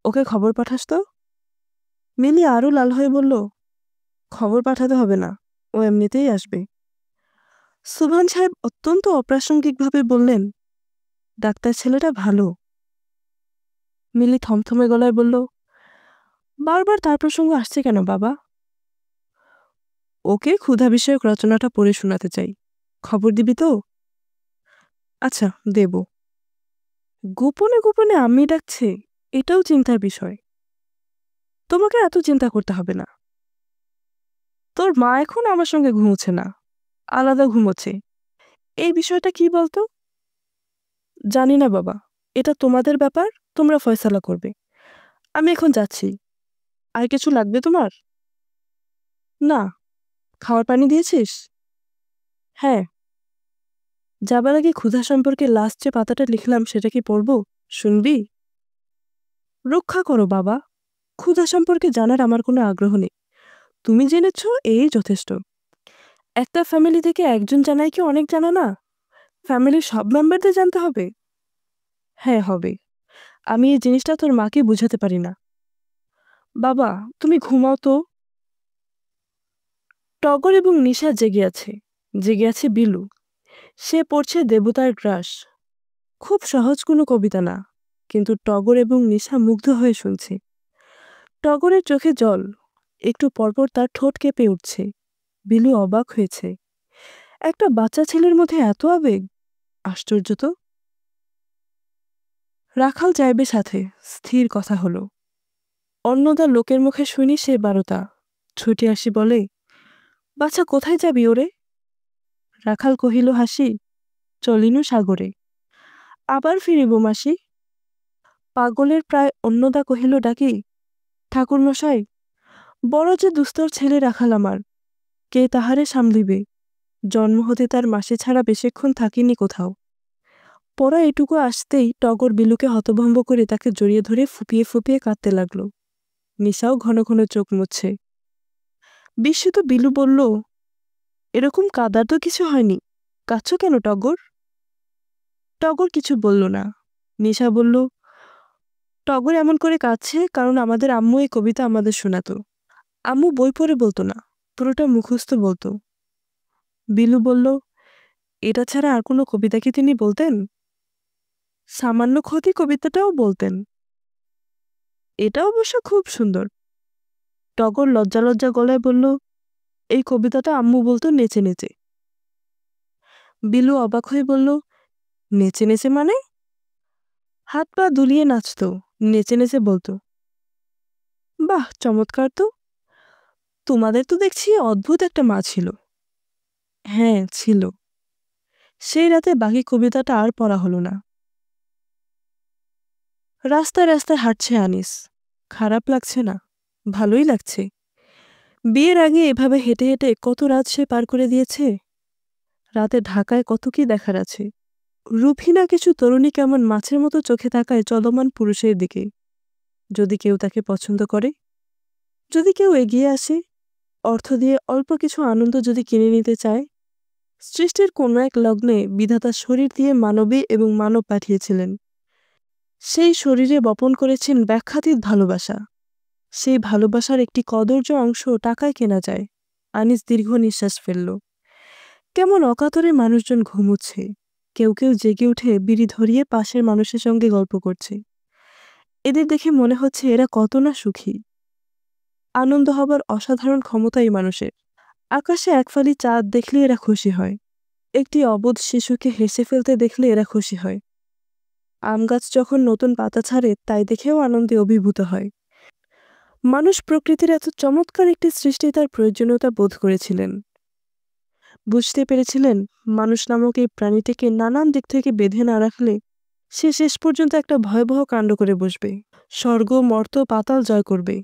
ওকে খবর পাঠাস তো। মিলি আরও লাল হয়ে বলল, খবর পাঠাতে হবে না, ও এমনিতেই আসবে। সুবহান সাহেব অত্যন্ত অপ্রাসঙ্গিকভাবে বললেন, ডাক্তার ছেলেটা ভালো। মিলি থমথমে গলায় বলল, বারবার তার প্রসঙ্গ আসছে কেন বাবা? ওকে ক্ষুধা বিষয়ক রচনাটা পড়ে শোনাতে চাই, খবর দিবি তো? আচ্ছা, দেব। গোপনে গোপনে আমি ডাকছে, এটাও চিন্তার বিষয়। তোমাকে এত চিন্তা করতে হবে না। তোর মা এখন আমার সঙ্গে ঘুমোচ্ছে না, আলাদা ঘুমোচ্ছে। এই বিষয়টা কি বলতো? জানি না বাবা, এটা তোমাদের ব্যাপার, তোমরা ফয়সালা করবে। আমি এখন যাচ্ছি। আর কিছু লাগবে তোমার? না। খাওয়ার পানি দিয়েছিস? হ্যাঁ। যাবার আগে ক্ষুধা সম্পর্কে লাস্ট যে পাতাটা লিখলাম সেটা কি পড়বো? শুনবি? রক্ষা করো বাবা, ক্ষুধা সম্পর্কে জানার আমার কোনো আগ্রহ নেই। তুমি জেনেছ, এই যথেষ্ট। একটা ফ্যামিলি থেকে একজন জানাই কি অনেক জানা না? ফ্যামিলির সব মেম্বারদের জানতে হবে? হ্যাঁ, হবে। আমি এই জিনিসটা তোর মাকে বুঝাতে পারি না। বাবা, তুমি ঘুমাও তো। টগর এবং নিশা জেগে আছে, জেগে আছে বিলু। সে পড়ছে দেবতার গ্রাস। খুব সহজ কোনো কবিতা না, কিন্তু টগর এবং নিশা মুগ্ধ হয়ে শুনছে। টগরের চোখে জল, একটু পরপর তার ঠোঁট কেঁপে উঠছে। বিলু অবাক হয়েছে, একটা বাচ্চা ছেলের মধ্যে এত আবেগ, আশ্চর্য তো। রাখাল যাইবে সাথে, স্থির কথা হলো। অন্নদা লোকের মুখে শুনি সে 12টা। ছুটে আসি বলে, বাচ্চা কোথায় যাবি ওরে? রাখাল কহিল হাসি, চলিনু সাগরে। আবার ফিরিব মাসি। পাগলের প্রায় অন্নদা কহিল ডাকি, ঠাকুরমশাই, বড় যে দুস্তর ছেলে রাখাল আমার, কে তাহারে সামলিবে? জন্ম হতে তার মাসে ছাড়া বেশিক্ষণ থাকিনি কোথাও। পড়া এটুকু আসতেই টগর বিলুকে হতভম্ব করে তাকে জড়িয়ে ধরে ফুপিয়ে ফুপিয়ে কাঁদতে লাগল। নিশাও ঘন ঘন চোখ মুছছে। বিস্মিত বিলু বলল, এরকম কাদার তো কিছু হয়নি, কাঁদছ কেন টগর? টগর কিছু বলল না। নিশা বলল, টগর এমন করে কাঁদছে কারণ আমাদের আম্মু এই কবিতা আমাদের শোনাতো। আম্মু বই পড়ে বলতো না, পুরোটা মুখস্থ বলতো। বিলু বলল, এটা ছাড়া আর কোনো কবিতা কি তিনি বলতেন? সামান্য ক্ষতি কবিতাটাও বলতেন। এটা অবশ্য খুব সুন্দর। টগর লজ্জা লজ্জা গলায় বলল, এই কবিতাটা আম্মু বলতো নেচে নেচে। বিলু অবাক হয়ে বলল, নেচে নেচে মানে? হাত পা দুলিয়ে নাচতো, নেচে নেচে বলতো। বাহ, চমৎকার তো। তোমাদের তো দেখছি অদ্ভুত একটা মা ছিল। হ্যাঁ, ছিল। সেই রাতে বাকি কবিতাটা আর পড়া হলো না। রাস্তায় রাস্তায় হাঁটছে আনিস। খারাপ লাগছে না, ভালোই লাগছে। বিয়ের আগে এভাবে হেঁটে হেঁটে কত রাত সে পার করে দিয়েছে। রাতে ঢাকায় কত কি দেখার আছে। রুফিনা কিছু তরুণী কেমন মাছের মতো চোখে তাকায় চলমান পুরুষের দিকে। যদি কেউ তাকে পছন্দ করে, যদি কেউ এগিয়ে আসে, অর্থ দিয়ে অল্প কিছু আনন্দ যদি কিনে নিতে চায়। সৃষ্টির কোনো এক লগ্নে বিধাতা শরীর দিয়ে মানবী এবং মানব পাঠিয়েছিলেন। সেই শরীরে বপন করেছেন ব্যাখ্যাতীত ভালোবাসা। সেই ভালোবাসার একটি কদর্য অংশ টাকায় কেনা যায়। আনিস দীর্ঘ নিঃশ্বাস ফেলল। কেমন অকাতরে মানুষজন ঘুমুচ্ছে। কেউ কেউ জেগে উঠে বিড়ি ধরিয়ে পাশের মানুষের সঙ্গে গল্প করছে। এদের দেখে মনে হচ্ছে এরা কত না সুখী। আনন্দ হবার অসাধারণ ক্ষমতা এই মানুষের। আকাশে একফালি চাঁদ দেখলে এরা খুশি হয়। একটি অবোধ শিশুকে হেসে ফেলতে দেখলে এরা খুশি হয়। আম গাছ যখন নতুন পাতা ছাড়ে তাই দেখেও আনন্দে অভিভূত হয়। মানুষ প্রকৃতির এত চমৎকার একটি সৃষ্টি তার প্রয়োজনীয়তা বোধ করেছিলেন। বুঝতে পেরেছিলেন মানুষ নামক এই প্রাণীটিকে নানান দিক থেকে বেঁধে না রাখলে সে শেষ পর্যন্ত একটা ভয়াবহ কাণ্ড করে বসবে। স্বর্গ মর্ত্য পাতাল জয় করবে।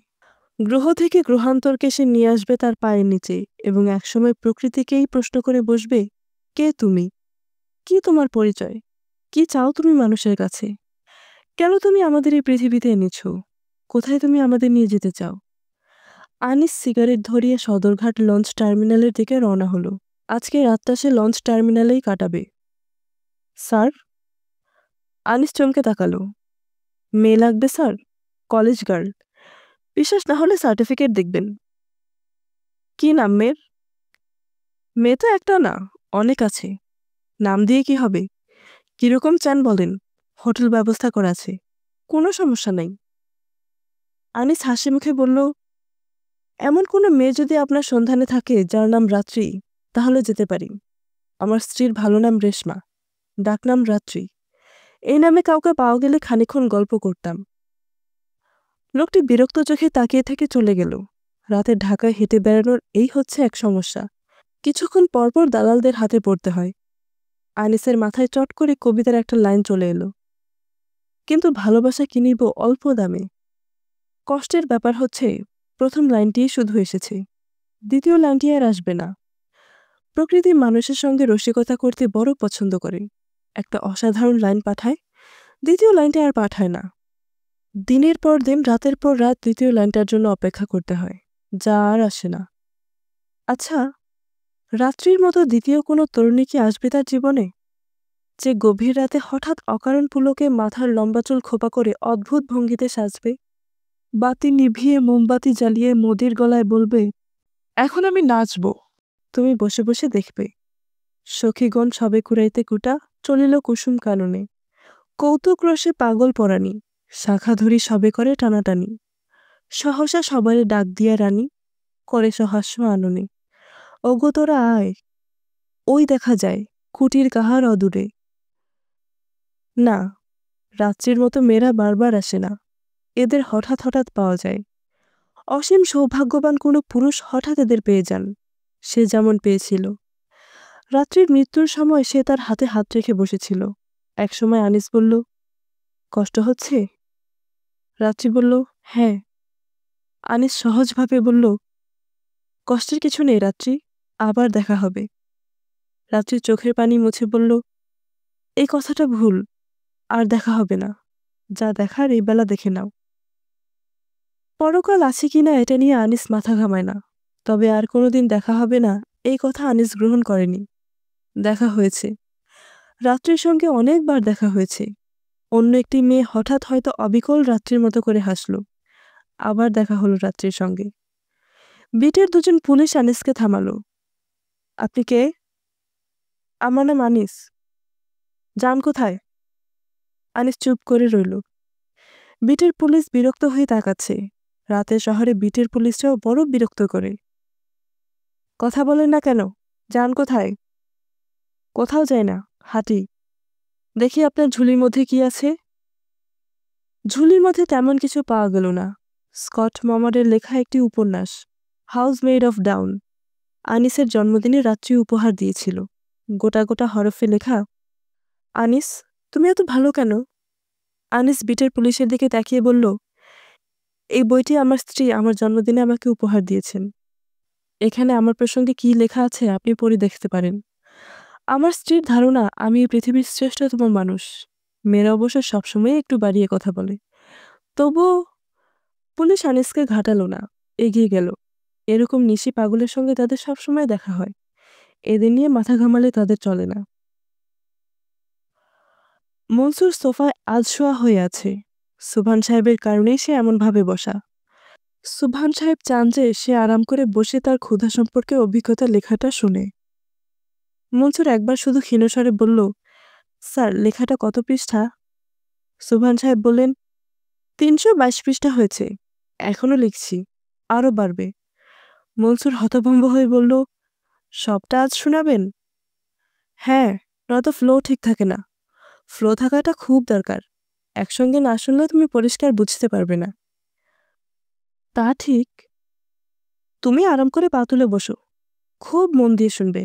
গ্রহ থেকে গ্রহান্তরকে সে নিয়ে আসবে তার পায়ের নিচে এবং একসময় প্রকৃতিকেই প্রশ্ন করে বসবে, কে তুমি? কি তোমার পরিচয়? কি চাও তুমি মানুষের কাছে? কেন তুমি আমাদের এই পৃথিবীতে এনেছ? কোথায় তুমি আমাদের নিয়ে যেতে চাও? আনিস সিগারেট ধরিয়ে সদরঘাট লঞ্চ টার্মিনালের দিকে রওনা হলো। আজকে রাতটা সে লঞ্চ টার্মিনালেই কাটাবে। স্যার? আনিস চমকে তাকালো। মেয়ে লাগবে স্যার? College girl. বিশ্বাস না হলে সার্টিফিকেট দেখবেন। কি নাম মেয়ের? মেয়ে তো একটা না, অনেক আছে। নাম দিয়ে কি হবে? কিরকম চান বলেন? হোটেল ব্যবস্থা করা আছে, কোনো সমস্যা নাই। আনিস হাসি মুখে বলল, এমন কোনো মেয়ে যদি আপনার সন্ধানে থাকে যার নাম রাত্রি, তাহলে যেতে পারি। আমার স্ত্রীর ভালো নাম রেশমা, ডাকনাম রাত্রি। এই নামে কাউকে পাওয়া গেলে খানিকক্ষণ গল্প করতাম। লোকটি বিরক্ত চোখে তাকিয়ে থেকে চলে গেল। রাতে ঢাকায় হেঁটে বেড়ানোর এই হচ্ছে এক সমস্যা। কিছুক্ষণ পরপর দালালদের হাতে পড়তে হয়। আনিসের মাথায় চট করে কবিতার একটা লাইন চলে এলো। কিন্তু ভালোবাসা কিনিব অল্প দামে। কষ্টের ব্যাপার হচ্ছে প্রথম লাইনটিই শুধু এসেছে, দ্বিতীয় লাইনটি আর আসবে না। প্রকৃতি মানুষের সঙ্গে রসিকতা করতে বড় পছন্দ করে। একটা অসাধারণ লাইন পাঠায়, দ্বিতীয় লাইনটা আর পাঠায় না। দিনের পর দিন রাতের পর রাত দ্বিতীয় লাইনটার জন্য অপেক্ষা করতে হয়, যা আর আসে না। আচ্ছা, রাত্রির মতো দ্বিতীয় কোনো তরুণী কি আসবে তার জীবনে, যে গভীর রাতে হঠাৎ অকারণ পুলকে মাথার লম্বা চুল খোপা করে অদ্ভুত ভঙ্গিতে সাজবে, বাতি নিভিয়ে মোমবাতি জ্বালিয়ে মোদির গলায় বলবে, এখন আমি নাচব, তুমি বসে বসে দেখবে। সখীগণ সবে কুড়াইতে কুটা চলিল কুসুম কাননে, কৌতুক রসে পাগল পরাণী, শাখা ধরি সবে করে টানাটানি, সহসা সবারে ডাক দিয়া রানী, করে সহাস্য আননে। ওগো তোরা আয়, ওই দেখা যায় কুটির কাহার অদূরে। না, রাত্রির মতো মেয়েরা বারবার আসে না, এদের হঠাৎ হঠাৎ পাওয়া যায়। অসীম সৌভাগ্যবান কোনো পুরুষ হঠাৎ এদের পেয়ে যান, সে যেমন পেয়েছিল। রাত্রির মৃত্যুর সময় সে তার হাতে হাত রেখে বসেছিল। একসময় আনিস বলল, কষ্ট হচ্ছে? রাত্রি বলল, হ্যাঁ। আনিস সহজভাবে বলল, কষ্টের কিছু নেই রাত্রি, আবার দেখা হবে। রাত্রির চোখের পানি মুছে বলল, এই কথাটা ভুল, আর দেখা হবে না। যা দেখার এই বেলা দেখে নাও। পরকাল আছে কিনা এটা নিয়ে আনিস মাথা ঘামায় না, তবে আর কোনোদিন দেখা হবে না এই কথা আনিস গ্রহণ করেনি। দেখা হয়েছে, রাত্রির সঙ্গে অনেকবার দেখা হয়েছে। অন্য একটি মেয়ে হঠাৎ হয়তো অবিকল রাত্রির মতো করে হাসল। আবার দেখা হলো রাত্রির সঙ্গে। বিটের দুজন পুলিশ আনিসকে থামালো। আপনি কে? আমার নাম আনিস। যান কোথায়? আনিস চুপ করে রইল। বিটের পুলিশ বিরক্ত হয়ে তাকাচ্ছে। রাতে শহরে বিটের পুলিশরাও বড় বিরক্ত করে। কথা বলেন না কেন? যান কোথায়? কোথাও যায় না, হাঁটি। দেখি আপনার ঝুলির মধ্যে কি আছে। ঝুলির মধ্যে তেমন কিছু পাওয়া গেল না। স্কট মমারের লেখা একটি উপন্যাস, হাউস মেড অফ ডাউন, আনিসের জন্মদিনে রাত্রি উপহার দিয়েছিল। গোটা গোটা হরফে লেখা, আনিস তুমি এত ভালো কেন? আনিস বিটের পুলিশের দিকে তাকিয়ে বলল, এই বইটি আমার স্ত্রী আমার জন্মদিনে আমাকে উপহার দিয়েছেন। এখানে আমার প্রসঙ্গে কি লেখা আছে আপনি পড়ে দেখতে পারেন। আমার স্ত্রীর ধারণা আমি এই পৃথিবীর শ্রেষ্ঠতম মানুষ। মেয়েরা অবশ্য সবসময় একটু বাড়িয়ে কথা বলে। তবুও পুলিশ আনিসকে ঘাটালো না, এগিয়ে গেল। এরকম নিশি পাগলের সঙ্গে তাদের সবসময় দেখা হয়। এদের নিয়ে মাথা ঘামালে তাদের চলে না। মনসুর সোফায় আধশোয়া হয়ে আছে। সুবহান সাহেবের কারণেই সে এমনভাবে বসা। সুবহান সাহেব চান যে সে আরাম করে বসে তার ক্ষুধা সম্পর্কে অভিজ্ঞতা লেখাটা শুনে। মনসুর একবার শুধু ক্ষীণস্বরে বলল, স্যার লেখাটা কত পৃষ্ঠা? সুবহান সাহেব বললেন, 322 পৃষ্ঠা হয়েছে, এখনো লিখছি, আরও বাড়বে। মনসুর হতভম্ব হয়ে বলল, সবটা আজ শোনাবেন? হ্যাঁ, নয়তো ফ্লো ঠিক থাকে না। ফ্লো থাকাটা খুব দরকার। একসঙ্গে না শুনলে তুমি পরিষ্কার বুঝতে পারবে না। তা ঠিক। তুমি আরাম করে পা তুলে বসো, খুব মন দিয়ে শুনবে,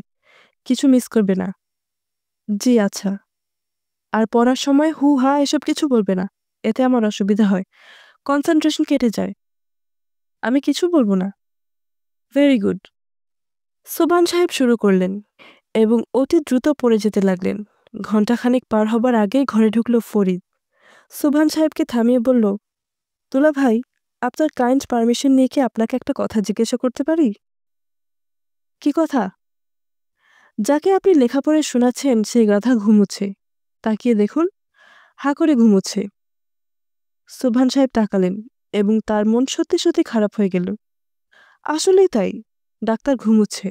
কিছু মিস করবে না। জি আচ্ছা। আর পড়ার সময় হু হা এসব কিছু বলবে না, এতে আমার অসুবিধা হয়, কনসেন্ট্রেশন কেটে যায়। আমি কিছু বলবো না। Very good. সুবহান সাহেব শুরু করলেন এবং অতি দ্রুত পড়ে যেতে লাগলেন। ঘণ্টাখানেক পার হবার আগেই ঘরে ঢুকল ফরিদ। সুবহান সাহেবকে থামিয়ে বলল, দুলা ভাই, আপনার কাইন্ড পারমিশন নিয়ে কি আপনাকে একটা কথা জিজ্ঞাসা করতে পারি? কি কথা? যাকে আপনি লেখাপড়ে শোনাচ্ছেন সেই গাধা ঘুমুচ্ছে। তাকিয়ে দেখুন, হা করে ঘুমুচ্ছে। সুবহান সাহেব তাকালেন এবং তার মন সত্যি সত্যি খারাপ হয়ে গেল। আসলেই তাই, ডাক্তার ঘুমুচ্ছে,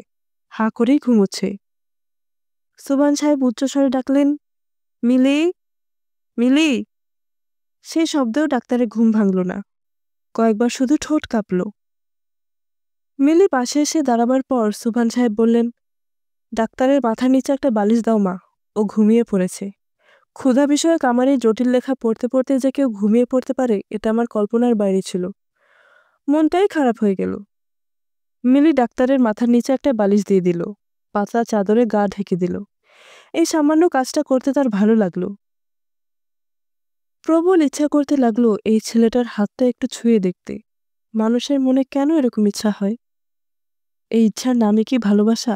হা করেই ঘুমুচ্ছে। সুবহান সাহেব উচ্চস্বরে ডাকলেন, মিলি, মিলি। সেই শব্দেও ডাক্তারের ঘুম ভাঙল না। কয়েকবার শুধু ঠোঁট কাঁপল। মিলি পাশে এসে দাঁড়াবার পর সুবহান সাহেব বললেন, ডাক্তারের মাথার নিচে একটা বালিশ দাও মা, ও ঘুমিয়ে পড়েছে। ক্ষুধা বিষয়ক আমার এই জটিল লেখা পড়তে পড়তে যে কেউ ঘুমিয়ে পড়তে পারে এটা আমার কল্পনার বাইরে ছিল। মনটাই খারাপ হয়ে গেল। মিলি ডাক্তারের মাথার নিচে একটা বালিশ দিয়ে দিল, পাতলা চাদরে গা ঢেকে দিল। এই সামান্য কাজটা করতে তার ভালো লাগলো। প্রবল ইচ্ছা করতে লাগলো এই ছেলেটার হাতটা একটু ছুঁয়ে দেখতে। মানুষের মনে কেন এরকম ইচ্ছা হয়? এই ইচ্ছার নামে কি ভালোবাসা?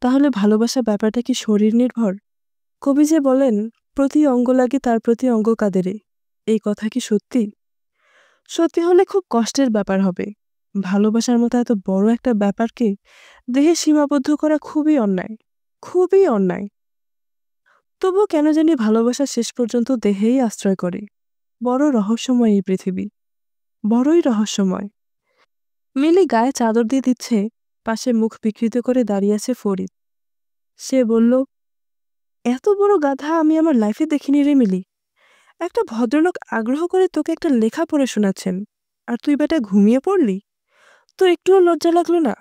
তাহলে ভালোবাসা ব্যাপারটা কি শরীর নির্ভর? কবি যে বলেন, প্রতি অঙ্গ লাগে তার প্রতি অঙ্গ কাদেরে। এই কথা কি সত্যি? সত্যি হলে খুব কষ্টের ব্যাপার হবে। ভালোবাসার মতো এত বড় একটা ব্যাপারকে দেহে সীমাবদ্ধ করা খুবই অন্যায়, খুবই অন্যায়। তবুও কেন জানি ভালোবাসা শেষ পর্যন্ত দেহেই আশ্রয় করে। বড় রহস্যময় এই পৃথিবী, বড়ই রহস্যময়। মিলি গায়ে চাদর দিয়ে দিচ্ছে, পাশে মুখ বিকৃত করে দাঁড়িয়ে আছে ফরিদ। সে বলল, এত বড় গাধা আমি আমার লাইফে দেখিনি রে মিলি। একটা ভদ্রলোক আগ্রহ করে তোকে একটা লেখা পড়ে শোনাচ্ছেন, আর তুই বেটা ঘুমিয়ে পড়লি? তোর একটুও লজ্জা লাগলো না?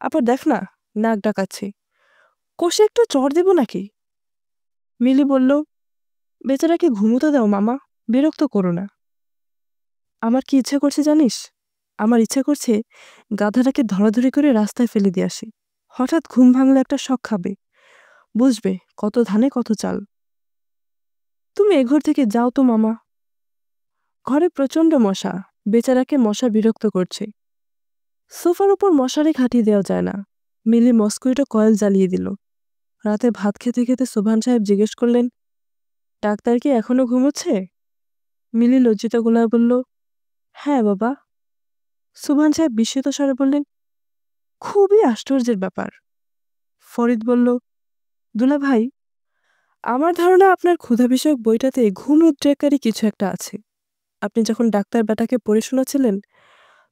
আবার দেখ না, নাক ডাকাচ্ছে। কষে একটু চড় দেব নাকি? মিলি বলল, বেচারাকে ঘুমোতে দাও মামা, বিরক্ত করো না। আমার কি ইচ্ছে করছে জানিস? আমার ইচ্ছে করছে গাধাটাকে ধরাধরি করে রাস্তায় ফেলে দিয়ে আসি। হঠাৎ ঘুম ভাঙলে একটা শখ খাবে, বুঝবে কত ধানে কত চাল। তুমি এ ঘর থেকে যাও তো মামা। ঘরে প্রচণ্ড মশা, বেচারাকে মশা বিরক্ত করছে। সোফার উপর মশারি খাটিয়ে দেওয়া যায় না। মিলি মস্কুইটো কয়েল জ্বালিয়ে দিল। রাতে ভাত খেতে খেতে সুবহান সাহেব জিজ্ঞেস করলেন, ডাক্তার কি এখনো ঘুমোচ্ছে? মিলি লজ্জিত গলায় বলল, হ্যাঁ বাবা। সুবহান সাহেব বিস্মিত স্বরে বললেন, খুবই আশ্চর্যের ব্যাপার। ফরিদ বলল, দুলা ভাই, আমার ধারণা আপনার ক্ষুধা বিষয়ক বইটাতে ঘুম উদ্রেককারী কিছু একটা আছে। আপনি যখন ডাক্তার বেটাকে পড়ে শোনাচ্ছিলেন,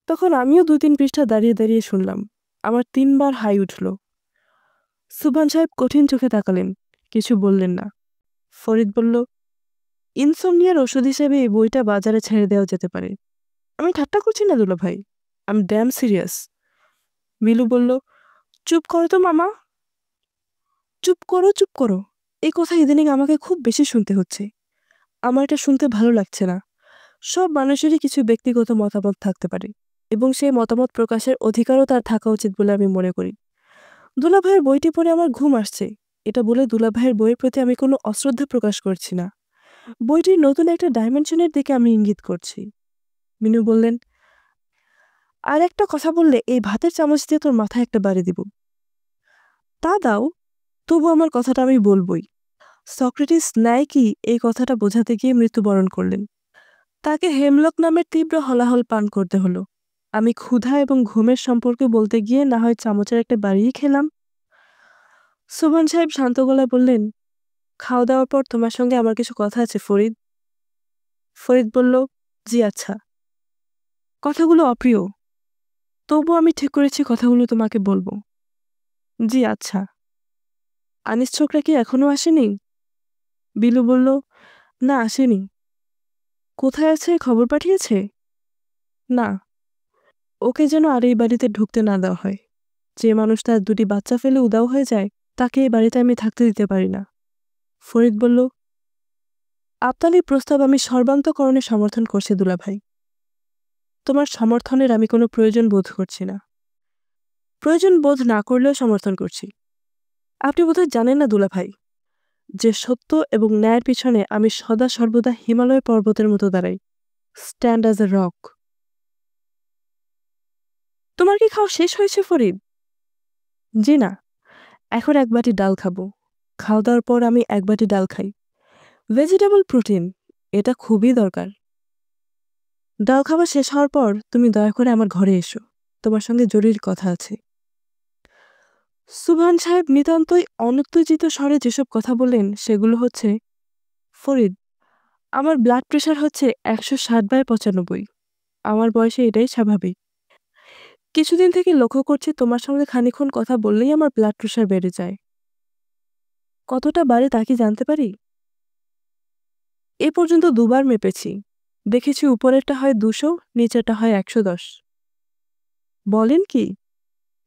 তখন আমিও ২-৩ পৃষ্ঠা দাঁড়িয়ে দাঁড়িয়ে শুনলাম। আমার ৩ বার হাই উঠল। সুবহান সাহেব কঠিন চোখে তাকালেন, কিছু বললেন না। ফরিদ বলল, ইনসমনিয়ার ওষুধ হিসেবে এই বইটা বাজারে ছেড়ে দেওয়া যেতে পারে। আমি ঠাট্টা করছি না দুলাভাই, আমি ড্যাম সিরিয়াস। মিলু বলল, চুপ করো তো মামা, চুপ করো চুপ করো। এই কথা ইদানিং আমাকে খুব বেশি শুনতে হচ্ছে। আমার এটা শুনতে ভালো লাগছে না। সব মানুষেরই কিছু ব্যক্তিগত মতামত থাকতে পারে এবং সেই মতামত প্রকাশের অধিকারও তার থাকা উচিত বলে আমি মনে করি। দুলাভাইয়ের বইটি পড়ে আমার ঘুম আসছে, এটা বলে দুলাভাইয়ের বইয়ের প্রতি আমি কোনো অশ্রদ্ধা প্রকাশ করছি না। বইটির নতুন একটা ডাইমেনশনের দিকে আমি ইঙ্গিত করছি। মিনু বললেন, আর একটা কথা বললে এই ভাতের চামচ দিয়ে তোর মাথায় একটা বাড়ি দিব। তা দাও, তবু আমার কথাটা আমি বলবই। সক্রেটিস ন্যায় কি এই কথাটা বোঝাতে গিয়ে মৃত্যুবরণ করলেন। তাকে হেমলক নামের তীব্র হলাহল পান করতে হলো। আমি ক্ষুধা এবং ঘুমের সম্পর্কে বলতে গিয়ে না হয় চামচের একটা বাড়িই খেলাম। সুবহান সাহেব শান্ত গলায় বললেন, খাওয়া দাওয়ার পর তোমার সঙ্গে আমার কিছু কথা আছে ফরিদ। ফরিদ বলল, জি আচ্ছা। কথাগুলো অপ্রিয়, তবু আমি ঠিক করেছি কথাগুলো তোমাকে বলবো। জি আচ্ছা। আনিস ছোকরা কি এখনো আসেনি? বিলু বলল, না আসেনি। কোথায় আছে, খবর পাঠিয়েছে? না, ওকে যেন আর এই বাড়িতে ঢুকতে না দেওয়া হয়। যে মানুষ তার ২টি বাচ্চা ফেলে উধাও হয়ে যায়, তাকে এই বাড়িতে আমি থাকতে দিতে পারি না। ফরিদ বলল, আপনার এই প্রস্তাব আমি সর্বান্তকরণে সমর্থন করছি দুলাভাই। তোমার সমর্থনের আমি কোনো প্রয়োজন বোধ করছি না। প্রয়োজন বোধ না করলেও সমর্থন করছি। আপনি বোধহয় জানেন না দুলাভাই, যে সত্য এবং ন্যায়ের পিছনে আমি সদা সর্বদা হিমালয় পর্বতের মতো দাঁড়াই, স্ট্যান্ড অ্যাজ এ রক। তোমার কি খাওয়া শেষ হয়েছে ফরিদ? জি না, এখন ১ বাটি ডাল খাবো। খাওয়া দাওয়ার পর আমি ১ বাটি ডাল খাই। ভেজিটেবল প্রোটিন, এটা খুবই দরকার। ডাল খাওয়া শেষ হওয়ার পর তুমি দয়া করে আমার ঘরে এসো, তোমার সঙ্গে জরুরি কথা আছে। সুবহান সাহেব নিতান্তই অনুত্তেজিত স্বরে যেসব কথা বললেন সেগুলো হচ্ছে, ফরিদ, আমার ব্লাড প্রেশার হচ্ছে ১৬০/৯৫। আমার বয়সে এটাই স্বাভাবিক। কিছুদিন থেকে লক্ষ্য করছি তোমার সঙ্গে খানিকক্ষণ কথা বললেই আমার ব্লাড প্রেশার বেড়ে যায়। কতটা বাড়ে তা কি জানতে পারি? এ পর্যন্ত ২ বার মেপেছি, দেখেছি উপরেরটা হয় ২০০, নিচেরটা হয় ১১০। বলেন কি?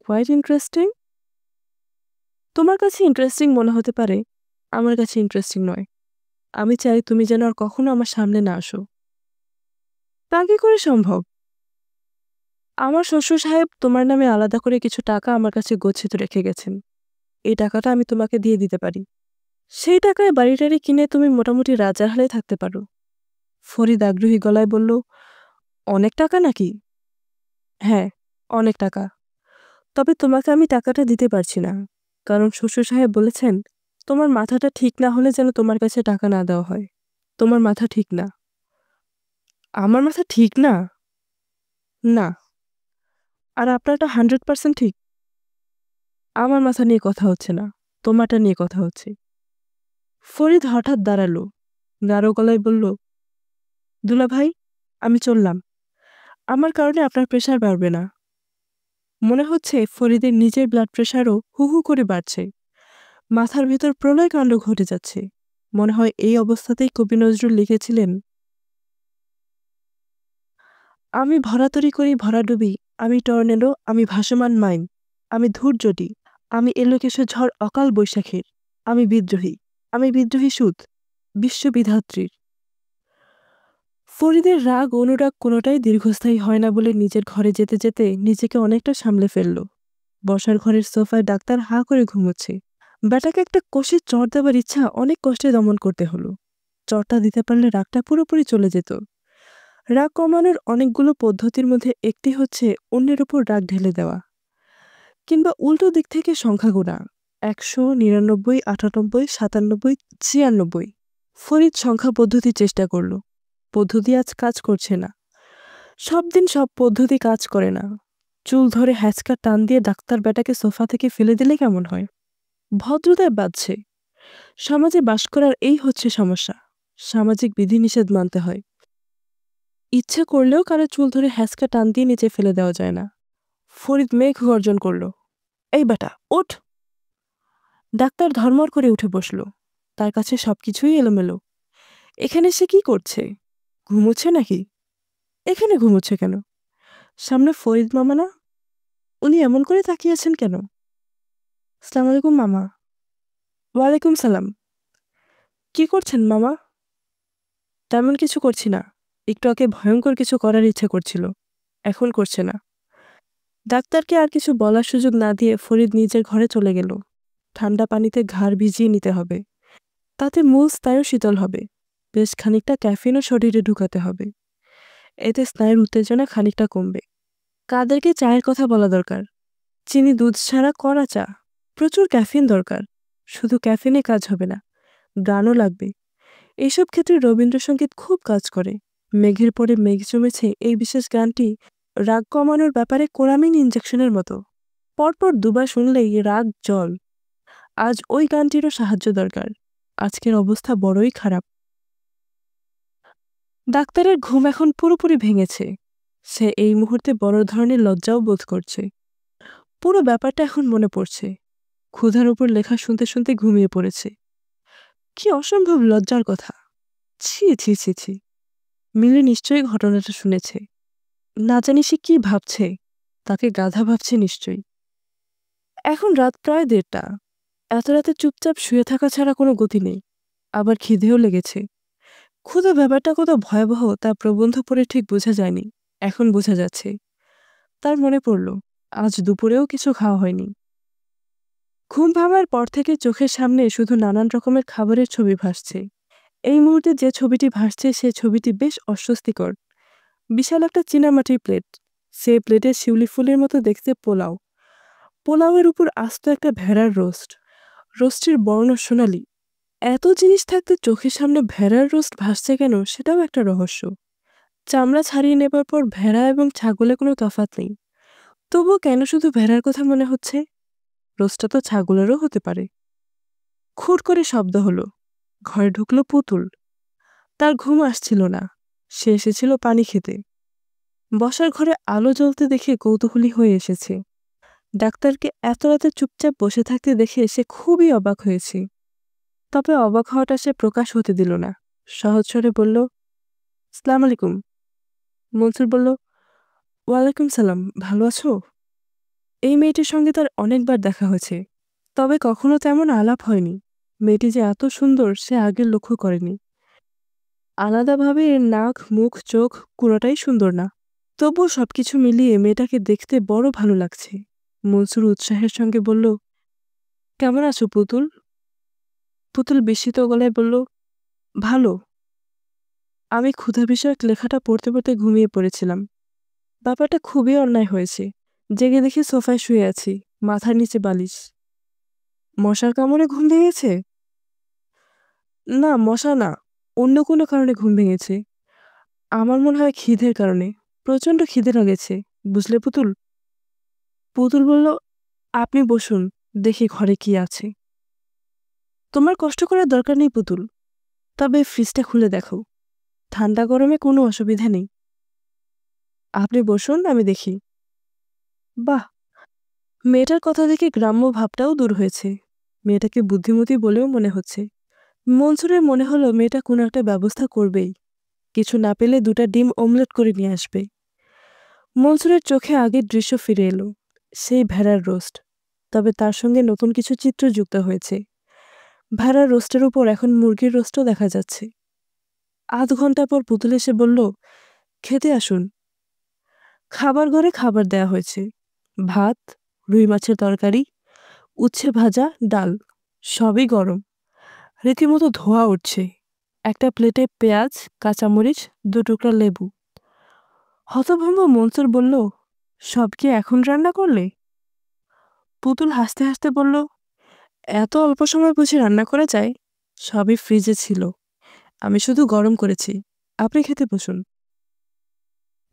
Quite interesting. তোমার কাছে ইন্টারেস্টিং মনে হতে পারে, আমার কাছে ইন্টারেস্টিং নয়। আমি চাই তুমি যেন আর কখনো আমার সামনে না আসো। তা কি করে সম্ভব? আমার শ্বশুর সাহেব তোমার নামে আলাদা করে কিছু টাকা আমার কাছে গচ্ছিত রেখে গেছেন। এই টাকাটা আমি তোমাকে দিয়ে দিতে পারি। সেই টাকায় বাড়িটারি কিনে তুমি মোটামুটি রাজার হালে থাকতে পারো। ফরিদ আগ্রহী গলায় বলল, অনেক টাকা নাকি? হ্যাঁ, অনেক টাকা। তবে তোমাকে আমি টাকাটা দিতে পারছি না, কারণ শ্বশুর সাহেব বলেছেন তোমার মাথাটা ঠিক না হলে যেন তোমার কাছে টাকা না দেওয়া হয়। তোমার মাথা ঠিক না। আমার মাথা ঠিক না? না। আর আপনারটা 100% ঠিক? আমার মাথা নিয়ে কথা হচ্ছে না, তোমারটা নিয়ে কথা হচ্ছে। ফরিদ হঠাৎ দাঁড়ালো, গাঢ় গলায় বলল, দুলাভাই, আমি চললাম। আমার কারণে আপনার প্রেশার বাড়বে না। মনে হচ্ছে ফরিদের নিজের ব্লাড প্রেশারও হু হু করে বাড়ছে। মাথার ভেতর প্রলয়কাণ্ড ঘটে যাচ্ছে। মনে হয় এই অবস্থাতেই কবি নজরুল লিখেছিলেন, আমি ভরাতরি করি ভরাডুবি, আমি টর্নেডো, আমি ভাসমান মাইন, আমি ধূর্যটি, আমি এলোকেশো ঝড় অকাল বৈশাখের, আমি বিদ্রোহী, আমি বিদ্রোহী সুত, বিশ্ববিধাত্রীর। ফরিদের রাগ অনুরাগ কোনোটাই দীর্ঘস্থায়ী হয় না বলে নিজের ঘরে যেতে যেতে নিজেকে অনেকটা সামলে ফেলল। বসার ঘরের সোফায় ডাক্তার হাঁ করে ঘুমোচ্ছে। বেটাকে একটা কষে চড় দেওয়ার ইচ্ছা অনেক কষ্টে দমন করতে হলো। চড়টা দিতে পারলে রাগটা পুরোপুরি চলে যেত। রাগ কমানোর অনেকগুলো পদ্ধতির মধ্যে একটি হচ্ছে অন্যের উপর রাগ ঢেলে দেওয়া, কিংবা উল্টো দিক থেকে সংখ্যা গোনা, ১০০, ৯৯, ৯৮, ৯৭, ৯৬। ফরিদ সংখ্যা পদ্ধতি চেষ্টা করল। পদ্ধতি আজ কাজ করছে না। সব দিন সব পদ্ধতি কাজ করে না। চুল ধরে হ্যাঁচকা টান দিয়ে ডাক্তার বেটাকে সোফা থেকে ফেলে দিলে কেমন হয়? ভদ্রতায় বাজছে। সমাজে বাস করার এই হচ্ছে সমস্যা। সামাজিক বিধিনিষেধ মানতে হয়। ইচ্ছে করলেও কারো চুল ধরে হ্যাঁচকা টান দিয়ে নিচে ফেলে দেওয়া যায় না। ফরিদ মেঘ গর্জন করল, এই বেটা ওঠ! ডাক্তার ধর্মর করে উঠে বসল। তার কাছে সবকিছুই এলোমেলো। এখানে সে কি করছে? ঘুমোচ্ছে নাকি? এখানে ঘুমোচ্ছে কেন? সামনে ফরিদ মামা না? উনি এমন করে তাকিয়েছেন কেন? আসসালামু আলাইকুম মামা। ওয়ালাইকুম সালাম। কি করছেন মামা? তেমন কিছু করছি না। একটু আগে ভয়ঙ্কর কিছু করার ইচ্ছে করছিল, এখন করছে না। ডাক্তারকে আর কিছু বলার সুযোগ না দিয়ে ফরিদ নিজের ঘরে চলে গেল। ঠান্ডা পানিতে ঘাড় ভিজিয়ে নিতে হবে, তাতে মূল স্নায়ু শীতল হবে। বেশ খানিকটা ক্যাফিনও শরীরে ঢুকাতে হবে, এতে স্নায়ুর উত্তেজনা খানিকটা কমবে। কাদেরকে চায়ের কথা বলা দরকার। চিনি দুধ ছাড়া কড়া চা। প্রচুর ক্যাফিন দরকার। শুধু ক্যাফিনে কাজ হবে না, গানও লাগবে। এইসব ক্ষেত্রে রবীন্দ্রসঙ্গীত খুব কাজ করে। মেঘের পরে মেঘ জমেছে এই বিশেষ গানটি রাগ কমানোর ব্যাপারে কোরামিন ইঞ্জেকশনের মতো। পরপর দুবার শুনলেই রাগ জল। আজ ওই গানটিরও সাহায্য দরকার। আজকের অবস্থা বড়ই খারাপ। ডাক্তারের ঘুম এখন পুরোপুরি ভেঙেছে। সে এই মুহূর্তে বড় ধরনের লজ্জাও বোধ করছে। পুরো ব্যাপারটা এখন মনে পড়ছে। ক্ষুধার উপর লেখা শুনতে শুনতে ঘুমিয়ে পড়েছে। কি অসম্ভব লজ্জার কথা! ছি ছি ছি ছি! মিলি নিশ্চয়ই ঘটনাটা শুনেছে। না জানি সে কি ভাবছে। তাকে গাধা ভাবছে নিশ্চয়ই। এখন রাত প্রায় 1:30। এত রাতে চুপচাপ শুয়ে থাকা ছাড়া কোনো গতি নেই। আবার খিদেও লেগেছে। ক্ষুধা ব্যাপারটা কত ভয়াবহ তা প্রবন্ধ পড়ে ঠিক বোঝা যায়নি, এখন বোঝা যাচ্ছে। তার মনে পড়ল, আজ দুপুরেও কিছু খাওয়া হয়নি। ঘুম ভাঙার পর থেকে চোখের সামনে শুধু নানান রকমের খাবারের ছবি ভাসছে। এই মুহূর্তে যে ছবিটি ভাসছে সে ছবিটি বেশ অস্বস্তিকর। বিশাল একটা চীনামাটির প্লেট, সে প্লেটে শিউলি ফুলের মতো দেখতে পোলাও। পোলাওয়ের উপর আস্ত একটা ভেড়ার রোস্ট। রোস্টের বর্ণ সোনালি। এত জিনিস থাকতে চোখের সামনে ভেড়ার রোস্ট ভাসছে কেন সেটাও একটা রহস্য। চামড়া ছাড়িয়ে নেবার পর ভেড়া এবং ছাগলে কোনো তফাৎ নেই, তবুও কেন শুধু ভেড়ার কথা মনে হচ্ছে? রোস্টটা তো ছাগলেরও হতে পারে। খুট করে শব্দ হলো। ঘরে ঢুকলো পুতুল। তার ঘুম আসছিল না। সে এসেছিল পানি খেতে। বসার ঘরে আলো জ্বলতে দেখে কৌতূহলী হয়ে এসেছে। ডাক্তারকে এত রাতে চুপচাপ বসে থাকতে দেখে সে খুবই অবাক হয়েছে। তবে অবাক হওয়াটা সে প্রকাশ হতে দিল না। সহজ স্বরে বলল, আসসালামু আলাইকুম। মনসুর বলল, ওয়ালাইকুম সালাম। ভালো আছো? এই মেয়েটির সঙ্গে তার অনেকবার দেখা হয়েছে, তবে কখনো তেমন আলাপ হয়নি। মেয়েটি যে এত সুন্দর সে আগে লক্ষ্য করেনি। আলাদাভাবে এর নাক, মুখ, চোখ কোনোটাই সুন্দর না। তবুও সবকিছু মিলিয়ে মেয়েটাকে দেখতে বড় ভালো লাগছে। মনসুর উৎসাহের সঙ্গে বলল, কেমন আছো পুতুল? পুতুল বিস্মিত গলায় বলল, ভালো। আমি ক্ষুধা বিষয়ক লেখাটা পড়তে পড়তে ঘুমিয়ে পড়েছিলাম। ব্যাপারটা খুবই অন্যায় হয়েছে। জেগে দেখি সোফায় শুয়ে আছি, মাথার নিচে বালিশ। মশার কামড়ে ঘুম ভেঙেছে? না, মশা না, অন্য কোনো কারণে ঘুম ভেঙেছে। আমার মনে হয় খিদের কারণে। প্রচণ্ড খিদে লেগেছে, বুঝলে পুতুল? পুতুল বলল, আপনি বসুন, দেখি ঘরে কি আছে। তোমার কষ্ট করার দরকার নেই পুতুল, তবে ফ্রিজটা খুলে দেখো। ঠান্ডা গরমে কোনো অসুবিধা নেই। আপনি বসুন, আমি দেখি। বাহ! মেয়েটার কথা দেখে গ্রাম্য ভাবটাও দূর হয়েছে। মেয়েটাকে বুদ্ধিমতী বলেও মনে হচ্ছে। মনসুরের মনে হলো মেয়েটা কোনো একটা ব্যবস্থা করবেই। কিছু না পেলে 2টা ডিম অমলেট করে নিয়ে আসবে। মনসুরের চোখে আগের দৃশ্য ফিরে এলো, সেই ভেড়ার রোস্ট। তবে তার সঙ্গে নতুন কিছু চিত্র যুক্ত হয়েছে। ভেড়ার রোস্টের উপর এখন মুরগির রোস্টও দেখা যাচ্ছে। আধ ঘন্টা পর পুতুল এসে বলল, খেতে আসুন। খাবার ঘরে খাবার দেয়া হয়েছে। ভাত, রুই মাছের তরকারি, উচ্ছে ভাজা, ডাল, সবই গরম। রীতিমতো ধোঁয়া উঠছে। একটা প্লেটে পেঁয়াজ, কাঁচামরিচ, 2 টুকরা লেবু। হতভম্ব মনসুর বলল, সব কি এখন রান্না করলে? পুতুল হাসতে হাসতে বলল, এত অল্প সময় বুঝি রান্না করা যায়? সবই ফ্রিজে ছিল, আমি শুধু গরম করেছি। আপনি খেতে বসুন।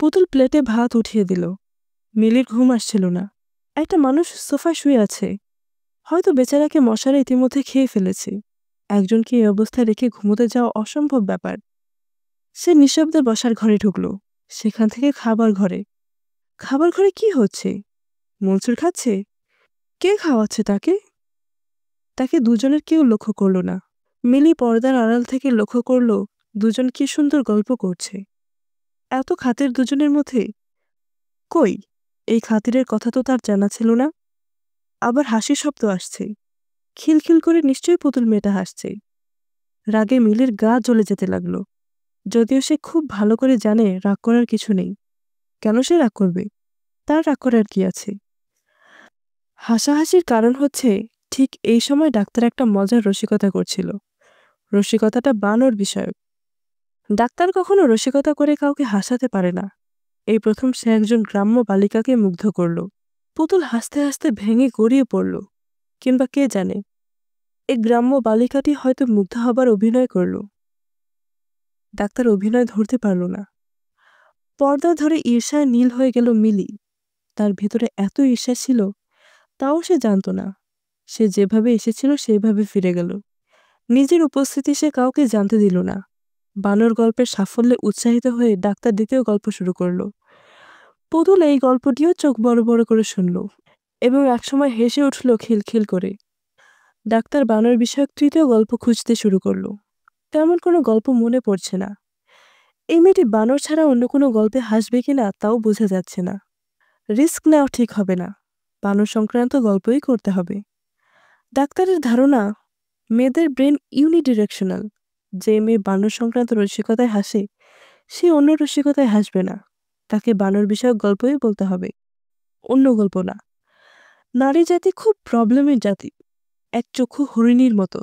পুতুল প্লেটে ভাত উঠিয়ে দিল। মিলির ঘুম আসছিল না। একটা মানুষ সোফায় শুয়ে আছে, হয়তো বেচারাকে মশারা ইতিমধ্যে খেয়ে ফেলেছে। একজনকে এই অবস্থায় রেখে ঘুমোতে যাওয়া অসম্ভব ব্যাপার। সে নিঃশব্দে বসার ঘরে ঢুকল। সেখান থেকে খাবার ঘরে। খাবার ঘরে কি হচ্ছে? মনসুর খাচ্ছে? কে খাওয়াচ্ছে তাকে? তাকে দুজনের কেউ লক্ষ্য করল না। মিলি পর্দার আড়াল থেকে লক্ষ্য করল দুজন কি সুন্দর গল্প করছে। এত খাতির দুজনের মধ্যে। কই, এই খাতিরের কথা তো তার জানা ছিল না। আবার হাসির শব্দ আসছে। খিলখিল করে নিশ্চয়ই পুতুল মেয়েটা হাসছে। রাগে মিলির গা জ্বলে যেতে লাগলো। যদিও সে খুব ভালো করে জানে রাগ করার কিছু নেই। কেন সে রাগ করবে? তার রাগ করার কি আছে? হাসাহাসির কারণ হচ্ছে ঠিক এই সময় ডাক্তার একটা মজার রসিকতা করছিল। রসিকতাটা বানর বিষয়ক। ডাক্তার কখনো রসিকতা করে কাউকে হাসাতে পারে না। এই প্রথম সে একজন গ্রাম্য বালিকাকে মুগ্ধ করল। পুতুল হাসতে হাসতে ভেঙে গড়িয়ে পড়ল। কিংবা কে জানে, এই গ্রাম্য বালিকাটি হয়তো মুগ্ধ হবার অভিনয় করল। ডাক্তার অভিনয় ধরতে পারল না। পর্দা ধরে ঈর্ষায় নীল হয়ে গেল মিলি। তার ভেতরে এত ঈর্ষা ছিল, তাও সে জানত না। সে যেভাবে এসেছিল সেইভাবে ফিরে গেল। নিজের উপস্থিতি সে কাউকে জানতে দিল না। বানর গল্পের সাফল্যে উৎসাহিত হয়ে ডাক্তার দ্বিতীয় গল্প শুরু করল। পুতুল এই গল্পটিও চোখ বড় বড় করে শুনল এবং একসময় হেসে উঠল খিলখিল করে। ডাক্তার বানর বিষয়ক তৃতীয় গল্প খুঁজতে শুরু করল। তেমন কোনো গল্প মনে পড়ছে না। এই মেয়েটি বানর ছাড়া অন্য কোনো গল্পে হাসবে কিনা তাও বোঝা যাচ্ছে না। রিস্ক নেওয়া ঠিক হবে না। বানর সংক্রান্ত গল্পই করতে হবে। ডাক্তারের ধারণা, মেয়েদের ব্রেন ইউনিডিরেকশনাল। যে মেয়ে বানর সংক্রান্ত রসিকতায় হাসে সে অন্য রসিকতায় হাসবে না। তাকে বানর বিষয়ক গল্পই বলতে হবে, অন্য গল্প না। নারী জাতি খুব প্রবলেমের জাতি, এক চক্ষু হরিণীর মতো।